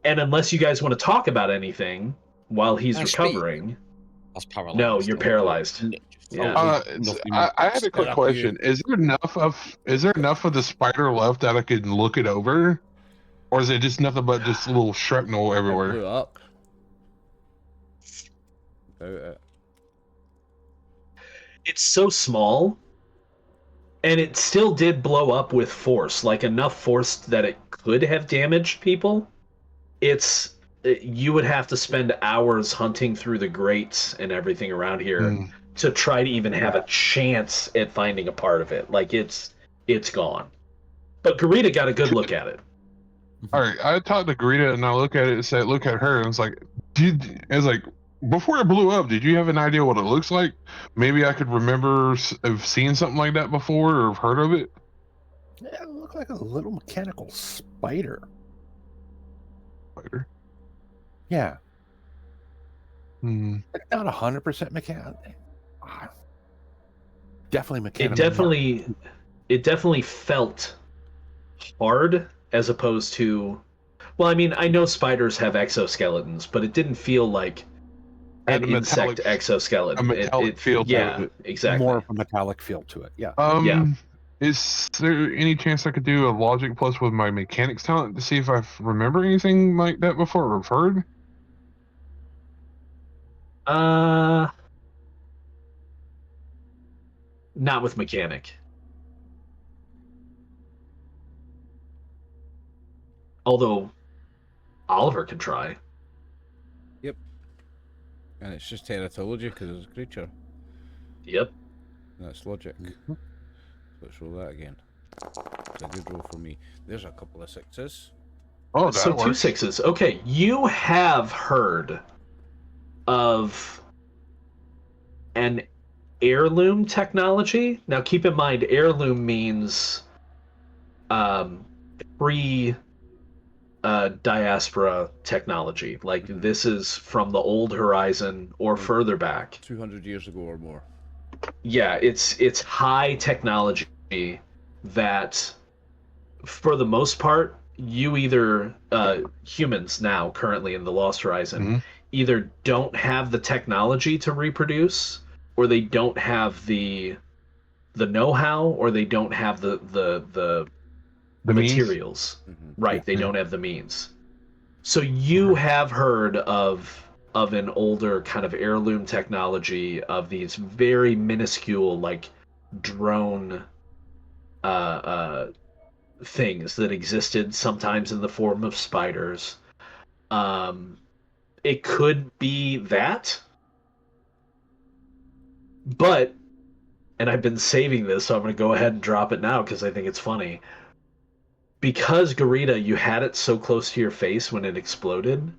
unless you guys want to talk about anything while he's Can I speak? recovering. That's paralyzed. No, you're paralyzed. Yeah. I had a quick question. Is there enough of the spider left that I could look it over, or is it just nothing but just little shrapnel It everywhere? blew up. Doubt it. It's so small, and it still did blow up with force, like enough force that it could have damaged people. You would have to spend hours hunting through the grates and everything around here to try to even have a chance at finding a part of it. Like it's gone. But Garita got a good look at it. All right, I talked to Greta and I look at it and said, "Look at her," and it's like, before it blew up, did you have an idea what it looks like? Maybe I could remember of seeing something like that before or have heard of it. Yeah, it looked like a little mechanical spider. Spider. Yeah. Hmm. But not 100% mechanical. Definitely mechanical. It definitely felt hard as opposed to. Well, I mean, I know spiders have exoskeletons, but it didn't feel like an insect exoskeleton. A metallic feel to it. Exactly. More of a metallic feel to it. Yeah. Yeah. Is there any chance I could do a logic plus with my mechanics talent to see if I remember anything like that before or have heard? Not with mechanic. Although Oliver could try. Yep. And it's just teratology because it's a creature. Yep. And that's logic. So let's roll that again. It's a good roll for me. There's a couple of 6s. Oh, that So 2 works. 6s. Okay, you have heard of an heirloom technology. Now keep in mind, heirloom means pre-diaspora technology. Like this is from the old horizon or further back. 200 years ago or more. Yeah, it's high technology that, for the most part, you either humans now currently in the Lost Horizon either don't have the technology to reproduce, or they don't have the know-how, or they don't have the materials. Right, they don't have the means. So you have heard of an older kind of heirloom technology of these very minuscule, like drone things that existed sometimes in the form of spiders. It could be that, but, and I've been saving this, so I'm going to go ahead and drop it now because I think it's funny. Because, Garita, you had it so close to your face when it exploded,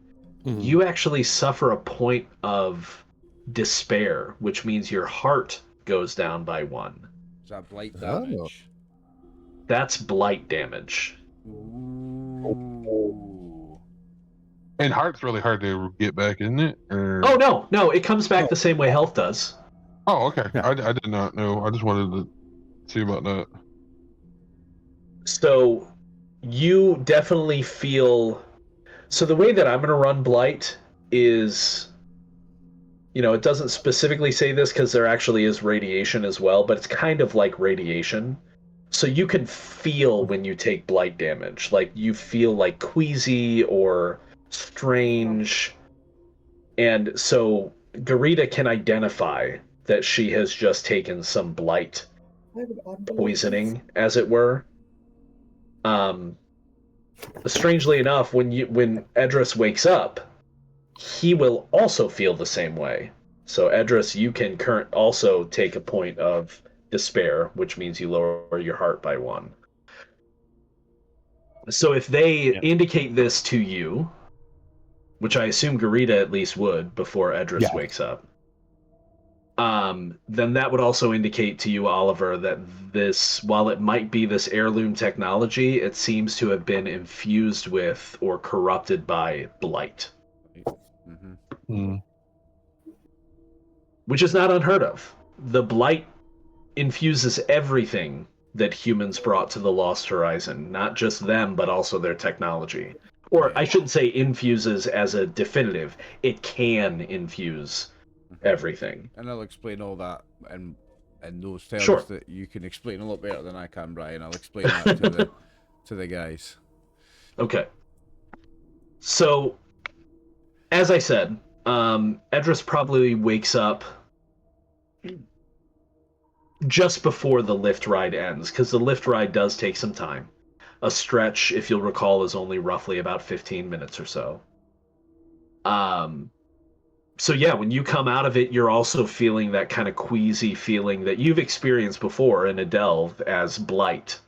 you actually suffer a point of despair, which means your heart goes down by 1. Is that blight Oh. damage? That's blight damage. Ooh. And heart's really hard to get back, isn't it? Or... Oh, no, it comes back the same way health does. Oh, okay. Yeah. I did not know. I just wanted to see about that. So you definitely feel... So the way that I'm going to run Blight is... it doesn't specifically say this because there actually is radiation as well, but it's kind of like radiation. So you can feel when you take blight damage. Like, you feel like queasy or strange. And so Garita can identify that she has just taken some blight poisoning, as it were. Strangely enough, when Edris wakes up, he will also feel the same way. So Edris, you can also take a point of despair, which means you lower your heart by 1. So if they indicate this to you, which I assume Garita at least would before Edris wakes up, then that would also indicate to you, Oliver, that this, while it might be this heirloom technology, it seems to have been infused with or corrupted by blight. Mm-hmm. Which is not unheard of. The blight infuses everything that humans brought to the Lost Horizon, not just them, but also their technology. Or I shouldn't say infuses as a definitive. It can infuse everything. And I'll explain all that in those terms that you can explain a lot better than I can, Brian. I'll explain that to the guys. Okay. So, as I said, Edris probably wakes up just before the lift ride ends, because the lift ride does take some time. A stretch, if you'll recall, is only roughly about 15 minutes or so. So yeah, when you come out of it, you're also feeling that kind of queasy feeling that you've experienced before in a delve as blight.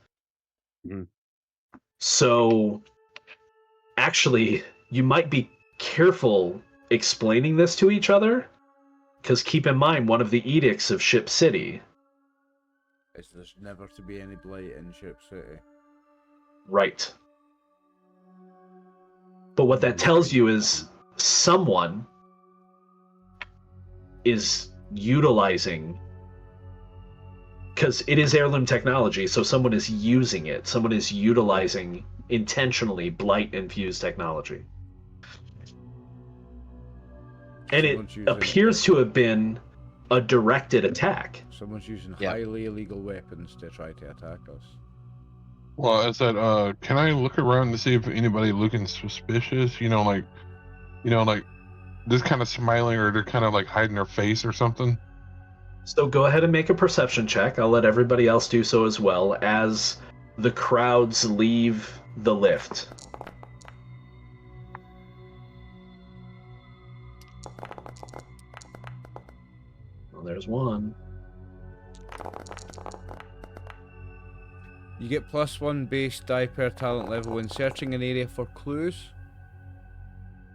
Mm. So, actually, you might be careful explaining this to each other, because keep in mind, one of the edicts of Ship City is there's never to be any blight in Ship City. Right. But what that tells you is someone is utilizing, because it is heirloom technology, so someone is using it. Someone is utilizing intentionally blight-infused technology. And it appears to have been a directed attack. Someone's using highly illegal weapons to try to attack us. Well, I said, can I look around to see if anybody looking suspicious? Like just kind of smiling, or they're kind of like hiding their face or something. So go ahead and make a perception check. I'll let everybody else do so as well as the crowds leave the lift. Well, there's one. You get +1 base die per talent level when searching an area for clues.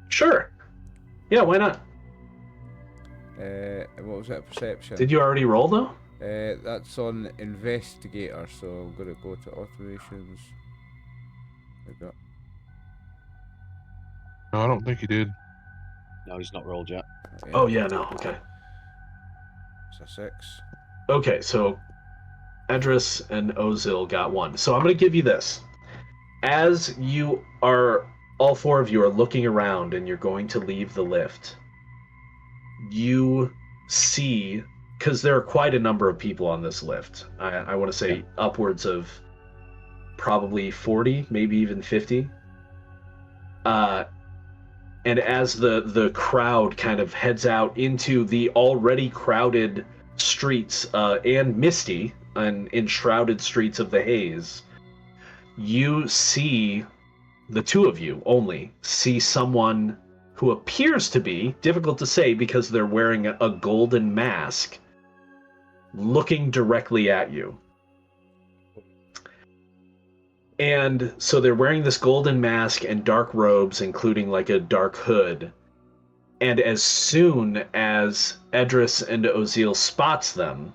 Sure. Yeah, why not? What was that, perception? Did you already roll though? That's on investigator, so I'm gonna go to operations. Like that. No, I don't think he did. No, he's not rolled yet. Oh yeah, no, okay. It's a 6. Okay, so Edris and Ozil got 1. So I'm going to give you this. As you are, all 4 of you are looking around and you're going to leave the lift, you see, because there are quite a number of people on this lift. I want to say upwards of probably 40, maybe even 50. And as the crowd kind of heads out into the already crowded streets and misty and enshrouded streets of the Haze, you see, the 2 of you only see someone who appears to be, difficult to say because they're wearing a golden mask, looking directly at you. And so they're wearing this golden mask and dark robes, including like a dark hood. And as soon as Edris and Ozil spots them,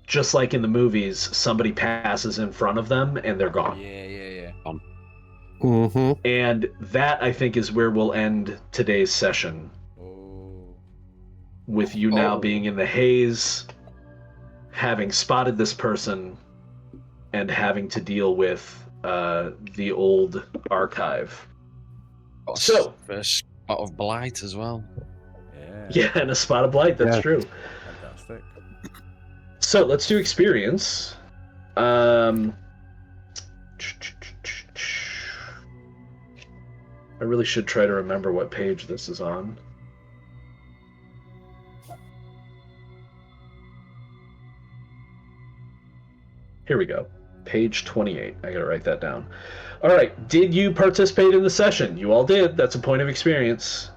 just like in the movies, somebody passes in front of them and they're gone. Yeah. Mm-hmm. And that, I think, is where we'll end today's session. Oh. With you now being in the haze, having spotted this person, and having to deal with the old archive. So, first spot of Blight as well. Yeah, and a spot of Blight, that's true. Fantastic. So, let's do experience. I really should try to remember what page this is on. Here we go. Page 28. I gotta write that down. All right. Did you participate in the session? You all did. That's a point of experience.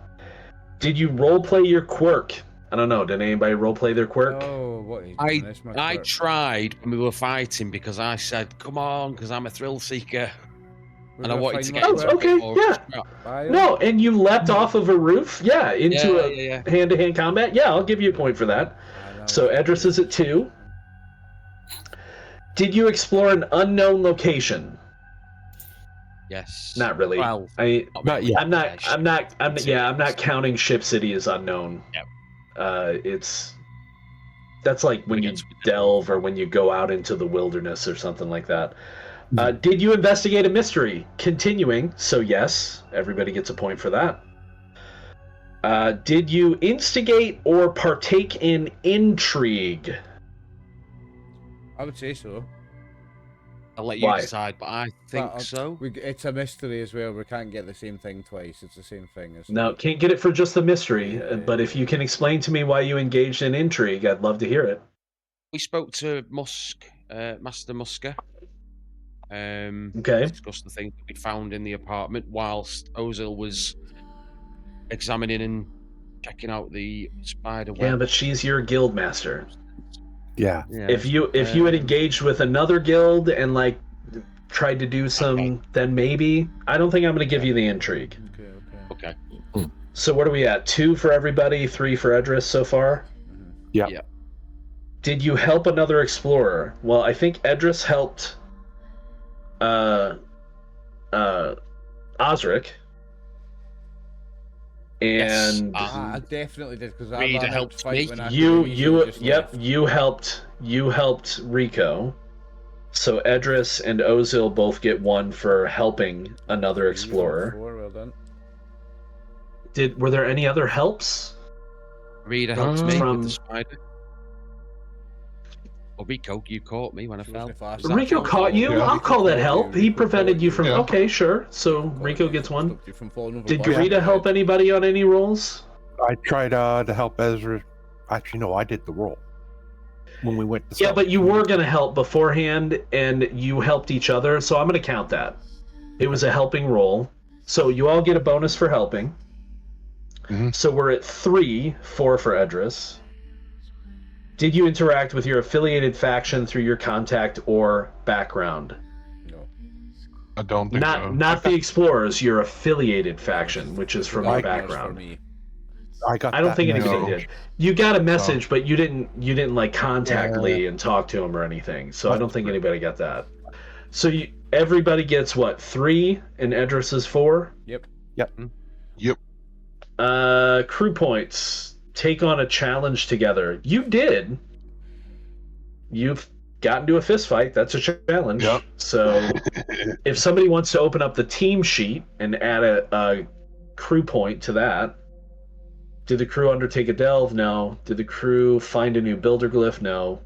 Did you roleplay your quirk? I don't know. Did anybody roleplay their quirk? Oh, what? I tried when we were fighting because I said, "Come on," because I'm a thrill seeker, and I wanted to get. Oh, okay, yeah. No, and you leapt off of a roof, into a hand-to-hand combat. Yeah, I'll give you a point for that. So Edris is at 2. Did you explore an unknown location? Yes. Not really. Well, Not yet. I'm not counting Ship City as unknown. Yep. That's like when you delve or when you go out into the wilderness or something like that. Did you investigate a mystery? Continuing, so yes, everybody gets a point for that. Did you instigate or partake in intrigue? I would say so. I'll let you Why? decide, but I think so. It's a mystery as well. We can't get the same thing twice. It's the same thing. No, can't get it for just the mystery. But if you can explain to me why you engaged in intrigue, I'd love to hear it. We spoke to Master Musker. Okay. Discussed the things that we found in the apartment whilst Ozil was examining and checking out the spider web. Yeah, but she's your guild master. Yeah. If you had engaged with another guild and like tried to do some, then maybe. I don't think I'm going to give you the intrigue. Okay. So what are we at? 2 for everybody, 3 for Edris so far? Yeah. Yeah. Did you help another explorer? Well, I think Edris helped Osric. And Yes. I definitely did because I Rita ran out helped to fight me. when I you helped Rico. So Edris and Ozil both get 1 for helping another explorer. Well done. Were there any other helps? Rita helped me From- with the spider. Or Rico, you caught me when I fell. Rico caught you? Yeah. I'll call that help. He prevented you from... Yeah. Okay, sure. So Rico gets 1. Stopped you from falling over Did by Rita help anybody on any rolls? I tried to help Ezra. Actually, no, I did the roll when we went to Yeah, but you were going to help beforehand, and you helped each other, so I'm going to count that. It was a helping roll. So you all get a bonus for helping. Mhm. So we're at 3, 4 for Edris. Did you interact with your affiliated faction through your contact or background? No. I don't think so. Not the explorers, your affiliated faction, which is from your That was for background. me. I got. I don't that think message. anybody did. You got a message, but you didn't like contact Yeah. Lee and talk to him or anything. So I don't think anybody got that. So everybody gets what, 3 and Edris is 4? Yep. Yep. Crew points. Take on a challenge together. You did. You've got into a fist fight. That's a challenge. Yep. So if somebody wants to open up the team sheet and add a crew point to that. Did the crew undertake a delve? No. Did the crew find a new builder glyph? No.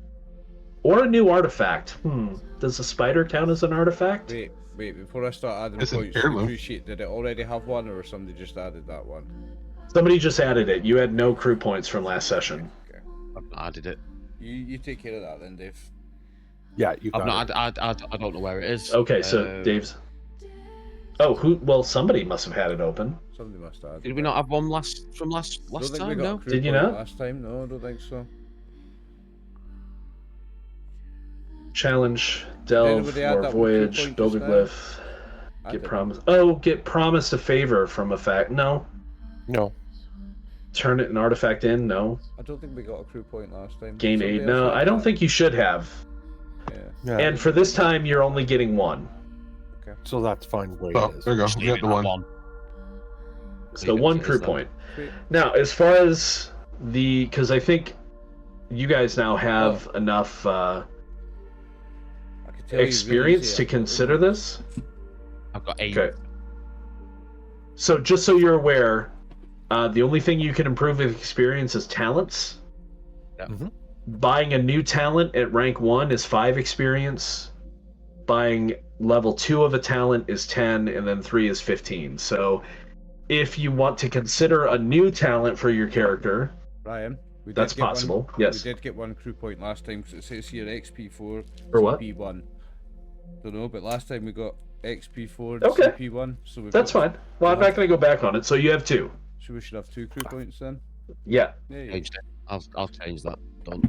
Or a new artifact? Does the spider count as an artifact? Wait, before I start adding It's an points to the heirloom. crew sheet, did it already have one or somebody just added that one? Somebody just added it. You had no crew points from last session. Okay. I've not added it. You take care of that then, Dave. Yeah, you got I've it. not. I don't know where it is. Okay, so Dave's. Oh, well, somebody must have had it open. Somebody must have. Did we not have one from last Don't think we time? got No. a crew Did you point not? Last time? No, I don't think so. Challenge, delve, anybody add more that with 2 voyage, points builder just now? glyph, I get didn't. promised. Oh, get promised a favor from a fact. No. No. Turn it an artifact in. No. I don't think we got a crew point last time. Gain Somebody aid. else No, had I don't that? think you should have. Yeah. Yeah. And for this time, you're only getting one. So that's fine where Oh, it is. there you go. Just We leave got it the at one. So Leave it one as it crew is then. point. Sweet. Now, as far as because I think you guys now have enough I could tell you experience really to easy, consider this. I've got 8. Okay. So just so you're aware, the only thing you can improve with experience is talents. Yeah. Mhm. Buying a new talent at rank 1 is 5 experience. Buying level 2 of a talent is 10, and then 3 is 15. So if you want to consider a new talent for your character, Brian, we that's did get possible. One, Yes. We did get 1 crew point last time because it says here XP4, For what? CP1. Don't know, but last time we got XP4, Okay. CP1. So we've That's got, fine. Well, I'm not going to go back on it. So you have 2. So we should have 2 crew points then. Yeah. Yeah. Changed it. I'll change that. Done.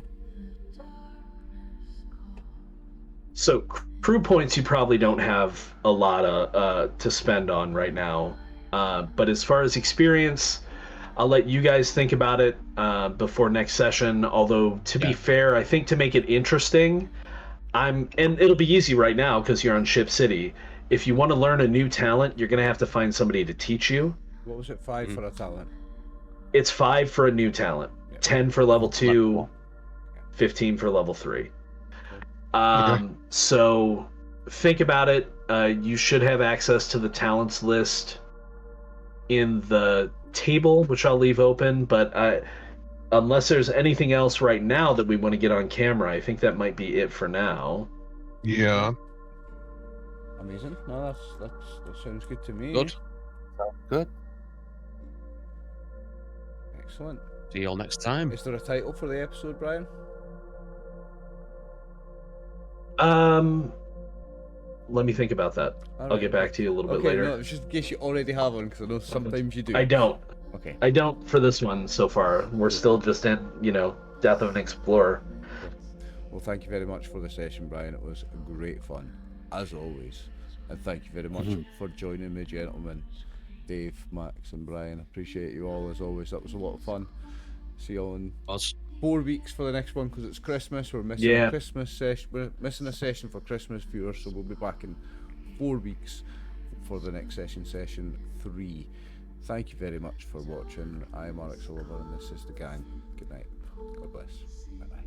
So crew points you probably don't have a lot of to spend on right now. But as far as experience, I'll let you guys think about it before next session. Although to be fair, I think to make it interesting, and it'll be easy right now because you're on Ship City. If you want to learn a new talent, you're gonna have to find somebody to teach you. What was it? 5 for a talent. It's 5 for a new talent, Yeah. 10 for level 2, 15 for level 3. So think about it. You should have access to the talents list in the table, which I'll leave open, but unless there's anything else right now that we want to get on camera, I think that might be it for now. Yeah. Amazing. No, that sounds good to me. Good. Good. Excellent. See you all next time. Is there a title for the episode, Brian? Let me think about that. I'll get back to you a little bit later. No, it's just in case you already have one, because I know sometimes you do. I don't. Okay. I don't for this one so far. We're still just in, Death of an Explorer. Well, thank you very much for the session, Brian. It was great fun, as always. And thank you very much for joining me, gentlemen. Dave, Max, and Brian. Appreciate you all, as always. That was a lot of fun. See you all in 4 weeks for the next one, because it's Christmas. We're missing a Christmas session. We're missing a session for Christmas viewers, so we'll be back in 4 weeks for the next session 3. Thank you very much for watching. I am RxOliver, and this is the gang. Good night. God bless. Bye bye.